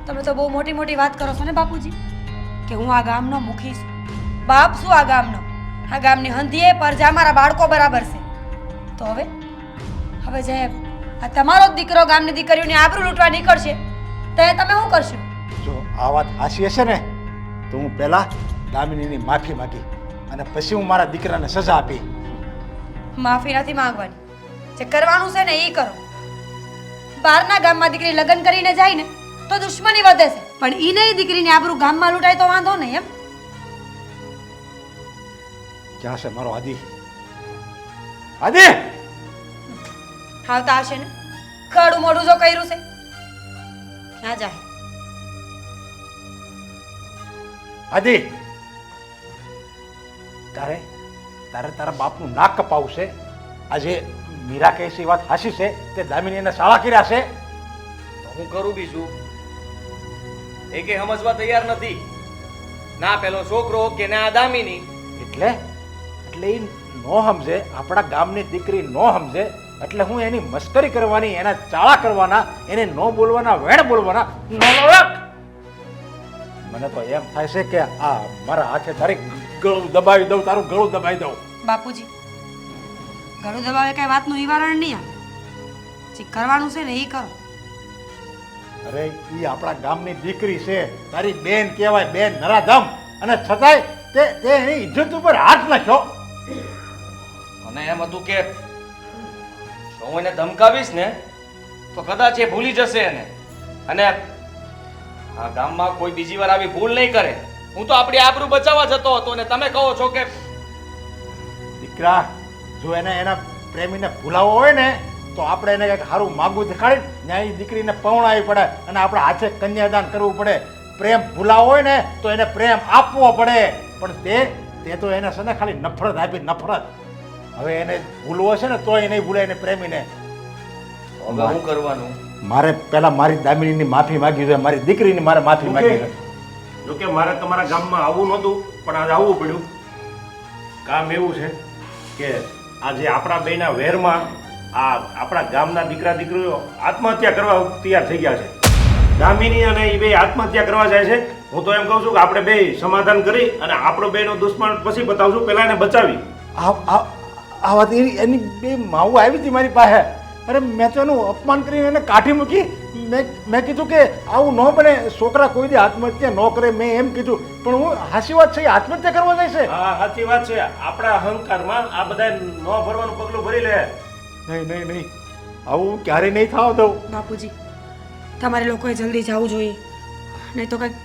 તમે તો બહુ મોટી મોટી વાત કરો છો ને બાપુજી કે હું આ ગામનો મુખી છું. બાપ શું આ ગામનો? આ ગામની હંધીએ પરજા મારા બાળકો બરાબર છે. તો હવે જે આ તમારો જ દીકરો ગામની દીકરીઓની આબરૂ લૂંટવા નીકળશે તો એ તમે શું કરશો?
જો આ વાત હાચી હશે ને તો હું પહેલા દામિનીની માફી માંગી અને પછી હું મારા દીકરાને સજા આપી.
માફી નથી માંગવાની. જે કરવાનું છે ને એ કરો. બહારના ગામમાં દીકરી લગ્ન કરીને જાય ને તો દુશ્મની વધે છે, પણ ઈ નહીં દીકરીની આબરૂ ગામમાં લૂંટાય તો વાંધો નહીં. એમ
ક્યાં છે મારો આદિ? આદિ!
આવતા હશે ને? કાળું મોઢું જો કર્યું છે. ક્યાં જાય?
આદિ! તારે તારા બાપનું નાક કપાવું છે. આજે મીરા કહે છે એ વાત હાચી છે, તે દામિની એને શાળા કર્યા છે.
તો હું કરું બીજું? એ કે સમજવા તૈયાર નથી. ના પેલો છોકરો કે ના દામિની.
એટલે એ નો સમજે, આપણા ગામની દીકરી નો સમજે એટલે હું એની મસ્કરી કરવાની, એના ચાળા કરવાના, એને નો બોલવાના, વેણ બોલવાના. મને તો એમ થાય છે કે આ મારા હાથે તારી ગળું દબાવી દઉં, તારું ગળું દબાવી દઉં.
બાપુજી, ગળું દબાવે કઈ વાતનું નિવારણ નહીં આવે. જે કરવાનું છે ને એ કરો.
અરે ઈ આપણા ગામની દીકરી છે, તારી બેન કહેવાય, બેન નરાધમ, અને છતાંય તે એની ઇજ્જત ઉપર હાથ નાખ્યો.
અને એમ હતું કે જો હું એને ધમકાવીશ ને તો કદાચ એ ભૂલી જશે એને, અને આ ગામમાં કોઈ બીજી વાર આવી ભૂલ નહીં કરે. હું તો આપણી આબરૂ બચાવવા જતો હતો ને તમે કહો છો કે
દીકરા, જો એને એના પ્રેમીને ભૂલાવો હોય ને તો આપણે એને કંઈક સારું માગું દેખાડી ન્યાય દીકરીને પૌણાવી પડે અને આપણે હાથે કન્યાદાન કરવું પડે. પ્રેમ ભૂલાવો હોય ને તો એને પ્રેમ આપવો પડે. પણ તે તો એને છે ને ખાલી નફરત આપી, નફરત. હવે એને ભૂલવો છે ને તો એ નહીં ભૂલે એને પ્રેમીને.
હવે શું કરવાનું?
મારે પહેલા મારી દામિનીની માફી માંગી છે, મારી દીકરીની મારે માફી માંગી છે.
જોકે મારે તમારા ગામમાં આવવું નહોતું, પણ આજે આવવું પડ્યું. કામ એવું છે કે આજે આપણા બેના વેરમાં આ આપણા ગામના દીકરા દીકરીઓ આત્મહત્યા કરવા તૈયાર થઈ ગયા છે. દામિની અને એ બે આત્મહત્યા કરવા જાય છે. હું તો એમ કહું છું કે આપણે બે સમાધાન કરી અને આપણો બેનો દુશ્મન પછી બતાવશું, પહેલા એને બચાવી.
આ વાત એની બે માવું આવી હતી મારી પાસે. અરે મેં તો એનું અપમાન કરીને એને કાઢી મૂકી. મેં કીધું કે આવું ન બને, છોકરા કોઈ દી આત્મહત્યા ન કરે, મેં એમ કીધું. પણ હું હાચી વાત છે, આત્મહત્યા કરવા જાય છે.
હા, સાચી વાત છે. આપણા અહંકારમાં આ બધા ન ભરવાનું પગલું ભરી લે.
નહીં, આવું ક્યારેય નહીં થવા દઉં.
બાપુજી, તમારે લોકોએ જલ્દી જવું જોઈએ, નહીં તો કંઈક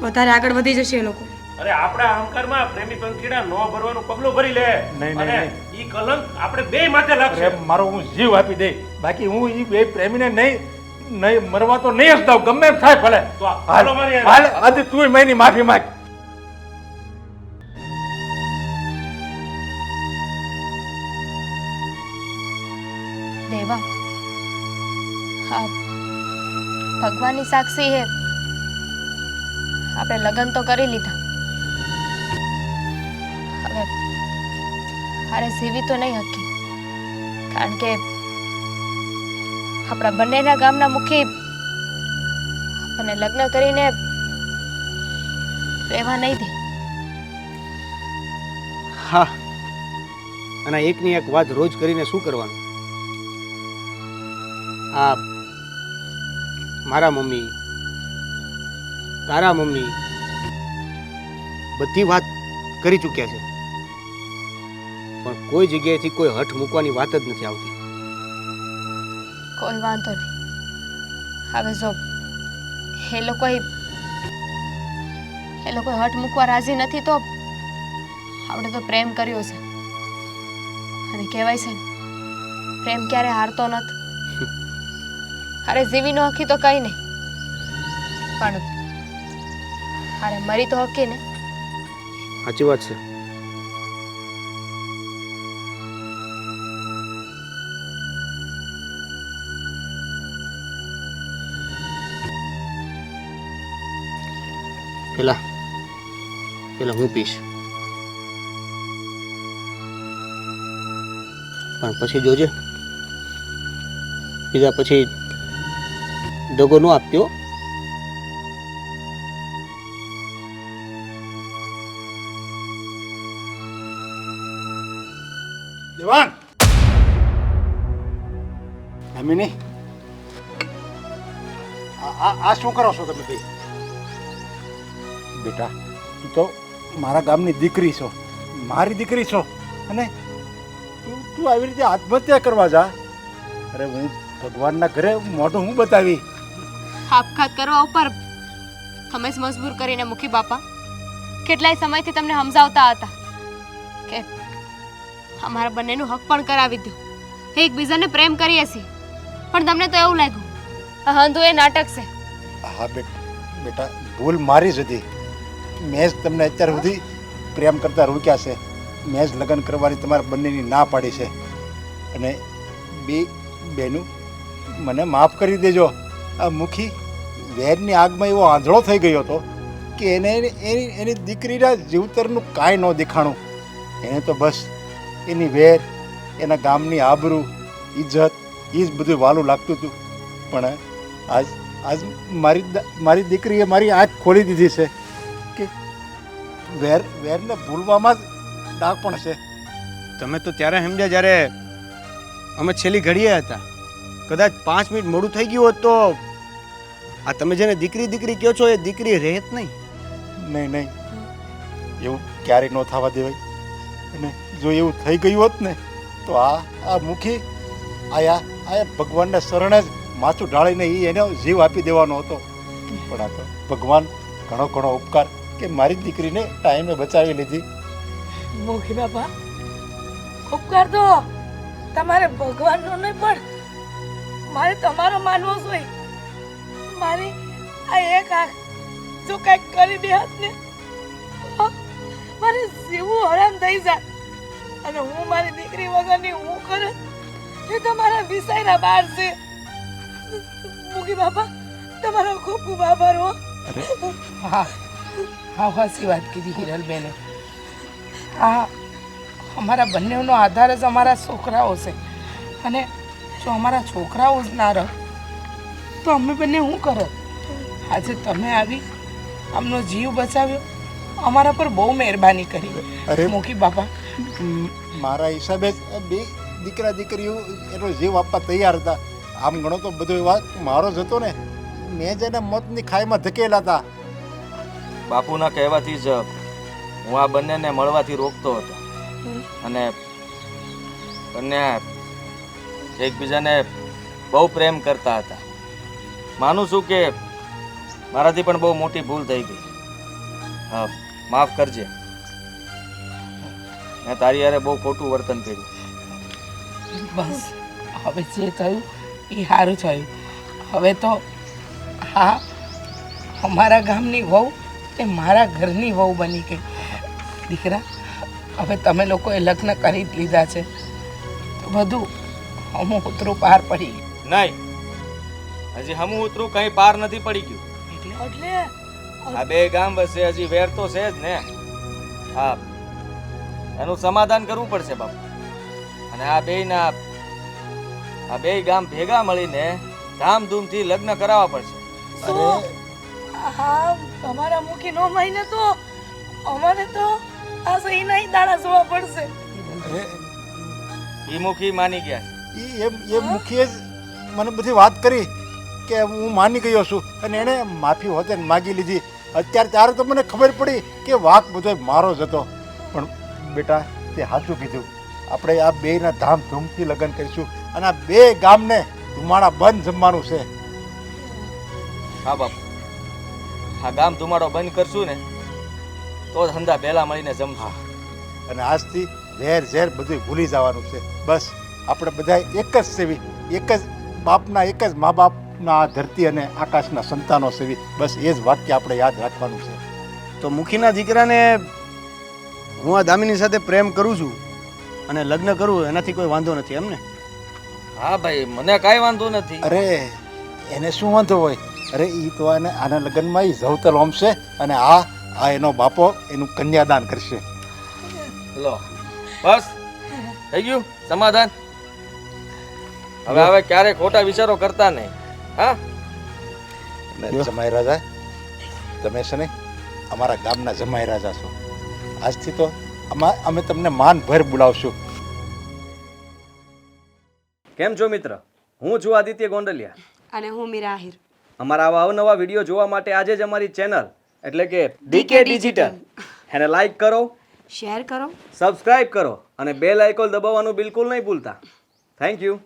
વધારે આગળ વધી જશે એ લોકો.
અરે આપણા અહંકારમાં પ્રેમી પંખીડા ન ભરવાનું પગલું ભરી લે.
નહીં.
અને ઈ કલંક આપણે બે માથે લાગશે.
અરે મારો હું જીવ આપી દઈ, બાકી હું એ બે પ્રેમીને નહીં મરવા તો નહીં જ દઉં, ગમે એમ થાય ભલે.
તો હાલો મારી હારે.
હાલ આજે તું મારી માફી માંગ.
દેવા, હા, ભગવાનની સાક્ષી હે, આપણે લગ્ન તો કરી લીધા. હવે હારે જીવી તો નહીં હકી, કારણ કે આપણા બંનેના ગામના મુખી આપણને લગ્ન કરીને રહેવા નહીં દે.
હા, અને એકની એક વાત રોજ કરીને શું કરવાનું? આ મારા મમ્મી, તારા મમ્મી બધી વાત કરી ચૂક્યા છે, પણ કોઈ જગ્યાએથી કોઈ હઠ મૂકવાની વાત જ નથી આવતી.
કોઈ વાંધો નહીં. હવે જો એ લોકોએ હઠ મૂકવા રાજી નથી તો આપણે તો પ્રેમ કર્યો છે, અને કહેવાય છે ને, પ્રેમ ક્યારે હારતો નથી. અરે જીવી નો હકી તો કઈ નહીં, પણ અરે મરી તો હકી ને.
સાચી વાત છે. પેલા હું પીશ, પણ પછી જોજે, પીધા પછી દગો ન આપ્યો.
દેવાંગ, દામિની, આ શું કરો છો તમે બે? બેટા, તું તો મારા ગામની દીકરી છો, મારી દીકરી છો, અને તું આવી રીતે આત્મહત્યા કરવા જા? અરે હું ભગવાનના ઘરે મોઢું હું બતાવી?
આપઘાત કરવા ઉપર તમે જ મજબૂર કરીને મૂકી બાપા. કેટલાય સમયથી તમને સમજાવતા હતા કે અમારા બંનેનું હક પણ કરાવી દો, એકબીજાને પ્રેમ કરીએ છીએ, પણ તમને તો એવું લાગ્યું હંધુ એ નાટક છે.
હા બેટા, ભૂલ મારી જ હતી. મેં જ તમને અત્યાર સુધી પ્રેમ કરતા રોક્યા છે, મેં જ લગ્ન કરવાની તમારા બંનેની ના પાડી છે, અને બેનું મને માફ કરી દેજો. આ મુખી વેરની આગમાં એવો આંધળો થઈ ગયો હતો કે એની દીકરીના જીવતરનું કાંઈ ન દેખાણું. એને તો બસ એની વેર, એના ગામની આબરૂ, ઇજ્જત, એ જ બધું વાલું લાગતું હતું. પણ આજ મારી દીકરીએ મારી આંખ ખોલી દીધી છે કે વેરને ભૂલવામાં જ ડાકપણ છે.
તમે તો ત્યારે સમજ્યા જ્યારે અમે છેલ્લી ઘડીએ હતા. કદાચ 5 મિનિટ મોડું થઈ ગયું હોત તો આ તમે જેને દીકરી કહો છો એ દીકરી રહે જ નહીં.
નહીં, એવું ક્યારેય ન થવા દેવાય. અને જો એવું થઈ ગયું હોત ને તો આ મુખી આયા ભગવાનના શરણે જ માથું ઢાળીને એને જીવ આપી દેવાનો હતો. પણ આ તો ભગવાન ઘણો ઉપકાર કે મારી દીકરીને ટાઈમે બચાવી લીધી.
મુખી બાપા, ઉપકાર તો તમારે ભગવાનનો નહીં, પણ મારે તમારો માનવો જોઈએ. મારી આ એક આંખ જો કંઈક કરી દે હાથ ને, મારે જીવવું હરામ થઈ જાય, અને હું મારી દીકરી વગરની હું કરે એ તમારા વિષયના બહાર છે. મુખી બાપા, તમારો ખૂબ ખૂબ આભાર હો. હા, હાસી વાત કીધી હિરલબેને. અમારા બંનેનો આધાર જ અમારા છોકરાઓ છે અને જો અમારા છોકરાઓ જ ના રહે તો અમે બંને શું કરત? આજે તમે આવી આમનો જીવ બચાવ્યો, અમારા પર બહુ મહેરબાની કરી.
અરે.
મોકી બાપા,
મારા હિસાબે બે દીકરા દીકરીઓ એનો જીવ આપવા તૈયાર હતા. આમ ગણો તો બધો વાત મારો જ હતો ને. મેં જેને મોતની ખાઈમાં ધકેલા હતા.
બાપુના કહેવાથી જ હું આ બંનેને મળવાથી રોકતો હતો અને બંને એકબીજાને બહુ પ્રેમ કરતા હતા. માનું છું કે મારાથી પણ બહુ મોટી ભૂલ થઈ ગઈ. હા, માફ કરજે. મેં તારી યારે બહુ ખોટું વર્તન કર્યું.
બસ હવે જે થયું એ સારું થયું. હવે તો હા, અમારા ગામની વહુ એ મારા ઘરની વહુ બની ગઈ. દીકરા, હવે તમે લોકોએ લગ્ન કરી જ લીધા છે તો બધું અમુક ઉતરું પાર પડી ગયું.
નહીં, હજી હમું ઉતરું કઈ પાર નથી પડી ગયું.
એટલે
આ બે ગામ વચ્ચે હજી વેર તો છે જ ને. હા, એનું સમાધાન કરવું પડશે બાપુ. અને આ બે ગામ ભેગા મળીને ધામધૂમથી લગ્ન કરાવવા પડશે.
શું? હા, તમારા મુખી નો મહિને તો અમારે તો આ સહીના દાડા જોવા પડશે.
અરે
ઈ મુખી માની ગયા છે.
એ મુખીએ જ મને બધી વાત કરી કે હું માની ગયો છું અને એણે માફી હોતે માગી લીધી. અત્યારે ત્યારે તો મને ખબર પડી કે વાંક બધો મારો જ હતો. પણ બેટા, તે સાચું કીધું. આપણે આ બેયના ધામધૂમથી લગ્ન કરીશું અને આ બે ગામને ધુમાડા બંધ જમવાનું છે.
હા બાપુ, આ ગામ ધુમાડો બંધ કરશું ને તો જ હંધા પહેલા મળીને જમશું.
અને આજથી ઝેર ઝેર બધું ભૂલી જવાનું છે. બસ આપણે બધા એક જ સેવી, એક જ બાપના, એક જ મા બાપના આ ધરતી અને આકાશના સંતાનો સેવી. બસ એ જ વાક્ય આપણે યાદ રાખવાનું છે.
તો મુખીના દીકરાને હું આ દામિની સાથે પ્રેમ કરું છું અને લગ્ન કરું એનાથી કોઈ વાંધો નથી એમ ને?
હા ભાઈ, મને કાંઈ વાંધો નથી.
અરે એને શું વાંધો હોય? અરે એ તો આના લગ્નમાં એ જવતલ હોમશે અને આ એનો બાપો એનું કન્યાદાન કરશે.
લો, બસ થઈ ગયું સમાધાન. હવે ક્યારે ખોટા વિચારો કરતા નહીં. હા,
જમાઈ રાજા, તમે છે ને અમારા ગામના જમાઈ રાજા છો. આજથી તો અમે તમને માનભર બોલાવશું.
કેમ છો મિત્ર? હું છું આદિત્ય ગોંડલિયા.
અને હું મીરા આહિર.
અમારા આવા અવનવા વિડીયો જોવા માટે આજે જ અમારી ચેનલ એટલે કે ડીકે ડિજિટલ એને લાઈક કરો,
શેર કરો,
સબસ્ક્રાઇબ કરો અને બેલ આઇકોન દબાવવાનું બિલકુલ નહીં ભૂલતા. Thank you.